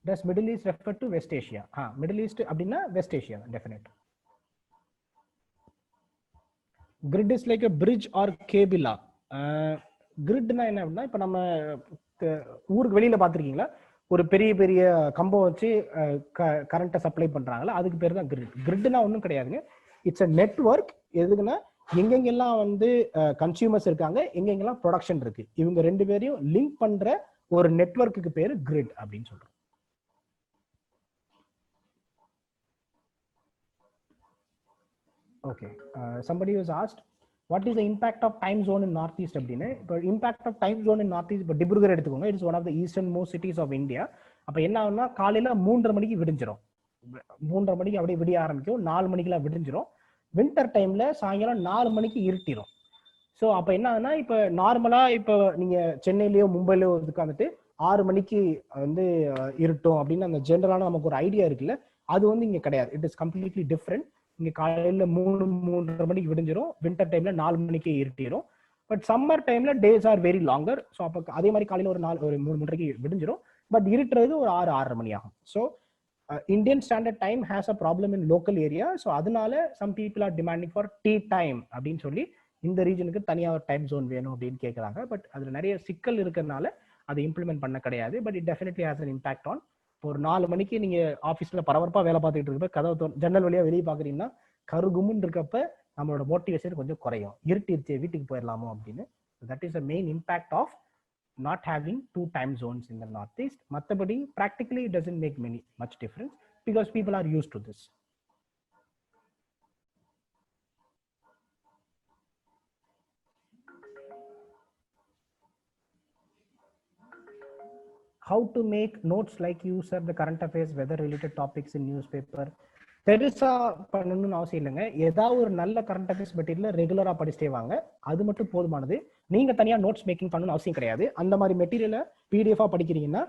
Does Middle East refer to West Asia? Middle East அப்படின்னா West Asia definite. Grid is like a bridge or cable. Gridனா என்ன அப்படின்னா, இப்போ நம்ம ஊருக்கு வெளியில பார்த்துருக்கீங்களா, ஒரு பெரிய பெரிய கம்பம் வச்சு கரண்ட்டை சப்ளை பண்றாங்களா, அதுக்கு பேர் தான் கிரிட். கிரிட்னா ஒன்றும் கிடையாதுங்க, இட்ஸ் அ நெட்வொர்க். எதுக்குன்னா எங்கெங்கெல்லாம் வந்து கன்சியூமர்ஸ் இருக்காங்க, எங்கெங்கெல்லாம் ப்ரொடக்ஷன் இருக்கு, இவங்க ரெண்டு பேரையும் லிங்க் பண்ற ஒரு நெட்வொர்க்குக்கு பேரு கிரிட் அப்படின்னு சொல்றோம். Okay, somebody was asked what is the impact of time zone in northeast அப்படின்னு. இப்போ impact of time zone in north east, இப்போ டிப்ருகர் எடுத்துக்கோங்க, it's one of the eastern most cities of India. அப்போ என்ன ஆகும்னா காலையில 3:30 மணிக்கு விடிஞ்சிரும், 3:30 மணிக்கு அப்படியே விடிய ஆரம்பிக்கும், 4 மணிக்கெல்லாம் விடிஞ்சிரும். வின்டர் டைம்ல சாயங்காலம் 4 மணிக்கு இருட்டிடும். ஸோ அப்போ என்ன ஆகுதுன்னா, இப்போ நார்மலா இப்போ நீங்க சென்னையிலயோ மும்பையிலயோ உட்காந்துட்டு 6 மணிக்கு வந்து இருட்டும் அப்படின்னு அந்த ஜென்ரலான நமக்கு ஒரு ஐடியா இருக்குல்ல, அது வந்து இங்க கிடையாது. It is completely different. இங்க காலையில 3:30 மணிக்கு விடிஞ்சிரும், வின்டர் டைம்ல 4 மணிக்கு இருட்டிடும். பட் சம்மர் டைம்ல days are very longer. So அப்போ அதே மாதிரி காலையில ஒரு 3:30 விடிஞ்சிரும், பட் இருட்டுறது ஒரு 6-6:30 மணி ஆகும். So Indian Standard Time has a problem in local area. So அதனால some people are demanding for tea time அப்படின்னு சொல்லி இந்த ரீஜனுக்கு தனியாக ஒரு டைம் ஜோன் வேணும் அப்படின்னு கேட்குறாங்க. பட் அதுல நிறைய சிக்கல் இருக்கிறதுனால அதை இம்ப்ளிமெண்ட் பண்ண கிடையாது. But it definitely has an impact on. ஒரு 4 மணிக்கு நீங்க ஆஃபீஸ்ல பரபரப்பா வேலை பார்த்துட்டு இருக்கப்ப கதவு ஜன்னல் வழியா வெளியே பாக்குறீங்கன்னா கருகுமுன்னு இருக்கப்ப நம்மளோட மோட்டிவேஷன் கொஞ்சம் குறையும், இருட்டிருச்சு வீட்டுக்கு போயிடலாமோ அப்படின்னு. That is the main impact of not having 2 time zones in the northeast. மத்தபடி practically it doesn't make much difference because people are used to this. How to make notes like you sir the current affairs weather related topics in newspaper? பெருசா பண்ணணும்னு அவசியம் இல்லைங்க. ஏதாவது ஒரு நல்ல current affairs material ரெகுலரா படிச்சுட்டே வாங்க, அது மட்டும் போதுமானது. நீங்க தனியா நோட்ஸ் மேக்கிங் பண்ணணும்னு அவசியம் கிடையாது. அந்த மாதிரி மெட்டீரியலை பிடிஎஃபா படிக்கிறீங்கன்னா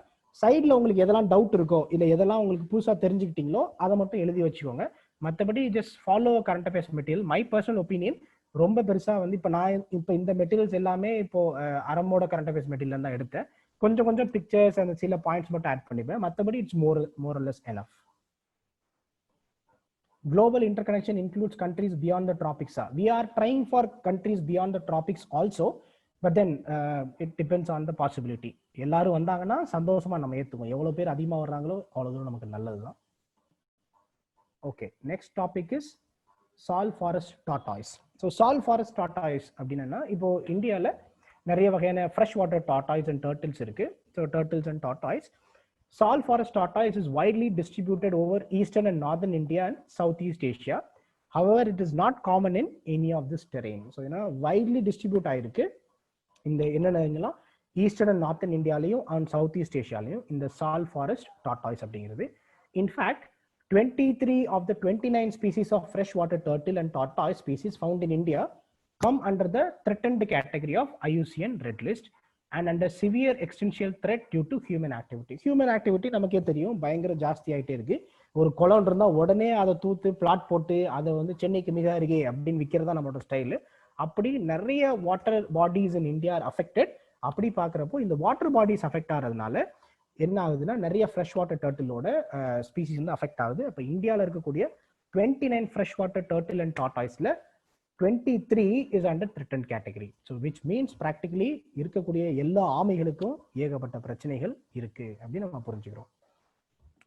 சைட்ல உங்களுக்கு எதெல்லாம் டவுட் இருக்கோ இல்ல எதெல்லாம் உங்களுக்கு புதுசா தெரிஞ்சுக்கிட்டீங்களோ அதை மட்டும் எழுதி வச்சுக்கோங்க. மற்றபடி just follow current affairs material. My personal opinion ரொம்ப பெருசா வந்து இப்போ இந்த மெட்டீரியல்ஸ் எல்லாமே இப்போ அரமோட கரண்ட் அஃபேர்ஸ் மெட்டீரியல் தான் எடுத்தேன். கொஞ்சம் பிக்சர்ஸ் அந்த சில பாயிண்ட்ஸ் மட்டும் ஆட் பண்ணிப்பேன். மற்றபடி it's more less enough. Global interconnection includes countries beyond the tropics. We are trying for countries beyond the tropics also, but then it depends on the possibility. எல்லாரும் வந்தாங்கன்னா சந்தோஷமா நம்ம ஏத்துவோம். எவ்வளவு பேர் அதிகமா வர்றாங்களோ அவ்வளவு நமக்கு நல்லதுதான். Okay, next topic is sal forest tortoise. So சால் ஃபாரஸ்ட் டார்டாய்ஸ் அப்படின்னா இப்போ இந்தியாவில் நிறைய வகையான fresh water tortoise and turtles இருக்கு. So turtles and tortoise. Salt forest tortoise is widely distributed over eastern and northern India and Southeast Asia. However, it is not common in any of this terrain. So, widely distribute ஆயிருக்கு இந்த என்னென்ன eastern and northern இந்தியாலையும் and south East ஏஷியாலையும் இந்த sal forest tortoise அப்படிங்கிறது. In fact 23 of the 29 species of freshwater turtle and tortoise species found in India come under the threatened category of IUCN Red List and under severe existential threat due to human activity. Human activity நமக்கே தெரியும் பயங்கர ஜாஸ்தி ஆகிட்டே இருக்கு. ஒரு குளம் இருந்தா உடனே அதை தூத்து பிளாட் போட்டு அதை வந்து சென்னைக்கு மிக அருகே அப்படின்னு விற்கிறதா நம்மளோட ஸ்டைலு. அப்படி நிறைய water bodies in India R affected. அப்படி பார்க்குறப்போ இந்த வாட்டர் பாடிஸ் அஃபெக்ட் ஆகிறதுனால என்ன ஆகுதுன்னா நிறைய ஃப்ரெஷ் வாட்டர் டர்ட்டிலோட ஸ்பீசிஸ் வந்து அஃபெக்ட் ஆகுது. அப்போ இந்தியாவில் இருக்கக்கூடிய 29 ஃப்ரெஷ் வாட்டர் டர்ட்டில் அண்ட் டார்டாய்ஸ்ல 23 is under threatened category. So which means practically இருக்கக்கூடிய எல்லா ஆமைகளுக்கும் ஏகப்பட்ட பிரச்சனைகள் இருக்கு அப்படின்னு நம்ம புரிஞ்சுக்கிறோம்.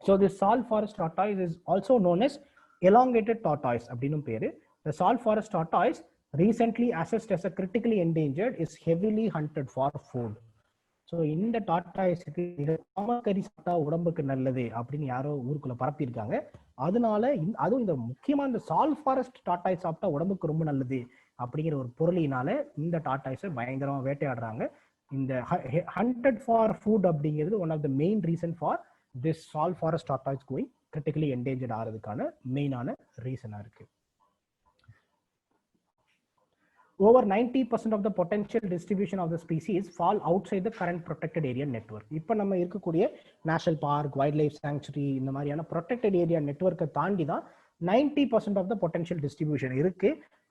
So this salt forest tortoise is also known as elongated tortoise அப்படின்னு பேரு. The salt forest tortoise recently assessed as a critically endangered is heavily hunted for food. So இந்த டார்டாய்ஸுக்கு காமக்கறி சாப்பிட்டா உடம்புக்கு நல்லது அப்படின்னு யாரோ ஊருக்குள்ள பரப்பியிருக்காங்க. அதனால அதுவும் இந்த முக்கியமா இந்த சால் ஃபாரஸ்ட் டார்டாய்ஸ் சாப்பிட்டா உடம்புக்கு ரொம்ப நல்லது அப்படிங்கிற ஒரு பொருளினால இந்த டார்டாய்ஸை பயங்கரமா வேட்டையாடுறாங்க. இந்த ஹண்டட் ஃபார் ஃபுட் அப்படிங்கிறது one of the main reason for this sal forest tortoise going critically endangered ஆகிறதுக்கான மெயினான ரீசனா இருக்கு. Over 90% of the potential distribution of the species fall outside the current protected area network. இப்போ நம்ம இருக்கக்கூடிய national park, wild life sanctuary இந்த மாதிரியான protected area நெட்வொர்க்கை தாண்டி தான் 90% ஆஃப் த பொட்டன்ஷியல் டிஸ்ட்ரிபியூஷன் இருக்கு.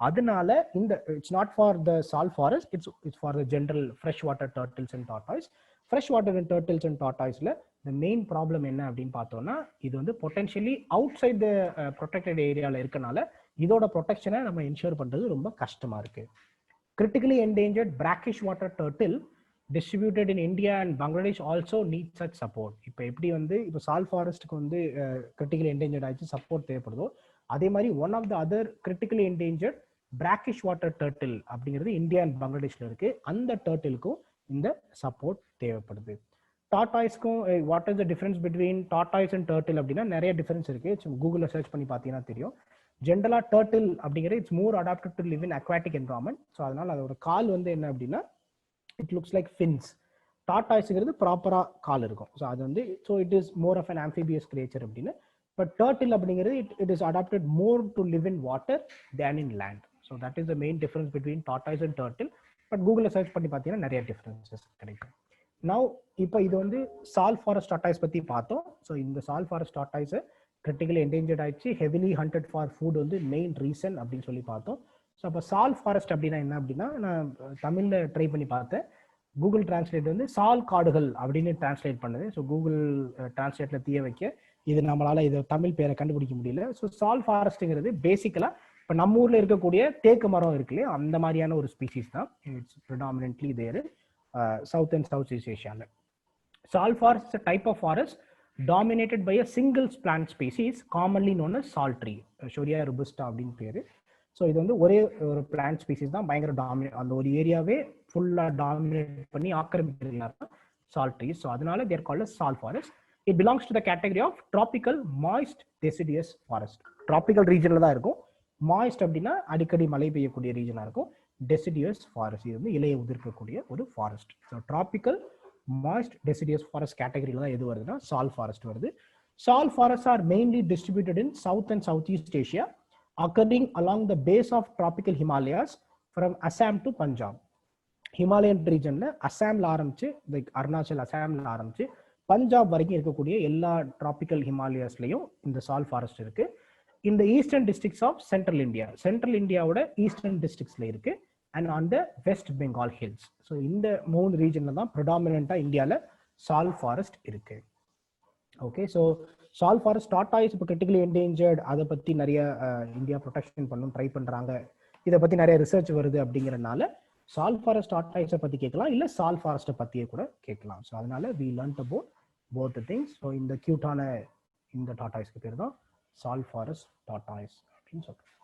அதனால இந்த it's not for the sal forest, it's for the general fresh water turtles and tortoise. Fresh water and turtles and டார்டாய்ஸ்ல இந்த மெயின் ப்ராப்ளம் என்ன அப்படின்னு பார்த்தோம்னா இது வந்து potentially outside the protected ஏரியாவில் இருக்கனால இதோட ப்ரொடெக்ஷனை நம்ம என்ஷூர் பண்றது ரொம்ப கஷ்டமா இருக்கு. Critically endangered brackish water turtle distributed in India and Bangladesh also need such support. இப்போ எப்படி வந்து இப்போ சால் ஃபாரஸ்ட்டுக்கு வந்து கிரிட்டிக்கலி என்டேஞ்சர்ட் ஆயிடுச்சு சப்போர்ட் தேவைப்படுதோ அதே மாதிரி one of the other critically endangered brackish water turtle அப்படிங்கிறது இந்தியா அண்ட் பங்களாதேஷ்ல இருக்கு. அந்த டர்ட்டிலுக்கும் இந்த சப்போர்ட் தேவைப்படுது. டார்டாய்ஸ்க்கும் what is the difference between tortoise and turtle அப்படின்னா நிறைய டிஃபரன்ஸ் இருக்கு. கூகுளில் சர்ச் பண்ணி பார்த்தீங்கன்னா தெரியும். ஜென்ரலா டர்ட்டில் அப்படிங்கிறது it's more adapted to live in aquatic environment. So அதனால அதோட கால் வந்து என்ன அப்படின்னா இட் லுக்ஸ் லைக் ஃபின்ஸ். டார்டாய்ஸ்ங்கிறது ப்ராப்பரா கால் இருக்கும். ஸோ அது வந்து so it is more of an amphibious creature அப்படின்னு. பட் டர்ட்டில் அப்படிங்கிறது it is adapted more to live in water than in land. So that is the main difference between tortoise and turtle. But கூகுளில் search பண்ணி பார்த்தீங்கன்னா நிறைய differences கிடைக்கும். Now இப்போ இது வந்து சால் ஃபாரஸ்ட் டார்டாய்ஸ் பற்றி பார்த்தோம். ஸோ இந்த சால் ஃபாரஸ்ட் டார்டாய்ஸை கிரிட்டிக்கலி என்டேஞ்சர்ட் ஆயிடுச்சு, ஹெவிலி ஹண்டட் ஃபார் ஃபுட் வந்து மெயின் ரீசன் அப்படின்னு சொல்லி பார்த்தோம். ஸோ அப்போ சால் ஃபாரஸ்ட் அப்படின்னா என்ன அப்படின்னா நான் தமிழில் ட்ரை பண்ணி பார்த்தேன். கூகுள் டிரான்ஸ்லேட் வந்து சால் காடுகள் அப்படின்னு டிரான்ஸ்லேட் பண்ணுது. ஸோ கூகுள் டிரான்ஸ்லேட்டில் தீய வைக்க இது நம்மளால இது தமிழ் பேரை கண்டுபிடிக்க முடியல. ஸோ சால் ஃபாரஸ்ட்டுங்கிறது பேசிக்கலாக இப்போ நம்ம ஊரில் இருக்கக்கூடிய தேக்கு மரம் இருக்கு இல்லையா, அந்த மாதிரியான ஒரு ஸ்பீசிஸ் தான். It's predominantly there South and south East ஏஷியாவில். Sal forest is a type of forest dominated by a single plant species commonly known as salt tree, Shorea robusta அப்படின்னு பேரு. ஸோ இது வந்து ஒரே ஒரு பிளான்ட் ஸ்பீசிஸ் தான் பயங்கர டாமினேட், அந்த ஒரு ஏரியாவே ஃபுல்லாக டாமினேட் பண்ணி ஆக்கிரமிக்கிறது சால்ட் ட்ரீஸ். ஸோ அதனால there called sal forest. It belongs to the category of tropical moist deciduous forest. Tropical ரீஜனில் தான் இருக்கும். மாய்ஸ்ட் அப்படின்னா அடிக்கடி மழை பெய்யக்கூடிய ரீஜனாக இருக்கும். டெசிடியஸ் ஃபாரஸ்ட் இது வந்து இலையை உதிர்க்கக்கூடிய ஒரு forest. So tropical moist deciduous forest கேட்டகரியில் தான் எது வருதுன்னா சால் ஃபாரஸ்ட் வருது. Sal forest are mainly distributed in south and south east Asia, occurring along the base of tropical Himalayas from Assam to Punjab. Himalayan ரீஜன்ல அசாம்ல ஆரம்பிச்சு like Arunachal அசாம்ல ஆரம்பிச்சு பஞ்சாப் வரைக்கும் இருக்கக்கூடிய எல்லா டிராபிக்கல் ஹிமாலயாஸ்லயும் இந்த சால் ஃபாரஸ்ட் இருக்கு. இந்த eastern districts of central India, central இந்தியாவோட ஈஸ்டர்ன் டிஸ்ட்ரிக்ட்ஸ்ல இருக்கு. And on the west Bengal hills. So இந்த 3 ரீஜன்ல தான் ப்ரிடாமினண்டா இந்தியாவில் சால் ஃபாரஸ்ட் இருக்கு. ஓகே, ஸோ சால் ஃபாரஸ்ட் டார்டாய்ஸ் இப்போ கிரிட்டிக்கலி என்டேஞ்சர்ட், அதை பற்றி நிறைய இந்தியா ப்ரொடெக்ஷன் பண்ணணும் ட்ரை பண்ணுறாங்க, இதை பற்றி நிறைய ரிசர்ச் வருது அப்படிங்கிறனால சால் ஃபாரஸ்ட் டார்டாய்ஸை பற்றி கேட்கலாம், இல்லை சால் ஃபாரஸ்ட்டை பற்றியே கூட கேட்கலாம். ஸோ அதனால we learn about both the things. So இந்த கியூட்டான இந்த டார்டாய்ஸ்க்கு பேர் தான் சால் ஃபாரஸ்ட் டார்டாய்ஸ் அப்படின்னு சொல்கிறோம்.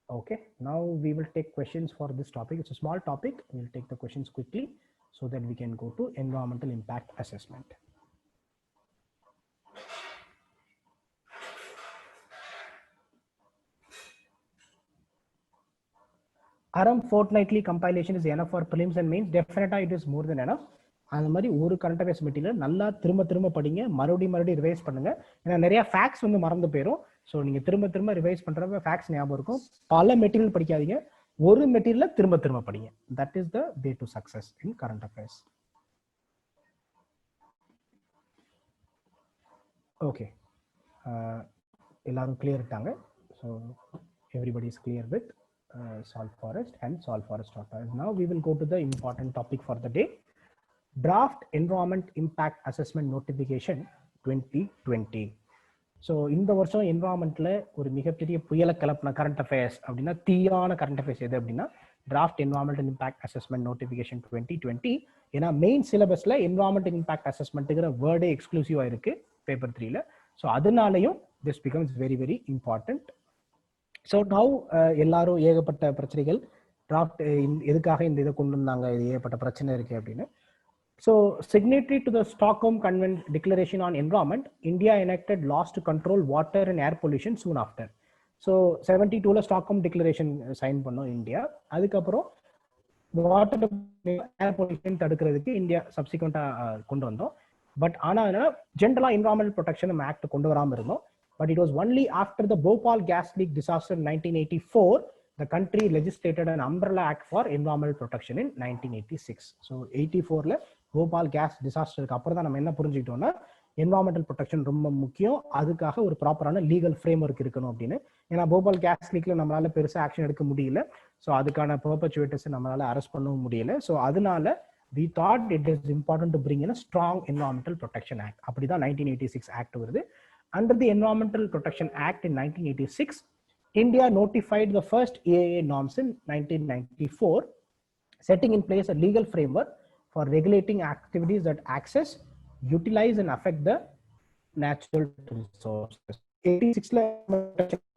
Okay, now we will take questions for this topic. It's a small topic. We will take the questions quickly so that we can go to environmental impact assessment. Aram fortnightly compilation is enough for prelims and mains. Definitely it is more than enough. அந்த மாதிரி ஒரு current affairs material நல்லா திரும்ப படிங்க, மறுபடியும் revise பண்ணுங்க. ஏன்னா நிறைய ஃபேக்ட்ஸ் வந்து மறந்து போயிடும். ஸோ நீங்க திரும்ப ரிவைஸ் பண்றப்ப ஃபேக்ட்ஸ் ஞாபகம் இருக்கும். பல மெட்டீரியல் படிக்காதீங்க, ஒரு மெட்டீரியலை திரும்ப படிங்க. That is the way to success in current affairs. Okay, எல்லாரும் கிளியர் இருக்காங்க. So everybody is clear with salt forest and salt forest tortoise. Now we will go to the important topic for the day. Draft Environment Impact Assessment Notification 2020. So இந்த வருஷம் என்வரான்மெண்ட்ல ஒரு மிகப்பெரிய புயலை கிளப்பின current affairs அப்படின்னா தீயான current affairs எது அப்படின்னா draft environmental impact assessment notification 2020. ஏன்னா main சிலபஸ்ல என்வரான்மெண்டல் இம்பாக்ட் அசஸ்மெண்ட்டுங்கிற வேர்டே எக்ஸ்க்ளூசிவா இருக்கு பேப்பர் 3ல. ஸோ அதனாலையும் this becomes very very important. So now எல்லாரும் ஏகப்பட்ட பிரச்சனைகள் டிராஃப்ட் எதுக்காக இந்த இதை கொண்டு வந்தாங்க, இது ஏகப்பட்ட பிரச்சனை இருக்கு அப்படின்னு. So signatory to the Stockholm Declaration on Environment, India enacted laws to control water and air pollution soon after. So 72ல ஸ்டாக்ஹோம் டிக்ளரேஷன் சைன் பண்ணோம் இந்தியா. அதுக்கப்புறம் வாட்டர் ஏர் பொல்யூஷன் தடுக்கிறதுக்கு இந்தியா சப்சிக்வெண்டா கொண்டு வந்தோம். பட் ஆனால் ஜென்ரலா என்விரான்மெண்டல் ப்ரொடெக்ஷன் நம்ம ஆக்ட் கொண்டு வராமல் இருந்தோம். But it was only after the Bhopal gas leak disaster in 1984 the country legislated an umbrella act for environmental protection in 1986. So 84ல போபால் கேஸ் டிசாஸ்டருக்கு அப்புறம் தான் நம்ம என்ன புரிஞ்சுக்கிட்டோம்னா என்விரான்மெண்டல் ப்ரொடெக்ஷன் ரொம்ப முக்கியம், அதுக்காக ஒரு ப்ராப்பரான லீகல் ஃப்ரேம் ஒர்க் இருக்கணும் அப்படின்னு. ஏன்னா போபால் கேஸ் லீக்ல நம்மளால பெருசாக ஆக்ஷன் எடுக்க முடியல. ஸோ அதுக்கான பெர்பச்சுவேட்டர்ஸ் நம்மளால அரெஸ்ட் பண்ணவும் முடியல. ஸோ அதனால we thought it is important to bring in a strong environmental protection act. அப்படிதான் 1986 ஆக்ட் வருது. Under the Environmental Protection Act in 1986, India notified the first EAA norms in 1994, setting in place a legal framework for regulating activities that access, utilize and affect the natural resources. 86ல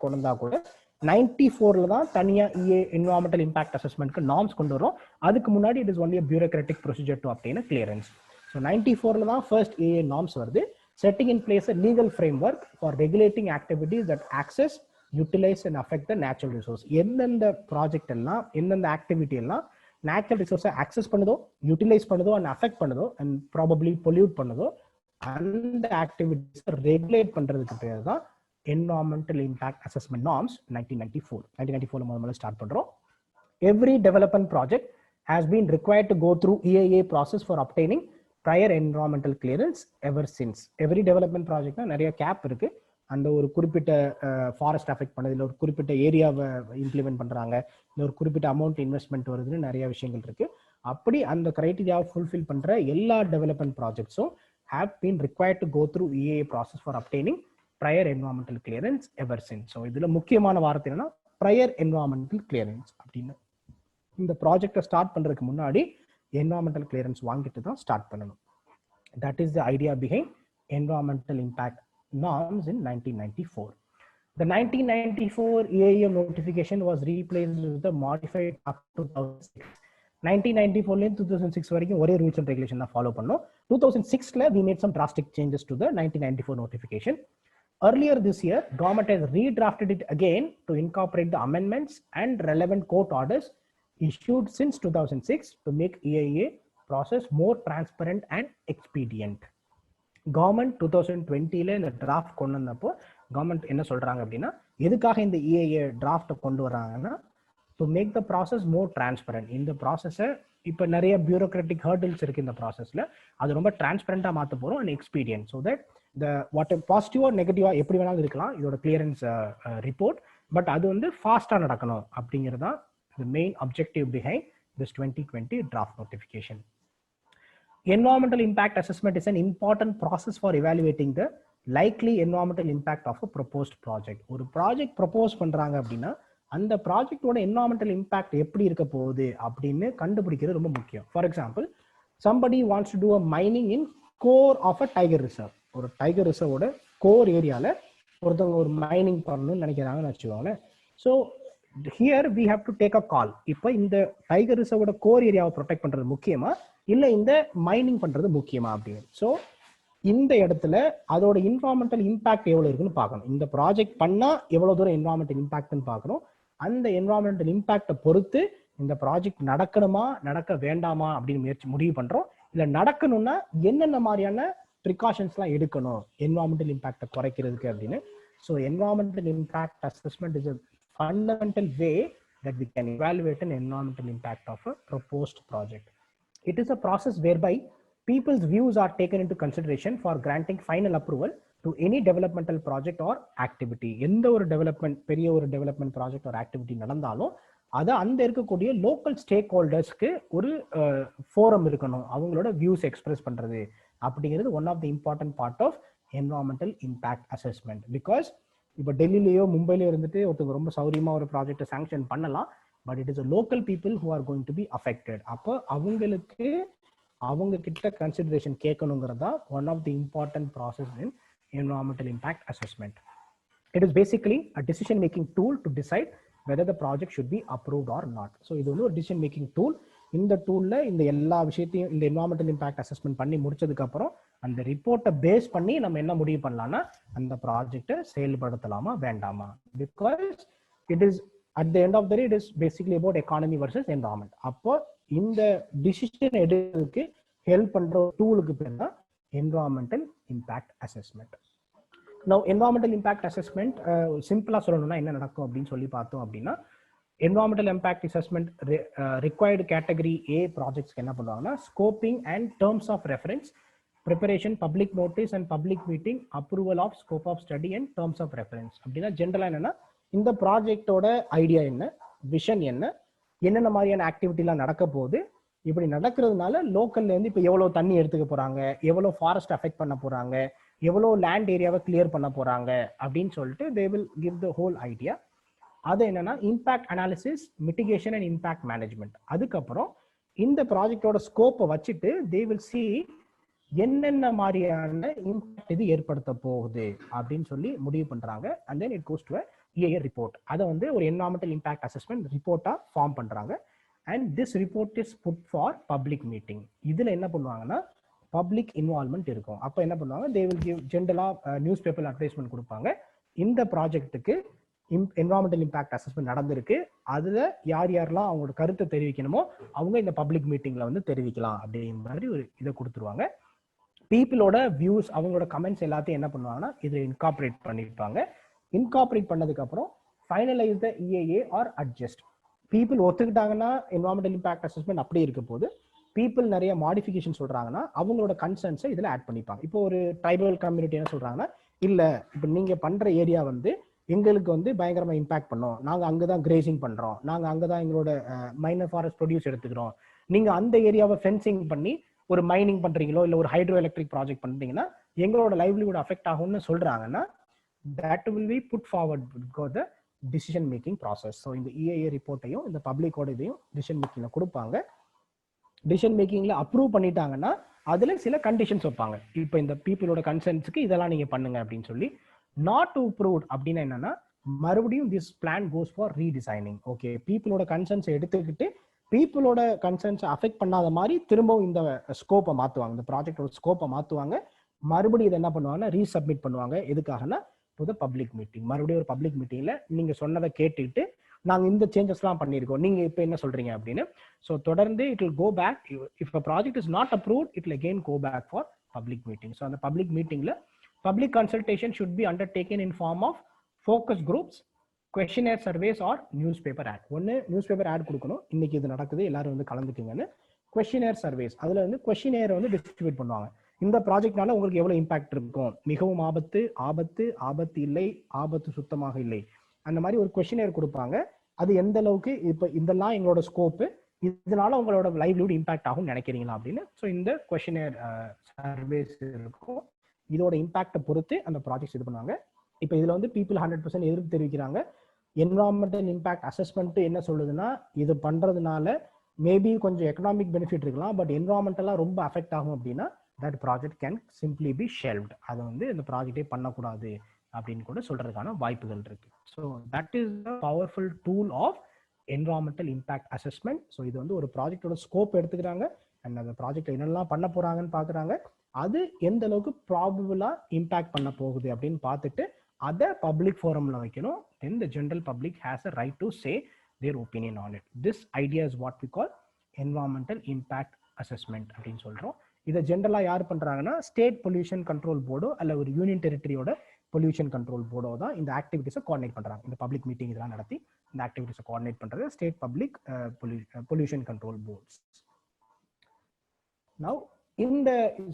கொண்டா கூட 94ல தான் தனியா EA Environmental Impact Assessment norms கொண்டு வரோம். அதுக்கு முன்னாடி it is only a bureaucratic procedure to obtain a clearance. So 94ல தான் ஃபர்ஸ்ட் ஏஏ நார்ம்ஸ் வருது, setting in place a legal framework for regulating activities that access, utilise and affect the natural resource. எந்தெந்த project எல்லாம், எந்தெந்த activity எல்லாம் natural ரிசோர்ஸை access பண்ணுதோ, utilise பண்ணுதோ அண்ட் அஃபெக்ட் பண்ணுதோ அண்ட் ப்ராபப்ளி பொல்யூட் பண்ணுதோ, அந்த ஆக்டிவிட்டிஸ் ரெகுலேட் பண்றதுக்கு பேர் தான் என்விரான்மெண்டல் இம்பாக்ட் அசஸ்மெண்ட் நார்ம்ஸ். 1994 முதல்ல ஸ்டார்ட் பண்றோம். Every development project has been required to go through EIA process for obtaining prior environmental clearance ever since. Every development project நிறைய gap இருக்கு. அந்த ஒரு குறிப்பிட்ட ஃபாரஸ்ட் அஃபெக்ட் பண்ணது, இல்லை ஒரு குறிப்பிட்ட ஏரியாவை இம்ப்ளிமெண்ட் பண்றாங்க, இல்லை ஒரு குறிப்பிட்ட அமௌண்ட் இன்வெஸ்ட்மெண்ட் வருதுன்னு நிறைய விஷயங்கள் இருக்கு. அப்படி அந்த கிரைட்டீரியாவை ஃபுல்ஃபில் பண்ற எல்லா development ப்ராஜெக்ட்ஸும் have been required to go through EIA process for obtaining prior environmental clearance ever since. So இதுல முக்கியமான வார்த்தை என்னன்னா prior environmental clearance அப்படின்னு. இந்த ப்ராஜெக்டை ஸ்டார்ட் பண்றதுக்கு முன்னாடி என்விரான்மெண்டல் கிளியரன்ஸ் வாங்கிட்டு தான் ஸ்டார்ட் பண்ணணும். That is the idea behind environmental impact norms in 1994. The 1994 EIA notification was replaced with the modified up to 2006. 1994 2006 வரைக்கும் ஒரே ரூல்ஸ் அண்ட் ரெகுலேஷன் தான் ஃபாலோ பண்ணோம். 2006ல we made some drastic changes to the 1994 notification. Earlier this year, government has redrafted it again to incorporate the amendments and relevant court orders issued since 2006 to make EIA process more transparent and expedient. Government 2020ல இந்த draft கொண்டு வந்தப்போ government என்ன சொல்றாங்க அப்படின்னா, எதுக்காக இந்த EIA draft கொண்டு வராங்கன்னா, to make the process more transparent. இந்த ப்ராசஸை இப்போ நிறைய பியூரோக்ராட்டிக் ஹர்டில்ஸ் இருக்கு இந்த ப்ராசஸ்ல, அது ரொம்ப டிரான்ஸ்பரண்டா மாற்ற போறோம் அண்ட் எக்ஸ்பீரியன்ஸ். ஸோ தட் இந்த வாட் பாசிட்டிவா நெகட்டிவா எப்படி வேணாலும் இருக்கலாம் இதோட கிளியரன்ஸ் ரிப்போர்ட், பட் அது வந்து ஃபாஸ்டா நடக்கணும் அப்படிங்கிறதான் the main objective behind this 2020 draft notification. Environmental impact assessment is an important process for evaluating the likely environmental impact of a proposed project. ஒரு ப்ராஜெக்ட் ப்ரொபோஸ் பண்றாங்க அப்படின்னா அந்த ப்ராஜெக்டோட என்விரான்மெண்டல் இம்பாக்ட் எப்படி இருக்க போகுது அப்படின்னு கண்டுபிடிக்கிறது ரொம்ப முக்கியம். For example, somebody wants to do a mining in core of a tiger reserve. ஒரு டைகர் ரிசர்வோட கோர் ஏரியால ஒருத்தவங்க ஒரு மைனிங் பண்ணணும்னு நினைக்கிறாங்கன்னு வச்சுக்கோங்களேன். So here we have to take a call. இப்போ இந்த டைகர் ரிசர்வோட கோர் ஏரியாவை ப்ரொடெக்ட் பண்றது முக்கியமா இல்ல இந்த மைனிங் பண்றது முக்கியமா அப்படின்னு. ஸோ இந்த இடத்துல அதோட என்விரான்மெண்டல் இம்பாக்ட் எவ்வளவு இருக்குன்னு பார்க்கணும். இந்த ப்ராஜெக்ட் பண்ணா எவ்வளவு தூரம் என்விரான்மெண்டல் இம்பாக்ட்னு பார்க்கணும். அந்த என்விரான்மெண்டல் இம்பாக்டை பொறுத்து இந்த ப்ராஜெக்ட் நடக்கணுமா நடக்க வேண்டாமா அப்படின்னு முடிவு பண்றோம். இல்ல நடக்கணும்னா என்னென்ன மாதிரியான ப்ரிகாஷன்ஸ்லாம் எடுக்கணும் என்விரான்மெண்டல் இம்பாக்டை குறைக்கிறதுக்கு அப்படின்னு. So environmental impact assessment is a fundamental way that we can evaluate an environmental impact of a proposed project. It is a process whereby people's views are taken into consideration for granting final approval to any developmental project or activity. எந்த ஒரு development, பெரிய ஒரு development project ஒரு activity நடந்தாலும் அதை அந்த இருக்கக்கூடிய local stack ஹோல்டர்ஸ்க்கு ஒரு ஃபோரம் இருக்கணும், அவங்களோட வியூஸ் எக்ஸ்பிரஸ் பண்றது அப்படிங்கிறது one of the important part of environmental impact assessment. Because இப்போ டெல்லியிலேயோ மும்பையிலோ இருந்துட்டு ஒருத்தவங்க ரொம்ப சௌரியமா ஒரு ப்ராஜெக்டை சாங்ஷன் பண்ணலாம், but it is a local people who are going to be affected. அப்போ அவங்களுக்கு அவங்க கிட்ட கன்சிடரேஷன் கேட்கணுங்கிறதா one of the important process in environmental impact assessment. It is basically a decision making tool to decide whether the project should be approved or not. So இது வந்து ஒரு decision making tool. இந்த டூல்ல இந்த எல்லா விஷயத்தையும் இந்த environmental impact assessment பண்ணி முடிச்சதுக்கு அப்புறம் அந்த ரிப்போர்ட்டை பேஸ் பண்ணி நம்ம என்ன முடிவு பண்ணலாம்னா அந்த ப்ராஜெக்டை செயல்படுத்தலாமா வேண்டாமா. Because it is at the end of the day it is basically about economy versus environment. அப்போ இந்த டிசிஷன் எடுக்கிறதுக்கு ஹெல்ப் பண்ற டூலுக்கு பேர் தான் environmental impact assessment. Now environmental impact assessment சிம்பிளா சொல்லணும்னா என்ன நடக்கும் அப்படின்னு சொல்லி பார்த்தோம் அப்படின்னா, environmental impact assessment required category A projects என்ன பண்ணுவாங்கன்னா, scoping and terms of reference, preparation, public notice and public meeting, approval of scope of study and terms of reference. அப்படின்னா ஜென்ரலா என்னன்னா, இந்த ப்ராஜெக்டோட ஐடியா என்ன, விஷன் என்ன, என்னென்ன மாதிரியான ஆக்டிவிட்டிலாம் நடக்க போகுது, இப்படி நடக்கிறதுனால லோக்கல்ல இருந்து இப்போ எவ்வளவு தண்ணி எடுத்துக்க போறாங்க, எவ்வளவு ஃபாரஸ்ட் அஃபெக்ட் பண்ண போறாங்க, எவ்வளவு லேண்ட் ஏரியாவை கிளியர் பண்ண போறாங்க அப்படின்னு சொல்லிட்டு they will give the whole idea. அது என்னன்னா impact analysis, mitigation and impact management. அதுக்கப்புறம் இந்த ப்ராஜெக்டோட ஸ்கோப்பை வச்சுட்டு they will see என்னென்ன மாதிரியான இம்பாக்ட் இது ஏற்படுத்த போகுது அப்படின்னு சொல்லி முடிவு பண்றாங்க. and then it goes to a EIA report. அதை வந்து ஒரு environmental impact assessment ரிப்போர்ட்டா ஃபார்ம் பண்றாங்க. and this report is put for public meeting. இதுல என்ன பண்ணுவாங்கன்னா, பப்ளிக் இன்வால்மெண்ட் இருக்கும். அப்போ என்ன பண்ணுவாங்க, தே வில் கிவ் ஜென்ரலா நியூஸ் பேப்பர் அட்வர்டைஸ்மெண்ட் கொடுப்பாங்க. இந்த ப்ராஜெக்ட்டுக்கு என்வரான்மெண்டல் இம்பாக்ட் அசஸ்மெண்ட் நடந்திருக்கு, அதுல யார் யாரெல்லாம் அவங்களோட கருத்தை தெரிவிக்கணுமோ அவங்க இந்த பப்ளிக் மீட்டிங்ல வந்து தெரிவிக்கலாம் அப்படிங்கிற மாதிரி ஒரு இதை கொடுத்துருவாங்க. பீப்புளோட வியூஸ், அவங்களோட கமெண்ட்ஸ் எல்லாத்தையும் என்ன பண்ணுவாங்கன்னா இதில் இன்கார்பரேட் பண்ணிருப்பாங்க. இன்கார்பரேட் பண்ணதுக்கு அப்புறம் finalise the EAA or adjust. People ஒத்துக்கிட்டாங்கன்னா என்வரான்மெண்டல் இம்பாக்ட் அசஸ்மெண்ட் அப்படியே இருக்க போது, பீப்புள் நிறைய மாடிஃபிகேஷன் சொல்றாங்கன்னா அவங்களோட கன்சர்ன்ஸை இதில் ஆட் பண்ணிப்பாங்க. இப்போ ஒரு ட்ரைபல் கம்யூனிட்டி என்ன சொல்றாங்கன்னா, இல்ல இப்போ நீங்க பண்ற ஏரியா வந்து எங்களுக்கு வந்து பயங்கரமா இம்பாக்ட் பண்ணோம், நாங்க அங்கதான் கிரேசிங் பண்றோம், நாங்க அங்கதான் எங்களோட மைனர் ஃபாரஸ்ட் ப்ரொடியூஸ் எடுத்துக்கிறோம், நீங்க அந்த ஏரியாவை ஃபென்சிங் பண்ணி ஒரு மைனிங் பண்றீங்களோ இல்ல ஒரு ஹைட்ரோ எலக்ட்ரிக் ப்ராஜெக்ட் பண்றீங்கன்னா எங்களோட லைவ்லிஹுட் அஃபெக்ட் ஆகும்னு சொல்றாங்கன்னா that will be put forward because the decision making process. So இந்த EAA ரிப்போர்ட்டையும் இந்த பப்ளிக்கோட இதையும் டிசிஷன் மேக்கிங்ல கொடுப்பாங்க. டிசிஷன் மேக்கிங்ல அப்ரூவ் பண்ணிட்டாங்கன்னா அதுல சில கண்டிஷன்ஸ் வைப்பாங்க. இப்போ இந்த பீப்புளோட கன்சர்ன்ஸ்க்கு இதெல்லாம் நீங்க பண்ணுங்க அப்படின்னு சொல்லி. நாட் டு அப்ரூவ்ட் அப்படின்னா என்னன்னா, மறுபடியும் this plan goes for redesigning. Okay, பீப்புளோட கன்சர்ன்ஸை எடுத்துக்கிட்டு பீப்புளோட கன்சர்ன்ஸ் அஃபெக்ட் பண்ணாத மாதிரி திரும்பவும் இந்த ஸ்கோப்பை மாற்றுவாங்க, இந்த ப்ராஜெக்டோட ஸ்கோப்பை மாற்றுவாங்க. மறுபடியும் இதை என்ன பண்ணுவாங்கன்னா ரீசப்மிட் பண்ணுவாங்க. எதுக்காகனா டு த பப்ளிக் மீட்டிங். மறுபடியும் ஒரு பப்ளிக் மீட்டிங்ல நீங்க சொன்னதை கேட்டுக்கிட்டு நாங்க இந்த சேஞ்சஸ்லாம் பண்ணியிருக்கோம், நீங்க இப்போ என்ன சொல்றீங்க அப்படின்னு. ஸோ தொடர்ந்து it will go back. If a project is not approved it will again go back for public meeting. So அந்த பப்ளிக் மீட்டிங்ல public consultation should be undertaken in form of focus groups, questionnaire surveys or newspaper ad. ஒன்னு newspaper ad கொடுக்கணும், இன்னைக்கு இது நடக்குது எல்லாரும் வந்து கலந்துக்குங்கன்னு. questionnaire surveys, அதுல வந்து questionnaire வந்து டிஸ்ட்ரிபியூட் பண்ணுவாங்க. இந்த ப்ராஜெக்ட்னால உங்களுக்கு எவ்வளவு இம்பாக்ட் இருக்கும், மிகவும் ஆபத்து, ஆபத்து, ஆபத்து இல்லை, ஆபத்து சுத்தமாக இல்லை, அந்த மாதிரி ஒரு questionnaire கொடுப்பாங்க. அது எந்த அளவுக்கு இப்போ இதெல்லாம் எங்களோட ஸ்கோப்பு, இதனால உங்களோட லைவ்லிஹுட் இம்பாக்ட் ஆகும் நினைக்கிறீங்களா அப்படின்னு. ஸோ இந்த questionnaire சர்வேஸ் இருக்கும். இதோட இம்பாக்டை பொறுத்து அந்த ப்ராஜெக்ட்ஸ் இது பண்ணுவாங்க. இப்போ இதுல வந்து பீப்புள் 100% எதிர்ப்பு தெரிவிக்கிறாங்க. என்வரான்மெண்டல் இம்பாக்ட் அசஸ்மெண்ட் என்ன சொல்லுதுன்னா, இது பண்றதுனால மேபி கொஞ்சம் எக்கனாமிக் பெனிஃபிட் இருக்கலாம், பட் என்வரான்மெண்டலா ரொம்ப அஃபெக்ட் ஆகும் அப்படின்னா that project can simply be shelved. அது வந்து இந்த ப்ராஜெக்டே பண்ணக்கூடாது அப்படின்னு கூட சொல்றதுக்கான வாய்ப்புகள் இருக்கு. So that is the powerful tool of environmental impact assessment. So இது வந்து ஒரு ப்ராஜெக்டோட ஸ்கோப் எடுத்துக்கிறாங்க அண்ட் அந்த ப்ராஜெக்ட் என்னெல்லாம் பண்ண போறாங்கன்னு பாக்குறாங்க, அது எந்த அளவுக்கு ப்ராபபிளா இம்பாக்ட் பண்ண போகுது அப்படின்னு பார்த்துட்டு அதை பப்ளிக் ஃபோரம்ல வைக்கணும். then the general public has a right to say their opinion on it. This idea is what we call environmental impact assessment அப்படின்னு சொல்றோம். இதை ஜென்ரலா யார் பண்றாங்கன்னா ஸ்டேட் பொல்யூஷன் கண்ட்ரோல் போர்டோ அல்ல ஒரு யூனியன் டெரிட்டரியோட பொல்யூஷன் கண்ட்ரோல் போர்டோ தான் இந்த ஆக்டிவிட்டிஸை கோஆர்டினேட் பண்றாங்க. இந்த பப்ளிக் மீட்டிங் இதெல்லாம் நடத்தி இந்த ஆக்டிவிட்டிஸை கோஆர்டினேட் பண்றது state public pollution control boards. Now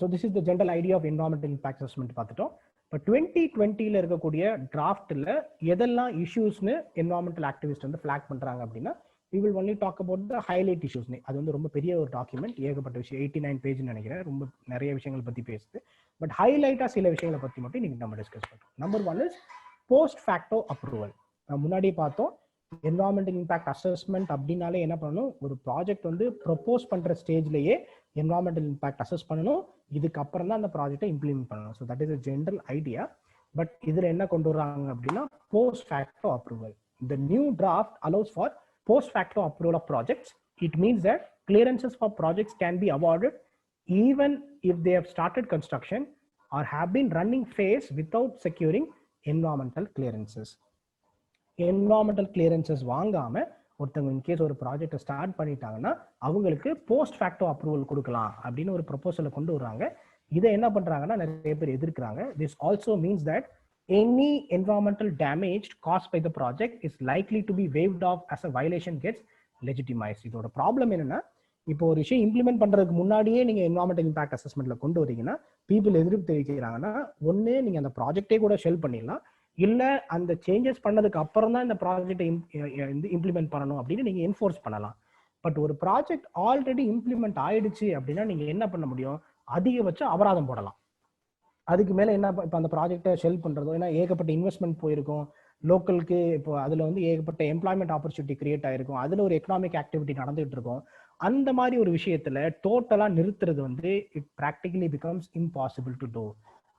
so this is the general idea of environmental impact assessment பார்த்துட்டோம். இப்போ 2020ல இருக்கக்கூடிய டிராஃப்ட்ல எதெல்லாம் இஷ்யூஸ்னு என்வரான்மெண்டல் ஆக்டிவிஸ்ட் வந்து ஃபிளாக் பண்றாங்க அப்படின்னா, we will only talk about the highlight issues. அது வந்து ரொம்ப பெரிய ஒரு டாக்குமெண்ட், ஏகப்பட்ட விஷயம், 89 பேஜ்னு நினைக்கிறேன், ரொம்ப நிறைய விஷயங்கள் பத்தி பேசுது. பட் ஹைலைட்டா சில விஷயங்களை பத்தி மட்டும் நீங்க நம்ம டிஸ்கஸ் பண்றோம். Number 1 is post ஃபேக்டோ approval. முன்னாடி பார்த்தோம் என்வரான்மெண்டல் இம்பாக்ட் அசஸ்மெண்ட் அப்படின்னாலே என்ன பண்ணணும், ஒரு ப்ராஜெக்ட் வந்து ப்ரொபோஸ் பண்ற ஸ்டேஜ்லயே என்வரான்மெண்டல் இம்பாக்ட் அசஸ் பண்ணணும், இதுக்கு அப்புறம் தான் அந்த ப்ராஜெக்டை இம்ப்ளிமெண்ட் பண்ணணும். So that is a general idea. But இதுல என்ன கொண்டு வராங்க அப்படின்னா post ஃபேக்டோ approval. The new draft allows for post facto approval of projects. It means that clearances for projects can be awarded even if they have started construction or have been running phase without securing environmental clearances. Environmental clearances வாங்காம ஒருத்தவங்க in case ஒரு project start பண்ணிட்டாங்கன்னா அவங்களுக்கு post ஃபேக்டோ approval கொடுக்கலாம் அப்படின்னு ஒரு ப்ரொபோசலை கொண்டு வர்றாங்க. இதை என்ன பண்றாங்கன்னா நிறைய பேர் எதிர்க்கிறாங்க. This also means that any environmental damage caused by the project is likely to be waived off as a violation gets legitimized. இதோட ப்ராப்ளம் என்னன்னா, இப்போ ஒரு விஷயம் இம்ப்ளிமெண்ட் பண்றதுக்கு முன்னாடியே நீங்க என்வரான்மெண்டல் இம்பாக்ட் அசஸ்மெண்ட்ல கொண்டு வரீங்கன்னா பீப்புள் எதிர்ப்பு தெரிவிக்கிறாங்கன்னா, ஒன்னு நீங்க அந்த ப்ராஜெக்டே கூட ஷெல் பண்ணிடலாம், இல்ல அந்த சேஞ்சஸ் பண்ணதுக்கு அப்புறம் தான் இந்த ப்ராஜெக்டை இம்ப்ளிமெண்ட் பண்ணணும் அப்படின்னு நீங்க என்ஃபோர்ஸ் பண்ணலாம். பட் ஒரு ப்ராஜெக்ட் ஆல்ரெடி இம்ப்ளிமெண்ட் ஆயிடுச்சு அப்படின்னா நீங்க என்ன பண்ண முடியும், அதிகபட்சம் அபராதம் போடலாம். அதுக்கு மேல என்ன, இப்போ அந்த ப்ராஜெக்டை ஷெல் பண்றதோ, ஏன்னா ஏகப்பட்ட இன்வெஸ்ட்மெண்ட் போயிருக்கும் லோக்கலுக்கு, இப்போ அதுல வந்து ஏகப்பட்ட எம்ப்ளாய்மெண்ட் ஆப்பர்ச்சுனிட்டி கிரியேட் ஆயிருக்கும், அதுல ஒரு எக்கனாமிக் ஆக்டிவிட்டி நடந்துட்டு இருக்கும். அந்த மாதிரி ஒரு விஷயத்துல டோட்டலா நிறுத்துறது வந்து it practically becomes impossible to do.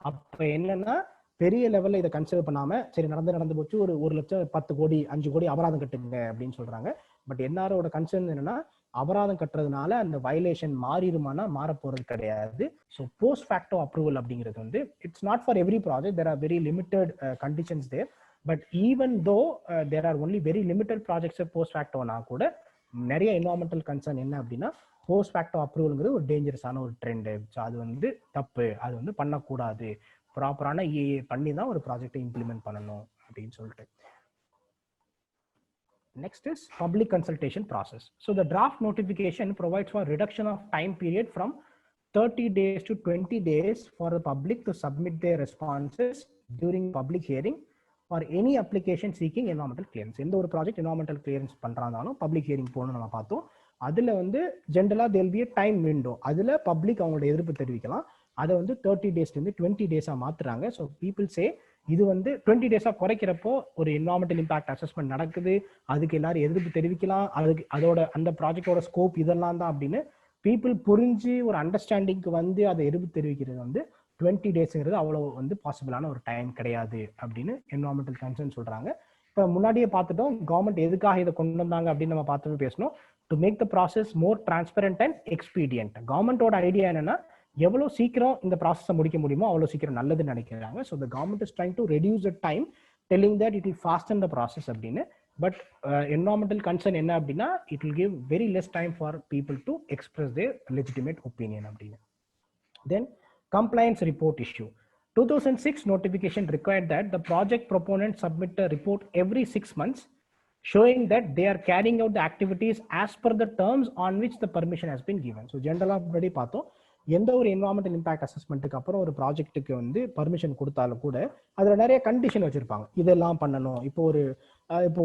அப்ப என்னன்னா பெரிய லெவல்ல இதை கன்சிடர் பண்ணாம சரி நடந்து போச்சு, ஒரு 1 லட்சம் 10 கோடி 5 கோடி அபராதம் கட்டுங்க அப்படின்னு சொல்றாங்க. பட் எல்லாரோட கன்சர்ன் என்னன்னா அபராதம் கட்டுறதுனால அந்த வயலேஷன் மாறிடுமானா மாற போறது கிடையாது. ஸோ போஸ்ட் ஃபேக்டோ அப்ரூவல் அப்படிங்கிறது வந்து it's not for every project, there are very limited conditions there. But even though there are only very limited projects post ஃபேக்டோனா கூட நிறைய என்வரான்மெண்டல் கன்சர்ன் என்ன அப்படின்னா போஸ்ட் ஃபேக்டோ அப்ரூவல்ங்கிறது ஒரு டேஞ்சரஸான ஒரு ட்ரெண்டு. ஸோ அது வந்து தப்பு, அது வந்து பண்ணக்கூடாது, ப்ராப்பரான EA பண்ணி தான் ஒரு ப்ராஜெக்டை இம்ப்ளிமெண்ட் பண்ணணும் அப்படின்னு சொல்லிட்டு. Next is public consultation process. So the draft notification provides for reduction of time period from 30 days to 20 days for the public to submit their responses during public hearing for any application seeking environmental clearance. எந்த ஒரு project environmental clearance பண்றாங்கனாலும் public hearing போகணும்னு நம்ம பார்த்தோம். அதுல வந்து ஜென்ரலா there'll be time window, அதுல பப்ளிக் அவங்களோட எதிர்ப்பு தெரிவிக்கலாம். அதை வந்து 30 டேஸ்லேருந்து 20 டேஸா மாத்துறாங்க. ஸோ பீப்புள் சே இது வந்து 20 டேஸா குறைக்கிறப்போ ஒரு என்வரான்மெண்டல் இம்பாக்ட் அசஸ்மெண்ட் நடக்குது, அதுக்கு எல்லாரும் எதிர்ப்பு தெரிவிக்கலாம், அதுக்கு அதோட அந்த ப்ராஜெக்டோட ஸ்கோப் இதெல்லாம் தான் அப்படின்னு பீப்புள் புரிஞ்சு ஒரு அண்டர்ஸ்டாண்டிங்க்கு வந்து அதை எதிர்ப்பு தெரிவிக்கிறது வந்து 20 டேஸ்ங்கிறது அவ்வளோ வந்து பாசிபிளான ஒரு டைம் கிடையாது அப்படின்னு என்வரான்மெண்டல் கன்சர்ன் சொல்றாங்க. இப்போ முன்னாடியே பார்த்துட்டோம் கவர்மெண்ட் எதுக்காக இதை கொண்டு வந்தாங்க அப்படின்னு நம்ம பார்த்து பேசணும். To make the process more transparent and expedient. கவர்மெண்டோட ஐடியா என்னன்னா எவ்வளோ சீக்கிரம் இந்த ப்ராசஸை முடிக்க முடியுமோ அவ்வளோ சீக்கிரம் நல்லதுன்னு நினைக்கிறாங்க. So the government is trying to reduce the time, telling that it will fasten the process அப்படின்னு. பட் என்வரான்மெண்டல் கன்சர்ன் என்ன அப்படின்னா it will give very less time for people to express there legitimate opinion அப்படின்னு. தென் compliance report issue. 2006 notification required that the project proponent submit a report every 6 months showing that they are carrying out the activities as per the terms on which the permission has been given. So general already பார்த்தோம், எந்த ஒரு environmental impact அசஸ்மெண்ட்டுக்கு அப்புறம் ஒரு ப்ராஜெக்ட்டுக்கு வந்து permission கொடுத்தாலும் கூட அதில் நிறைய கண்டிஷன் வச்சிருப்பாங்க, இதெல்லாம் பண்ணணும். இப்போ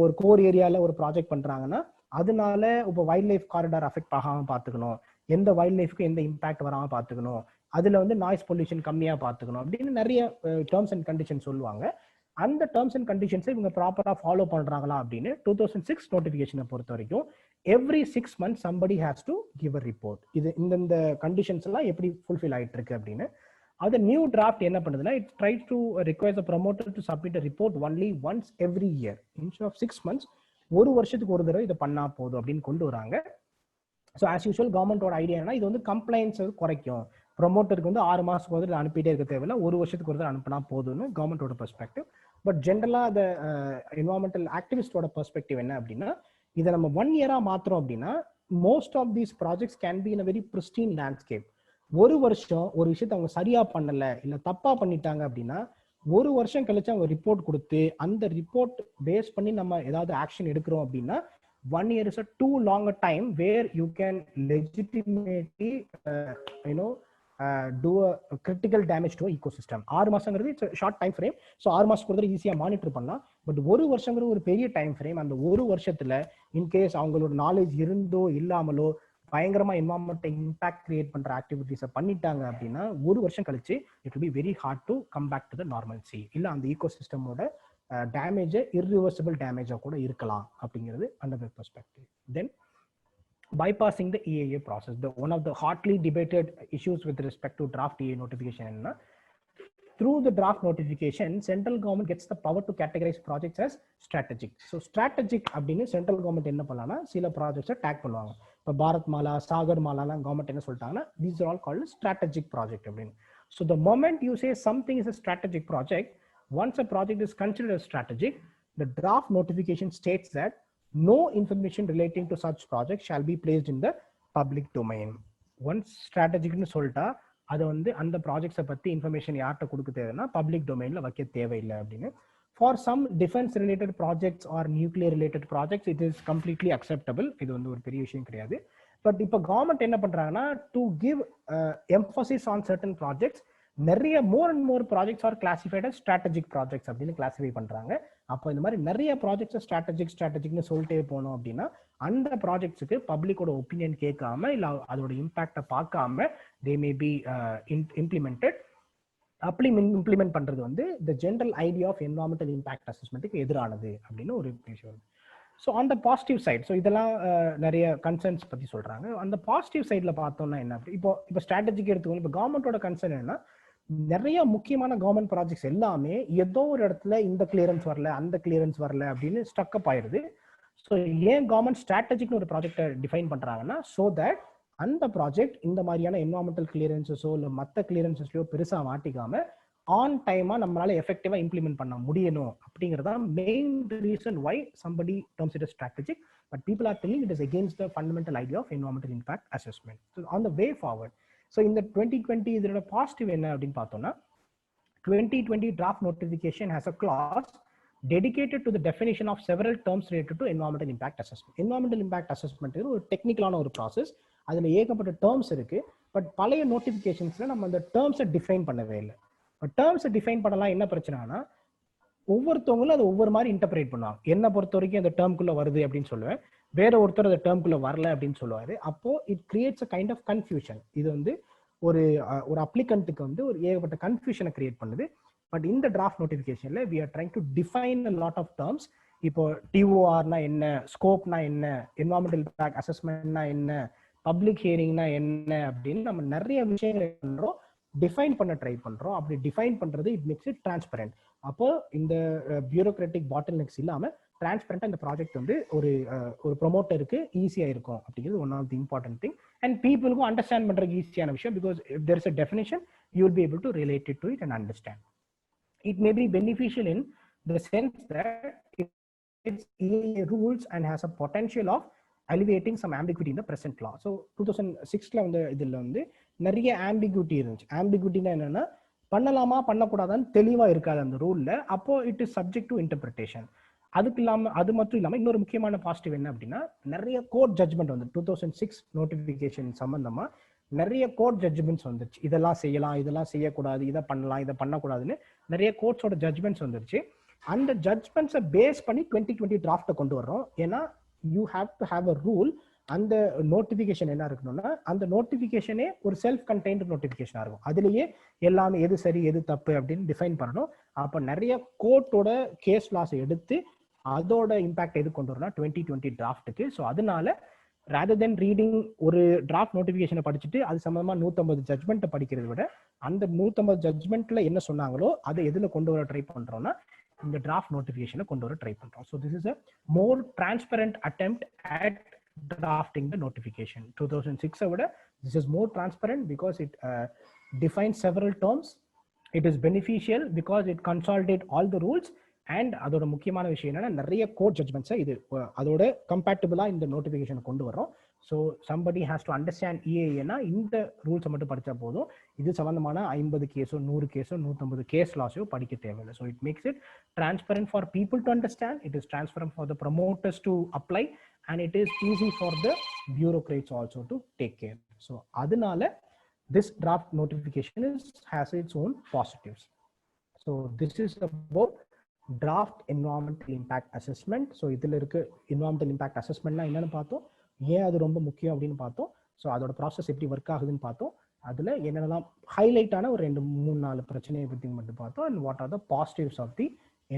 ஒரு கோர் ஏரியாவில் ஒரு ப்ராஜெக்ட் பண்ணுறாங்கன்னா அதனால இப்போ வைல்ட் லைஃப் காரிடார் அஃபெக்ட் ஆகாமல் பார்த்துக்கணும், எந்த வைல்ட் லைஃப்க்கு எந்த இம்பாக்ட் வராமல் பார்த்துக்கணும், அதுல வந்து நாய்ஸ் பொல்யூஷன் கம்மியா பார்த்துக்கணும் அப்படின்னு நிறைய டேர்ம்ஸ் அண்ட் கண்டிஷன் சொல்லுவாங்க. அந்த டேர்ம்ஸ் அண்ட் கண்டிஷன்ஸை இவங்க ப்ராப்பரா ஃபாலோ பண்றாங்களா அப்படின்னு 2006 நோட்டிபிகேஷனை பொறுத்த வரைக்கும் every 6 months somebody has to give a report. இது இந்த கண்டிஷன்ஸ் எல்லாம் எப்படி ஃபுல்ஃபில் ஆயிட்டு இருக்கு அப்படின்னு. அது நியூ டிராஃப்ட் என்ன பண்ணுதுன்னா it try to require the promoter to submit a report only once every year instead of 6 months. ஒரு வருஷத்துக்கு ஒரு தடவை இதை பண்ணா போதும் அப்படின்னு கொண்டு வராங்க. ஸோ ஆஸ் யூஸ்வல் கவர்மெண்டோட ஐடியானா இது வந்து கம்ப்ளைண்ட்ஸ் குறைக்கும், ப்ரொமோட்டருக்கு வந்து 6 மாசத்துக்கு வந்து அனுப்பிட்டே இருக்க தேவையில்லை, ஒரு வருஷத்துக்கு ஒரு அனுப்பினா போதும்னு கவர்மெண்டோட பெர்ஸ்பெக்டிவ். பட் ஜென்ரலா அந்த என்வரான்மெண்டல் ஆக்டிவிஸ்டோட பெர்ஸ்பெக்டிவ் என்ன அப்படின்னா இதை நம்ம 1 year மாத்திரம் அப்படின்னா most of these projects can be in very pristine landscape. ஒரு வருஷம் ஒரு விஷயத்தை அவங்க சரியா பண்ணல இல்ல தப்பா பண்ணிட்டாங்க அப்படின்னா ஒரு வருஷம் கழிச்சு அவங்க ரிப்போர்ட் கொடுத்து அந்த ரிப்போர்ட் பேஸ் பண்ணி நம்ம ஏதாவது ஆக்ஷன் எடுக்கிறோம் அப்படின்னா 1 year is a too long a time where you can legitimately do a critical damage to a ecosystem. 6 மாசங்கிறது it's short time frame. So 6 மாசத்துக்கு ஒரு ஈஸியா மானிட்டர் பண்ணலாம். பட் ஒரு வருஷங்கிறது ஒரு பெரிய டைம் ஃப்ரேம். அந்த ஒரு வருஷத்துல இன்கேஸ் அவங்களோட நாலேஜ் இருந்தோ இல்லாமலோ பயங்கரமா என்வரான்மெண்ட் இம்பாக்ட் கிரியேட் பண்ற ஆக்டிவிட்டிஸை பண்ணிட்டாங்க அப்படின்னா ஒரு வருஷம் கழிச்சு it will be very hard to come back to the normalcy. இல்ல அந்த ஈகோசிஸ்டமோட டேமேஜ் irreversible டேமேஜா கூட இருக்கலாம் அப்படிங்கிறது another perspective. Then bypassing the EAA process, one of the hotly debated issues with respect to draft EA notification enna through the draft notification central government gets the power to categorize projects as strategic. So strategic அப்படினு central government என்ன பண்ணலாம்னா சில ப்ராஜெக்ட்ஸை take பண்ணுவாங்க. இப்போ Bharat Mala, Sagar மாலாலாம் government என்ன சொல்லிட்டாங்கன்னா these are all called strategic project அப்படின்னு. So the moment you say something is a strategic project, once a project is considered as strategic, the draft notification states that no information relating to such project shall be placed in the public domain. Once strategic nu solta அது வந்து அந்த ப்ராஜெக்ட்ஸை பத்தி information யார்கிட்ட கொடுக்க தேவைன்னா public டொமைன்ல வைக்க தேவையில்லை அப்படின்னு. For some defence related projects or nuclear related projects it is completely acceptable. இது வந்து ஒரு பெரிய விஷயம் கிடையாது. பட் இப்போ கவர்மெண்ட் என்ன பண்றாங்கன்னா to give emphasis on certain projects நிறைய more and more projects are classified as strategic projects அப்படின்னு கிளாசிஃபை பண்றாங்க. அப்போ இந்த மாதிரி நிறைய ப்ராஜெக்ட்ஸ் ஸ்ட்ராட்டஜிக்னு சொல்லிட்டே போனோம் அப்படின்னா அந்த ப்ராஜெக்ட்ஸுக்கு பப்ளிக்கோட ஒப்பீனியன் கேட்காம இல்லை அதோட இம்பாக்டை பார்க்காம தே மே பி இம்ப்ளிமெண்டட். அப்படி இம்ப்ளிமெண்ட் பண்றது வந்து the general idea of environmental impact அசஸ்மெண்ட்டுக்கு எதிரானது அப்படின்னு ஒரு விஷயம். ஸோ அந்த பாசிட்டிவ் சைட், ஸோ இதெல்லாம் நிறைய கன்சர்ன்ஸ் பற்றி சொல்கிறாங்க. அந்த பாசிட்டிவ் சைடில் பார்த்தோம்னா என்ன, இப்போ ஸ்ட்ராட்டஜிக் எடுத்துக்கணும். இப்போ கவர்மெண்ட்டோட கன்சர்ன் என்னன்னா நிறைய முக்கியமான கவர்மெண்ட் ப்ராஜெக்ட்ஸ் எல்லாமே ஏதோ ஒரு இடத்துல இந்த கிளியரன்ஸ் வரல அந்த கிளியரன்ஸ் வரல அப்படின்னு ஸ்டக்கப் ஆயிடுது. ஸோ ஏன் கவர்மெண்ட் ஸ்ட்ராட்டஜிக்னு ஒரு ப்ராஜெக்டை டிஃபைன் பண்றாங்கன்னா, ஸோ தட் அந்த ப்ராஜெக்ட் இந்த மாதிரியான என்வரான்மெண்டல் கிளியரன்சஸோ இல்லை மற்ற கிளியரன்சஸ்லையோ பெருசா மாட்டிக்காம ஆன் டைமா நம்மளால எஃபெக்டிவா இம்ப்ளிமெண்ட் பண்ண முடியணும் அப்படிங்கிறதா main reason why somebody terms it strategic. But people are telling it is against the fundamental idea of environmental impact assessment. So on the way forward, so இந்த 2020 இதோட பாசிட்டிவ் என்ன அப்படின்னு பார்த்தோம்னா, 2020 draft notification has a clause dedicated to the definition of several terms related to environmental impact assessment. Environmental impact assessment is ஒரு டெக்னிக்கலான ஒரு process. அதில் ஏகப்பட்ட terms இருக்கு. பட் பழைய நோட்டிஃபிகேஷன்ஸ்ல நம்ம அந்த டேர்ம்ஸை டிஃபைன் பண்ணவே இல்லை. பட் டேர்ம்ஸை டிஃபைன் பண்ணலாம் என்ன பிரச்சனைனா, ஒவ்வொருத்தவங்களும் அதை ஒவ்வொரு மாதிரி இன்டர்பிரேட் பண்ணுவாங்க. என்ன பொறுத்த வரைக்கும் அந்த டேர்ம்குள்ள வருது அப்படின்னு சொல்லுவேன், வேற ஒருத்தர் அந்த டேர்ம்குள்ள வரல அப்படின்னு சொல்லுவாரு. அப்போ it creates a kind of confusion. இது வந்து ஒரு அப்ளிகண்ட்டுக்கு வந்து ஒரு ஏகப்பட்ட கன்ஃபியூஷனை கிரியேட் பண்ணுது. பட் இந்த டிராஃப்ட் நோட்டிஃபிகேஷன்ல we are trying to define a lot of terms. இப்போ டிஓஆர்னா என்ன, ஸ்கோப்னா என்ன, என்வரான்மெண்டல் இம்பாக்ட் அசஸ்மெண்ட்னா என்ன, பப்ளிக் ஹியரிங்னா என்ன அப்படின்னு நம்ம நிறைய விஷயங்கள் பண்றோம், டிஃபைன் பண்ண ட்ரை பண்றோம். அப்படி டிஃபைன் பண்றது இட் மேக்ஸ் இட் டிரான்ஸ்பரண்ட். அப்போ இந்த பியூரோக்ராட்டிக் பாட்டில் நெக்ஸ் இல்லாம டிரான்ஸ்பரண்டா இந்த ப்ராஜெக்ட் வந்து ஒரு ப்ரொமோட்டருக்கு ஈஸியா இருக்கும் அப்படிங்கிறது one of the important thing. And பீப்புளுக்கும் அண்டர்ஸ்டாண்ட் பண்றதுக்கு ஈஸியான விஷயம். Because if there is a definition you will be able to relate it to it and understand. It may be beneficial in the sense that it's EAA rules and has a potential of alleviating some ambiguity in the present law. So 2006ல வந்து இதுல வந்து நிறைய ambiguity இருந்துச்சு. ambiguityனா என்னன்னா, பண்ணலாமா பண்ணக்கூடாதான்னு தெளிவா இருக்காது அந்த ரூல்ல. அப்போ it is subject to interpretation. அதுக்கு இல்லாம அது மட்டும் இல்லாம இன்னொரு முக்கியமான பாசிட்டிவ் என்ன அப்படின்னா, நிறைய கோர்ட் ஜட்ஜ்மெண்ட் வந்து 2006 நோட்டிபிகேஷன் சம்பந்தமா நிறைய கோர்ட் ஜட்ஜ்மெண்ட்ஸ் வந்துருச்சு. இதெல்லாம் செய்யலாம், இதெல்லாம் செய்யக்கூடாது, இதை பண்ணலாம், இதை பண்ணக்கூடாதுன்னு நிறைய கோர்ட்ஸோட ஜட்ஜ்மெண்ட்ஸ் வந்துருச்சு. அந்த ஜட்ஜ்மெண்ட்ஸை பேஸ் பண்ணி 2020 டிராஃப்ட்டை கொண்டு வர்றோம். ஏன்னா you have to have a rule. அந்த நோட்டிபிகேஷன் என்ன இருக்கணும்னா, அந்த நோட்டிபிகேஷனே ஒரு செல்ஃப் கண்டெய்ன்டு நோட்டிபிகேஷனா இருக்கும். அதுலயே எல்லாமே எது சரி எது தப்பு அப்படின்னு டிஃபைன் பண்ணணும். அப்ப நிறைய கோர்ட்டோட கேஸ் லாஸ் எடுத்து அதோட இம்பாக்ட் எது கொண்டு வரணும் 2020 டிராஃப்ட்டுக்கு. ஸோ அதனால rather than reading ஒரு டிராஃப்ட் நோட்டிபிகேஷனை படிச்சுட்டு அது சம்பந்தமா 150 ஜட்மெண்ட்டை படிக்கிறத விட அந்த 150 ஜட்மெண்ட்ல என்ன சொன்னாங்களோ அதை எதுல கொண்டு வர ட்ரை பண்றோம்னா இந்த டிராஃப்ட் நோட்டிபிகேஷனை கொண்டு வர ட்ரை பண்றோம். So this is a more transparent attempt at drafting the notification. 2006 விட this is more transparent because it defines several terms. It is beneficial because it consolidates all the rules. And அதோட முக்கியமான விஷயம் என்னன்னா, நிறைய court ஜட்மெண்ட்ஸை இது அதோட கம்பேட்டபிளா இந்த நோட்டிபிகேஷனை கொண்டு வரோம். So somebody has to understand இஏஏன்னா இந்த ரூல்ஸை மட்டும் படித்தா போதும். இது சம்பந்தமான 50 கேஸோ 100 கேஸோ 150 கேஸ் லாஸோ படிக்க தேவையில்லை. So it makes it transparent for people to understand. It is transparent for the promoters to apply and it is easy for the bureaucrats also to take care. So அதனால this draft notification has its own positives. So this is about draft environmental impact assessment. So இதில் இருக்க environmental impact அசஸ்மெண்ட்னா என்னன்னு பார்த்தோம், ஏன் அது ரொம்ப முக்கியம் அப்படின்னு பார்த்தோம். ஸோ அதோட ப்ராசஸ் எப்படி ஒர்க் ஆகுதுன்னு பார்த்தோம். அதில் என்னென்னலாம் ஹைலைட்டான ஒரு 2-3-4 பிரச்சனையை பற்றி மட்டும் பார்த்தோம். And what are the positives of the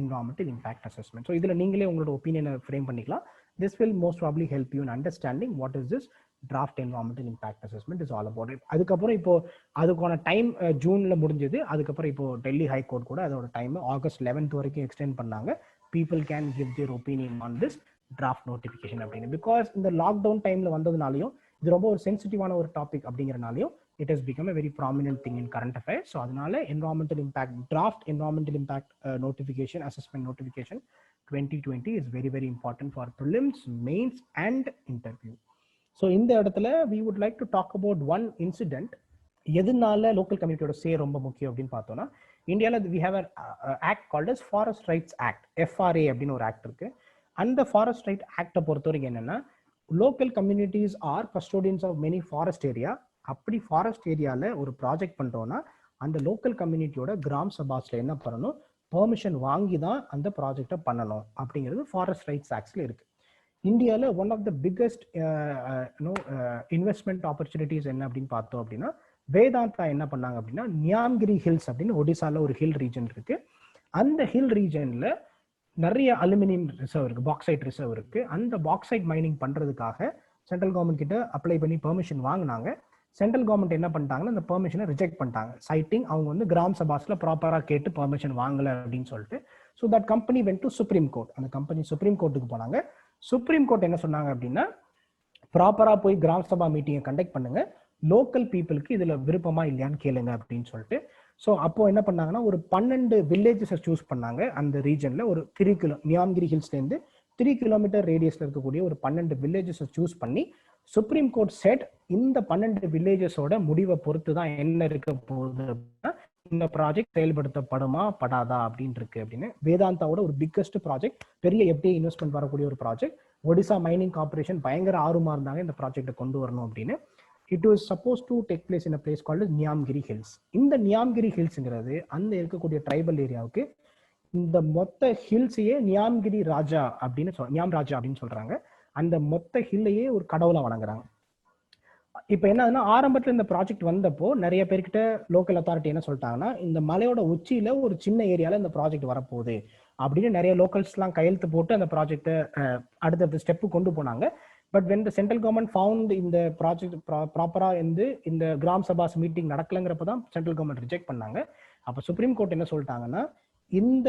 environmental impact assessment. So இதில் நீங்களே உங்களோட ஒப்பீனியனை ஃப்ரேம் பண்ணிக்கலாம். This will most probably help you in understanding what is this draft environmental impact assessment is all about. அதுக்கப்புறம் இப்போ அதுக்கான டைம் ஜூன்ல முடிஞ்சது. அதுக்கப்புறம் இப்போ டெல்லி ஹைகோர்ட் கூட அதோட டைம் ஆகஸ்ட் 11th வரைக்கும் எக்ஸ்டெண்ட் பண்ணாங்க. People can give their opinion on this draft notification அப்படின்னு. பிகாஸ் இந்த லாக்டவுன் டைம்ல வந்ததுனாலையும் இது ரொம்ப ஒரு சென்சிட்டிவான ஒரு topic அப்படிங்கிறனாலையும் it has become a very prominent thing in current affairs. So அதனால environmental impact draft environmental impact notification assessment notification 2020 is very very important for prelims, mains and interview. So இந்த இடத்துல we would like to talk about one incident. எதனால local கம்யூனிட்டியோட சே ரொம்ப முக்கியம் அப்படின்னு பார்த்தோம்னா, இந்தியாவில் we have an act called as Forest Rights Act, FRA அப்படின்னு ஒரு ஆக்ட் இருக்கு. அந்த ஃபாரஸ்ட் ரைட் ஆக்டை பொறுத்த வரைக்கும் என்னன்னா, local communities are custodians of many forest area. அப்படி ஃபாரஸ்ட் ஏரியாவில் ஒரு ப்ராஜெக்ட் பண்ணுறோன்னா அந்த லோக்கல் கம்யூனிட்டியோட கிராம் சபாஸில் என்ன பண்ணணும், பெர்மிஷன் வாங்கி தான் அந்த ப்ராஜெக்டை பண்ணணும் அப்படிங்கிறது ஃபாரஸ்ட் ரைட்ஸ் ஆக்ட்ஸில் இருக்குது. இந்தியாவில் one of the biggest investment opportunities என்ன அப்படின்னு பார்த்தோம் அப்படின்னா, வேதாந்தா என்ன பண்ணாங்க அப்படின்னா, நியாம்கிரி ஹில்ஸ் அப்படின்னு ஒடிசாவில் ஒரு ஹில் ரீஜன் இருக்குது. அந்த ஹில் ரீஜனில் நிறைய அலுமினியம் ரிசர்வ் இருக்குது, பாக்சைட் ரிசர்வ் இருக்குது. அந்த பாக்சைட் மைனிங் பண்ணுறதுக்காக சென்ட்ரல் கவர்மெண்ட் கிட்ட அப்ளை பண்ணி பெர்மிஷன் வாங்கினாங்க. சென்ட்ரல் கவர்மெண்ட் என்ன பண்ணிட்டாங்கன்னா, அந்த பெர்மிஷனை ரிஜெக்ட் பண்ணிட்டாங்க. சைட்டிங் அவங்க வந்து கிராம் சபாஸ்ல ப்ராப்பராக கேட்டு பெர்மிஷன் வாங்கலை அப்படின்னு சொல்லிட்டு. So that company went to supreme court. அந்த கம்பெனி சுப்ரீம் கோர்ட்டுக்கு போனாங்க. சுப்ரீம் கோர்ட் என்ன சொன்னாங்க அப்படின்னா, ப்ராப்பரா போய் கிராம சபா மீட்டிங்கை கண்டக்ட் பண்ணுங்க, லோக்கல் பீப்புளுக்கு இதுல விருப்பமா இல்லையான்னு கேளுங்க அப்படின்னு சொல்லிட்டு. ஸோ அப்போ என்ன பண்ணாங்கன்னா, ஒரு 12 வில்லேஜஸை சூஸ் பண்ணாங்க அந்த ரீஜன்ல. ஒரு 3 கிலோ நியாம்கிரி ஹில்ஸ்லேருந்து 3 கிலோமீட்டர் ரேடியஸ்ல இருக்கக்கூடிய ஒரு 12 வில்லேஜஸை சூஸ் பண்ணி, சுப்ரீம் கோர்ட் செட் இந்த 12 வில்லேஜஸோட முடிவை பொறுத்து தான் என்ன இருக்க போகுது அப்படின்னா, இந்த ப்ராஜெக்ட் செயல்படுத்தப்படுமா படாதா அப்படின்னு இருக்கு அப்படின்னு. வேதாந்தாவோட ஒரு பிக்கஸ்ட் ப்ராஜெக்ட், பெரிய எஃப்டிஐ இன்வெஸ்ட்மெண்ட் வரக்கூடிய ஒரு ப்ராஜெக்ட். ஒடிசா மைனிங் கார்பரேஷன் பயங்கர ஆர்வமா இருந்தாங்க இந்த ப்ராஜெக்டை கொண்டு வரணும் அப்படின்னு. It was suppose to take place in a place called Niyamgiri hills. இந்த நியாம்கிரி ஹில்ஸ்ங்கிறது அந்த இருக்கக்கூடிய ட்ரைபல் ஏரியாவுக்கு இந்த மொத்த ஹில்ஸையே நியாம்கிரி ராஜா அப்படின்னு நியாம் ராஜா அப்படின்னு சொல்றாங்க. அந்த மொத்த ஹில்லையே ஒரு கடவுளா வணங்குறாங்க. இப்போ என்னன்னா, ஆரம்பத்தில் இந்த ப்ராஜெக்ட் வந்தப்போ நிறைய பேர்கிட்ட லோக்கல் அத்தாரிட்டி என்ன சொல்லிட்டாங்கன்னா, இந்த மலையோட உச்சியில ஒரு சின்ன ஏரியால இந்த ப்ராஜெக்ட் வரப்போகுது அப்படின்னு நிறைய லோக்கல்ஸ்லாம் கையெழுத்து போட்டு அந்த ப்ராஜெக்டை அடுத்த ஸ்டெப்பு கொண்டு போனாங்க. But when the central government found இந்த ப்ராஜெக்ட் ப்ராப்பரா இந்த கிராம் சபாஸ் மீட்டிங் நடக்கலங்கிறப்ப தான் சென்ட்ரல் கவர்மெண்ட் ரிஜெக்ட் பண்ணாங்க. அப்போ சுப்ரீம் கோர்ட் என்ன சொல்லிட்டாங்கன்னா, இந்த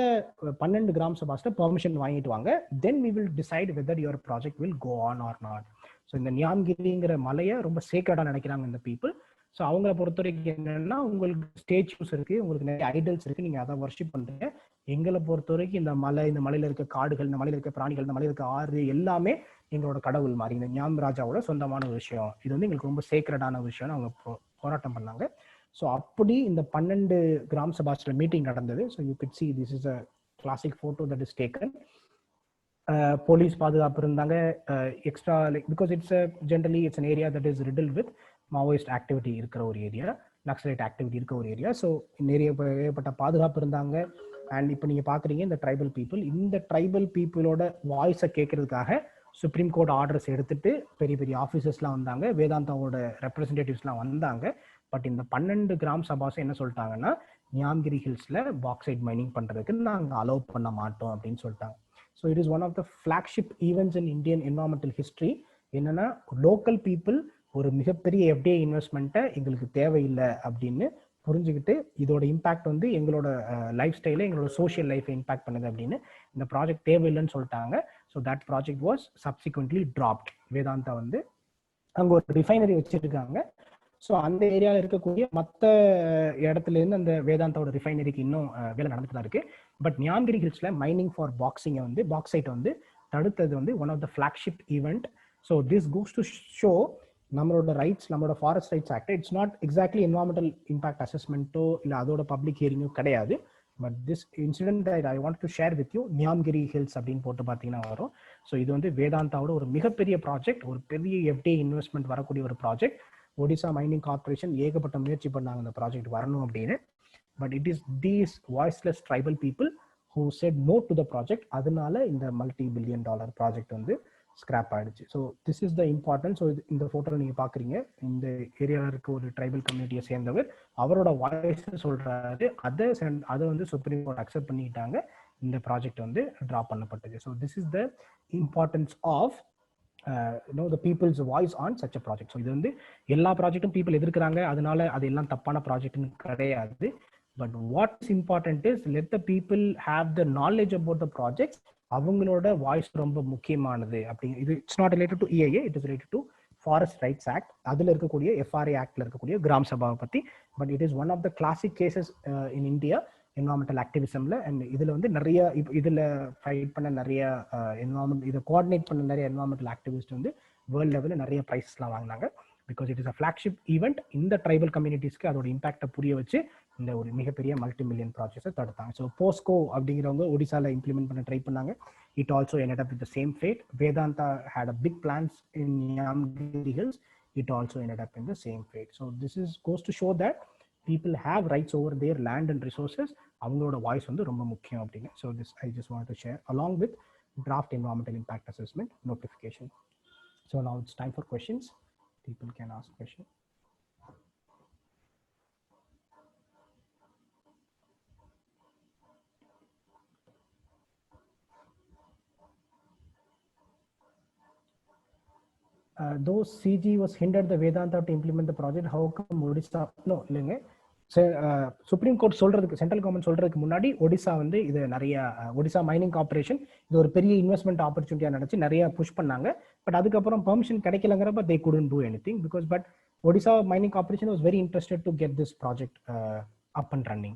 12 கிராம் சபாஸ்ல பெர்மிஷன் வாங்கிட்டு வாங்க, then we will decide whether your project will go on or not. So இந்த நியாம்கிரிங்கிற மலையை ரொம்ப சேக்ரடா நினைக்கிறாங்க இந்த பீப்புள். ஸோ அவங்கள பொறுத்த வரைக்கும் என்னன்னா, உங்களுக்கு ஸ்டேச்சுஸ் இருக்கு, உங்களுக்கு நிறைய ஐடல்ஸ் இருக்கு, நீங்க அதை வர்ஷிப் பண்றீங்க. எங்களை பொறுத்த வரைக்கும் இந்த மலையில இருக்க காடுகள், இந்த மலையில இருக்க பிராணிகள், இந்த மலையில இருக்க ஆறு எல்லாமே எங்களோட கடவுள் மாதிரி, இந்த நியாம் ராஜாவோட சொந்தமான விஷயம், இது வந்து எங்களுக்கு ரொம்ப சேக்ரடான விஷயம்னு அவங்க போராட்டம் பண்ணாங்க. ஸோ அப்படி இந்த 12 கிராம் சபாஸ்ல மீட்டிங் நடந்தது. So you could see this is a classic photo that is taken. Police பாதுகாப்பு இருந்தாங்க, extra like because generally it's an area that is riddle with Maoist activity இருக்கிற ஒரு ஏரியா, நக்சலைட் ஆக்டிவிட்டி இருக்கிற ஒரு area. So நிறைய ஏற்பட்ட பாதுகாப்பு இருந்தாங்க. அண்ட் இப்போ நீங்க பாக்குறீங்க இந்த ட்ரைபல் பீப்புள், இந்த ட்ரைபல் பீப்புளோட வாய்ஸை கேட்கறதுக்காக சுப்ரீம் கோர்ட் ஆர்டர்ஸ் எடுத்துட்டு பெரிய பெரிய ஆஃபீஸர்ஸ்லாம் வந்தாங்க, வேதாந்தாவோட ரெப்ரஸன்டேட்டிவ்ஸ்லாம் வந்தாங்க. பட் இந்த 12 கிராம் சபாஸ் என்ன சொல்லிட்டாங்கன்னா, நியாம்கிரி ஹில்ஸ்ல பாக்சைட் மைனிங் பண்றதுக்கு நாங்க அலோவ் பண்ண மாட்டோம் அப்படின்னு சொல்லிட்டாங்க. So it is one of the flagship events in Indian environmental history. என்னன்னா, லோக்கல் பீப்புள் ஒரு மிகப்பெரிய எஃப்டிஐ இன்வெஸ்ட்மெண்ட்டை எங்களுக்கு தேவையில்லை அப்படின்னு புரிஞ்சுக்கிட்டு, இதோட இம்பாக்ட் வந்து எங்களோட லைஃப் ஸ்டைல, எங்களோட சோஷியல் லைஃபை இம்பாக்ட் பண்ணுது அப்படின்னு இந்த ப்ராஜெக்ட் தேவையில்லைன்னு சொல்லிட்டாங்க. So that project was subsequently dropped. Vedanta வந்து அங்கே ஒரு ரிஃபைனரி வச்சிருக்காங்க. ஸோ அந்த ஏரியாவில் இருக்கக்கூடிய மற்ற இடத்துல இருந்து அந்த வேதாந்தாவோட ரிஃபைனரிக்கு இன்னும் வேலை நடந்துட்டு தான் இருக்கு. பட் நியாம்கிரி ஹில்ஸ்ல மைனிங் ஃபார் பாக்ஸிங்கை வந்து பாக்சைட் வந்து தடுத்தது வந்து one of the flagship event. So this goes to show நம்மளோட ரைட்ஸ், நம்மளோட forest rights act, it's not exactly environmental impact அசஸ்மெண்ட்டோ இல்லை அதோட பப்ளிக் ஹியரிங்கோ கிடையாது. But this incident I want to share with you, Niyamgiri hills அப்படின்னு போட்டு பார்த்தீங்கன்னா வரும். ஸோ இது வந்து வேதாந்தாவோட ஒரு மிகப்பெரிய ப்ராஜெக்ட், ஒரு பெரிய எஃப்டிஐ இன்வெஸ்ட்மெண்ட் வரக்கூடிய ஒரு ப்ராஜெக்ட். ஒடிசா மைனிங் கார்பரேஷன் ஏகப்பட்ட முயற்சி பண்ணாங்க இந்த ப்ராஜெக்ட் வரணும் அப்படின்னு. But it is these voiceless tribal people who said no to the project. அதனால இந்த $multi-billion ப்ராஜெக்ட் வந்து ஸ்கிராப் ஆயிடுச்சு. So this is the importance. ஸோ இந்த ஃபோட்டோவில் நீங்கள் பார்க்குறீங்க, இந்த ஏரியாவில் இருக்க ஒரு ட்ரைபல் கம்யூனிட்டியை சேர்ந்தவர் அவரோட வாய்ஸ் சொல்கிறாரு, அதை வந்து சுப்ரீம் கோர்ட் அக்செப்ட் பண்ணிக்கிட்டாங்க, இந்த ப்ராஜெக்ட் வந்து ட்ராப் பண்ணப்பட்டது. So this is the importance of the people's voice on such a project. So இது வந்து எல்லா ப்ராஜெக்டும் பீப்புள் எதிர்க்கிறாங்க, அதனால அது எல்லாம் தப்பான ப்ராஜெக்ட்னு கிடையாது. But what is important is let the people have the knowledge about the projects. அவங்களோட வாய்ஸ் ரொம்ப முக்கியமானது. அப்படி இது it's not related to EIA, it is related to forest rights act, அதில் இருக்கக்கூடிய FRA ஆக்ட்ல இருக்கக்கூடிய கிராம் சபாவை பற்றி. But it is one of the classic cases in India environmental ஆக்டிவிசம்ல. அண்ட் இதுல வந்து நிறைய இதுல ஃபைட் பண்ண நிறைய என்வரான்மெண்ட், இதை கோஆர்டினேட் பண்ண நிறைய என்வரான்மெண்டல் ஆக்டிவிஸ்ட் வந்து வேர்ல்ட் லெவலில் நிறைய ப்ரைஸ்லாம் வாங்கினாங்க. Because it is a flagship event. இந்த ட்ரைபல் கம்யூனிட்டிஸ்க்கு அதோட இம்பாக்டை புரிய வச்சு இந்த ஒரு மிகப்பெரிய $multi-million ப்ராஜெக்ட்ஸை தடுத்தாங்க. ஸோ போஸ்கோ அப்படிங்கிறவங்க ஒடிசால இம்ப்ளிமெண்ட் பண்ண ட்ரை பண்ணாங்க. It also ended up with the same fate. Vedanta had a big plans in Nyamgiri Hills. It also ended up in the same fate. So this goes to show that people have rights over their land and resources. அவங்களோட voice வந்து ரொம்ப முக்கியம் அப்படின்னு. So this I just wanted to share along with draft environmental impact assessment notification. So now it's time for questions. People can ask questions. Though CG was hindered the Vedanta to implement the project, how come Odisha? No, இல்லைங்க, supreme court சொல்றதுக்கு, central government சொல்றதுக்கு முன்னாடி ஒடிசா வந்து இது நிறைய Odisha mining corporation இது ஒரு பெரிய இன்வெஸ்ட்மெண்ட் ஆப்பர்ச்சுனிட்டியா நினைச்சு நிறைய புஷ் பண்ணாங்க. பட் அதுக்கப்புறம் பெர்மிஷன் கிடைக்கலங்கிறப்ப they couldn't do anything because but Odisha Mining Corporation was very interested to get this project up and running.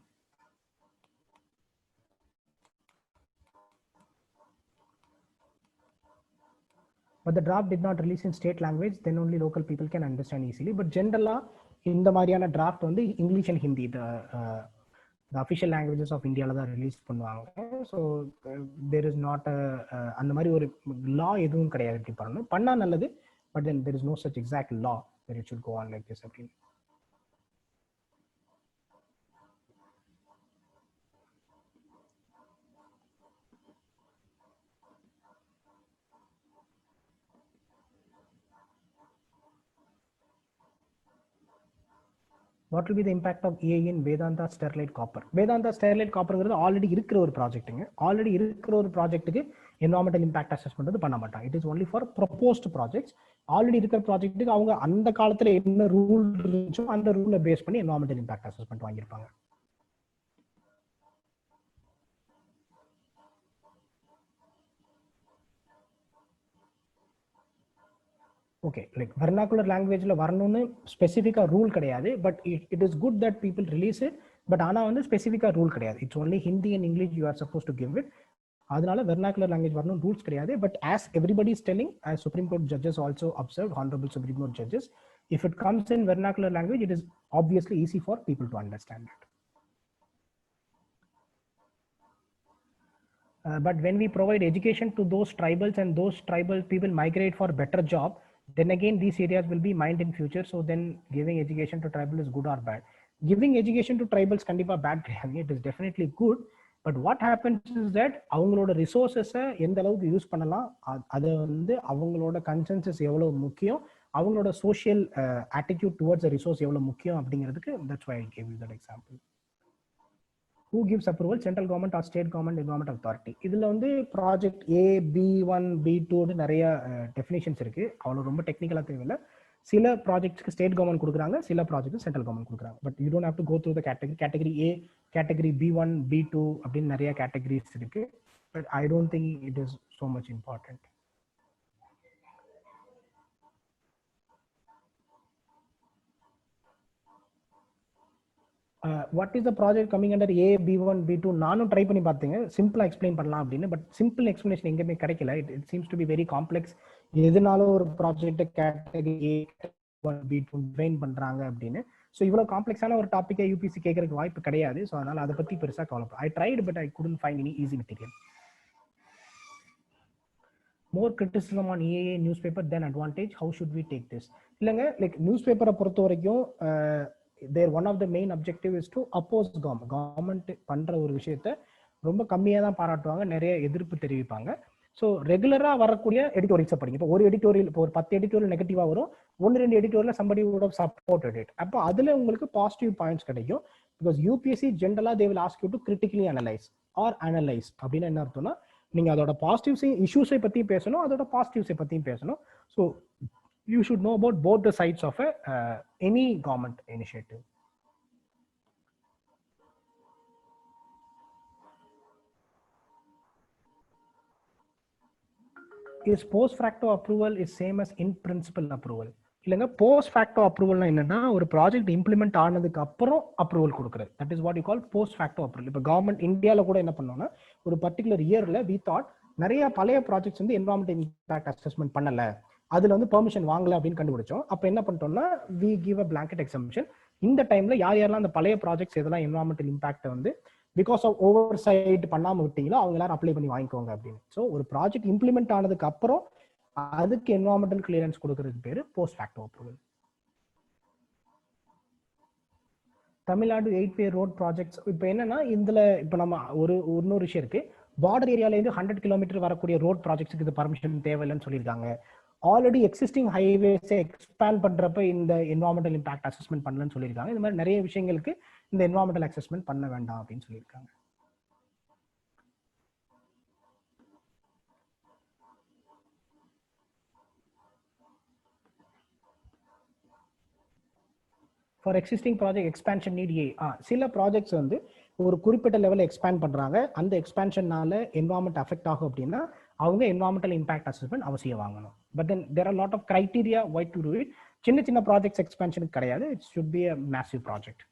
But the draft did not release in state language, then only local people can understand easily. But generally இந்த மாதிரியான draft வந்து English and Hindi the official languages of India தான் release பண்ணுவாங்க. So there is not அந்த மாதிரி ஒரு லா எதுவும் கிடையாது இப்படி பண்ணணும், பண்ணா நல்லது. But then there is no such exact law that it should go on like this அப்படின்னு. What will be the impact of EA in Vedanta Sterlite Copper? Vedanta Sterlite Copperங்கிறது ஆல்ரெடி இருக்கிற ஒரு ப்ராஜெக்ட்டுங்க. ஆல்ரெடி இருக்கிற ஒரு ப்ராஜெக்ட்டுக்கு என்வரான்மெண்டல் இம்பாக்ட் அசஸ்மெண்ட் வந்து பண்ண மாட்டாங்க. It is only for proposed projects. Already இருக்கிற ப்ராஜெக்ட்டுக்கு அவங்க அந்த காலத்துல என்ன ரூல் இருந்துச்சோ அந்த ரூலை பேஸ் பண்ணி என்வரான்மெண்டல் இம்பாக்ட் அசஸ்மெண்ட் வாங்கியிருப்பாங்க. ஓகே, லைக் வெர்னாகுலர் லாங்குவேஜ்ல வரணும்னு ஸ்பெசிஃபிக்கா ரூல் கிடையாது. But it is good that people release it. But ஆனால் வந்து ஸ்பெசிஃபிக்கா ரூல் கிடையாது. It's only Hindi and English you are suppose to give it. அதனால வெர்னாகுலர் லாங்குவேஜ் வரணும் ரூல்ஸ் கிடையாது. But as everybody is telling, as supreme court judges also observe, honourable supreme court judges, if it comes in vernacular language, it is obviously easy for people to understand it. But when we provide education to those tribals and those tribal people migrate for better job, then again these areas will be mined in future. So then giving education to tribal is good or bad? Giving education to tribals kandipa bad கிடையாது. It is definitely good. But what happens is that அவங்களோட ரிசோர்ஸஸை எந்த அளவுக்கு use பண்ணலாம், அதை வந்து அவங்களோட consensus எவ்வளவு முக்கியம், அவங்களோட சோஷியல் ஆட்டிடியூட் டுவர்ட்ஸ் ரிசோர்ஸ் எவ்வளவு முக்கியம் அப்படிங்கிறதுக்கு that's why I gave you that example. Who gives approval? Central government or state government environment authority. இதுல வந்து ப்ராஜெக்ட் A, B1, B2 நிறைய டெஃபினேஷன்ஸ் இருக்கு. அவ்வளோ ரொம்ப டெக்னிக்கலா தேவையில்லை. சில ப்ராஜெக்ட்ஸ்க்கு ஸ்டேட் கவர்மெண்ட் கொடுக்குறாங்க, சில ப்ராஜெக்ட் சென்ட்ரல் கவர்மெண்ட் கொடுக்குறாங்க. But you don't have to go through the category A, category B1, B2 அப்படின்னு நிறைய கேட்டகரிஸ் இருக்கு. But I don't think it is so much important. What is the project coming under A, B1, B2? நானும் try பண்ணி பார்த்தேங்க சிம்பிளா explain பண்ணலாம் அப்படின்னு. But simple explanation எங்கேயுமே கிடைக்கல. It seems to be very complex. எதுனாலும் ஒரு project category A, B2 train பண்றாங்க அப்படின்னு. ஸோ இவ்வளோ காம்ப்ளெக்ஸான ஒரு டாப்பிக்கை யூபிசி கேட்கறதுக்கு வாய்ப்பு கிடையாது. ஸோ அதனால அதை பத்தி பெருசாக கவலைப்படும். I tried but I couldn't find any easy material. More criticism on EAA newspaper than advantage. How should we take this? இல்லைங்க, லைக் நியூஸ் பேப்பரை பொறுத்த வரைக்கும் there one of the main objective is to oppose government பண்ற ஒரு விஷயத்த ரொம்ப கம்மியாக தான் பாராட்டுவாங்க, நிறைய எதிர்ப்பு தெரிவிப்பாங்க. ஸோ ரெகுலரா வரக்கூடிய எடிட்டோரியல்ஸை படிங்க. இப்போ ஒரு எடிட்டோரியல், இப்போ ஒரு 10 எடிட்டோரியல் நெகட்டிவா வரும், 1-2 editorial somebody would have supported it. அப்போ அதுல உங்களுக்கு பாசிட்டிவ் பாயிண்ட்ஸ் கிடைக்கும். பிகாஸ் யூபிஎஸ்சி ஜென்ரலா they will ask you to critically analyse or analyse. அப்படின்னு என்ன அர்த்தம்னா, நீங்க அதோட பாசிட்டிவ்ஸ் இஷ்யூஸை பத்தியும் பேசணும், அதோட பாசிட்டிவ்ஸை பத்தியும் பேசணும். So you should know about both the sides of any government initiative. Is post facto approval is same as in principle approval? இல்லைங்க, போஸ்ட் ஃபேக்டோ அப்ரூவல்னா என்னன்னா, ஒரு ப்ராஜெக்ட் இம்ப்ளிமெண்ட் ஆனதுக்கு அப்புறம் அப்ரூவல் கொடுக்குறது. That is what you call post ஃபேக்டோ approval. இப்போ government இந்தியாவில் கூட என்ன பண்ணோம்னா, ஒரு பர்டிகுலர் இயர்ல வி தாட் நிறைய பழைய ப்ராஜெக்ட்ஸ் வந்து என்வரான்மெண்டல் இம்பாக்ட் அசஸ்மெண்ட் பண்ணல, அதுல வந்து பெர்மிஷன் வாங்கல அப்படின்னு கண்டுபிடிச்சோம். அப்ப என்ன பண்ணிட்டோம்னா, we give a blanket exemption. இந்த டைம்ல யார் யாரெல்லாம் அந்த பழைய ப்ராஜெக்ட்ஸ் எதெல்லாம் என்வரான்மெண்டல் இம்பாக்ட் வந்து பிகாஸ் ஆஃப் ஓவர் சைட் பண்ணாம விட்டீங்களோ அவங்க எல்லாரும் அப்ளை பண்ணி வாங்கிக்கோங்க அப்படின்னு. ஸோ ஒரு ப்ராஜெக்ட் இம்ப்ளிமெண்ட் ஆனதுக்கு அப்புறம் அதுக்கு என்வரான்மெண்டல் கிளியரன்ஸ் கொடுக்கறதுக்கு பேரு post ஃபேக்டோ approval. Tamil Nadu 8-way road projects இப்போ என்னன்னா, இதுல இப்போ நம்ம இன்னொரு விஷயம் இருக்கு. பார்டர் ஏரியால இருந்து 100 கிலோமீட்டர் வரக்கூடிய ரோட் ப்ராஜெக்ட்ஸ்க்கு இது பர்மிஷன் தேவையில்லைன்னு சொல்லியிருக்காங்க. ஆல்ரெடி எக்ஸிஸ்டிங் ஹைவேஸை எக்ஸ்பேண்ட் பண்றப்ப இந்த என்வரான்மெண்டல் இம்பாக்ட் அசஸ்மெண்ட் பண்ணலன்னு சொல்லியிருக்காங்க. இந்த மாதிரி நிறைய விஷயங்களுக்கு இந்த என்வரான்மெண்டல் அசஸ்மெண்ட் பண்ண வேண்டாம் அப்படின்னு சொல்லியிருக்காங்க. For existing project expansion need a. சில ப்ராஜெக்ட்ஸ் வந்து ஒரு குறிப்பிட்ட லெவலில் எக்ஸ்பேண்ட் பண்ணுறாங்க, அந்த எக்ஸ்பேன்ஷனால என்வாரன்மெண்ட் அஃபெக்ட் ஆகும் அப்படின்னா அவங்க என்வாரன்மெண்டல் இம்பாக்ட் அசஸ்மெண்ட் அவசியம் வாங்கணும். But then there are lot of criteria why to do it. சின்ன சின்ன ப்ராஜெக்ட்ஸ் எக்ஸ்பேன்ஷனுக்கு கிடையாது, it should be a massive project.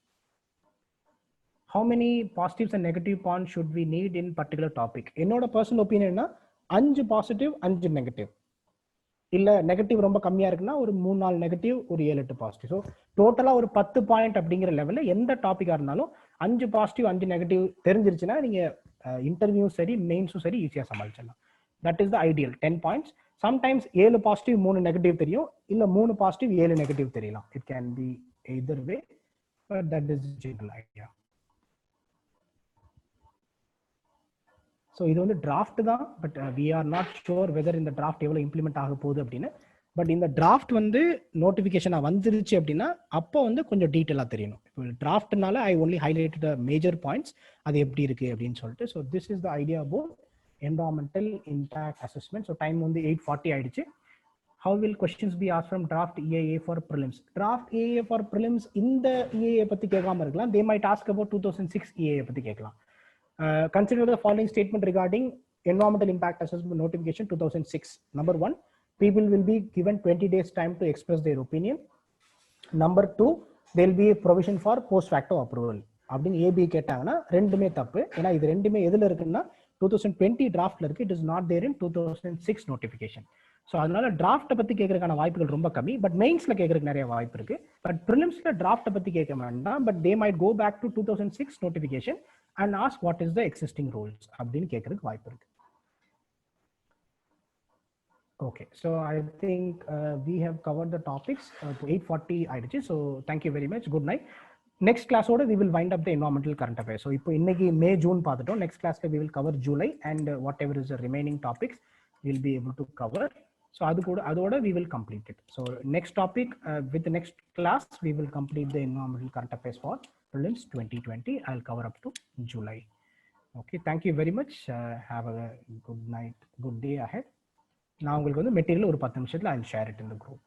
How many positives and negative points should we need in particular topic? என்னோட personal ஒப்பீனியன்னா 5 positive 5 negative. இல்ல negative ரொம்ப கம்மியா இருக்குன்னா ஒரு 3-4 நெகட்டிவ், ஒரு 7-8 பாசிட்டிவ். ஸோ டோட்டலா ஒரு 10 பாயிண்ட் அப்படிங்கிற லெவல்ல எந்த டாபிக்கா இருந்தாலும் 5 பாசிட்டிவ் 5 நெகட்டிவ் தெரிஞ்சிருச்சுன்னா நீங்க இன்டர்வியூ சரி மெயின்ஸும் சரி ஈஸியா சமாளிச்சிடலாம். That is the ideal 10 points. Sometimes 7 positive 3 negative தெரியும், இல்ல 3 பாசிட்டிவ் 7 நெகட்டிவ் தெரியலாம். It can be either way, but that is general idea. So இது வந்து டிராஃப்ட் தான், but we are not sure whether இந்த டிராஃப்ட் எவ்வளோ இம்ப்ளிமெண்ட் ஆக போகுது அப்படின்னு. பட் இந்த டிராஃப்ட் வந்து நோட்டிஃபிகேஷனாக வந்துருச்சு அப்படின்னா அப்போ வந்து கொஞ்சம் டீட்டெயிலாக தெரியணும். இப்போ டிராஃப்ட்னால I only highlight the major points, அது எப்படி இருக்குது அப்படின்னு சொல்லிட்டு. So this is the idea about environmental impact assessment. So time வந்து 8:40 ஆயிடுச்சு. How will questions be asked from draft EAA for prelims? Draft EAA for prelims இந்த EAA பற்றி கேட்காம இருக்கலாம். They might ask about 2006 EAA பற்றி கேட்கலாம். Consider the following statement regarding environmental impact assessment notification 2006. Number 1, people will be given 20 days time to express their opinion. Number 2, there will be a provision for post facto approval. அப்படின்னு AB கேட்டாங்கன்னா ரெண்டுமே தப்பு. ஏன்னா இது ரெண்டுமே எதுல இருக்குன்னா 2020 டிராஃப்ட்ல இருக்கு, it is not there in 2006 notification. So அதனால டிராஃப்டை பத்தி கேட்கறதுக்கான வாய்ப்புகள் ரொம்ப கம்மி. பட் மெயின்ஸ்ல கேட்கறதுக்கு நிறைய வாய்ப்பு இருக்கு. பட் ப்ரிலிம்ஸ்ல டிராஃப்டை பத்தி கேட்க வேண்டாம், but they might go back to 2006 notification and ask what is the existing rules அப்படின்னு கேட்கறதுக்கு வாய்ப்பு இருக்கு. Okay, so I think we have covered the topics. 8:40 ஆயிடுச்சு. So thank you very much. Good night. Next class oda we will wind up the environmental current affairs. So இப்போ இன்னைக்கு May June பார்த்துட்டோம். Next classல we will cover July and whatever is the remaining topics we will be able to cover. So அதோட we will complete it. So next topic with the next class we will complete the environmental current affairs for prelims 2020. I'll cover up to July. Okay, thank you very much. Have a good night, good day ahead. நான் உங்களுக்கு வந்து material ஒரு 10 நிமிஷத்துல I'll share it in the group.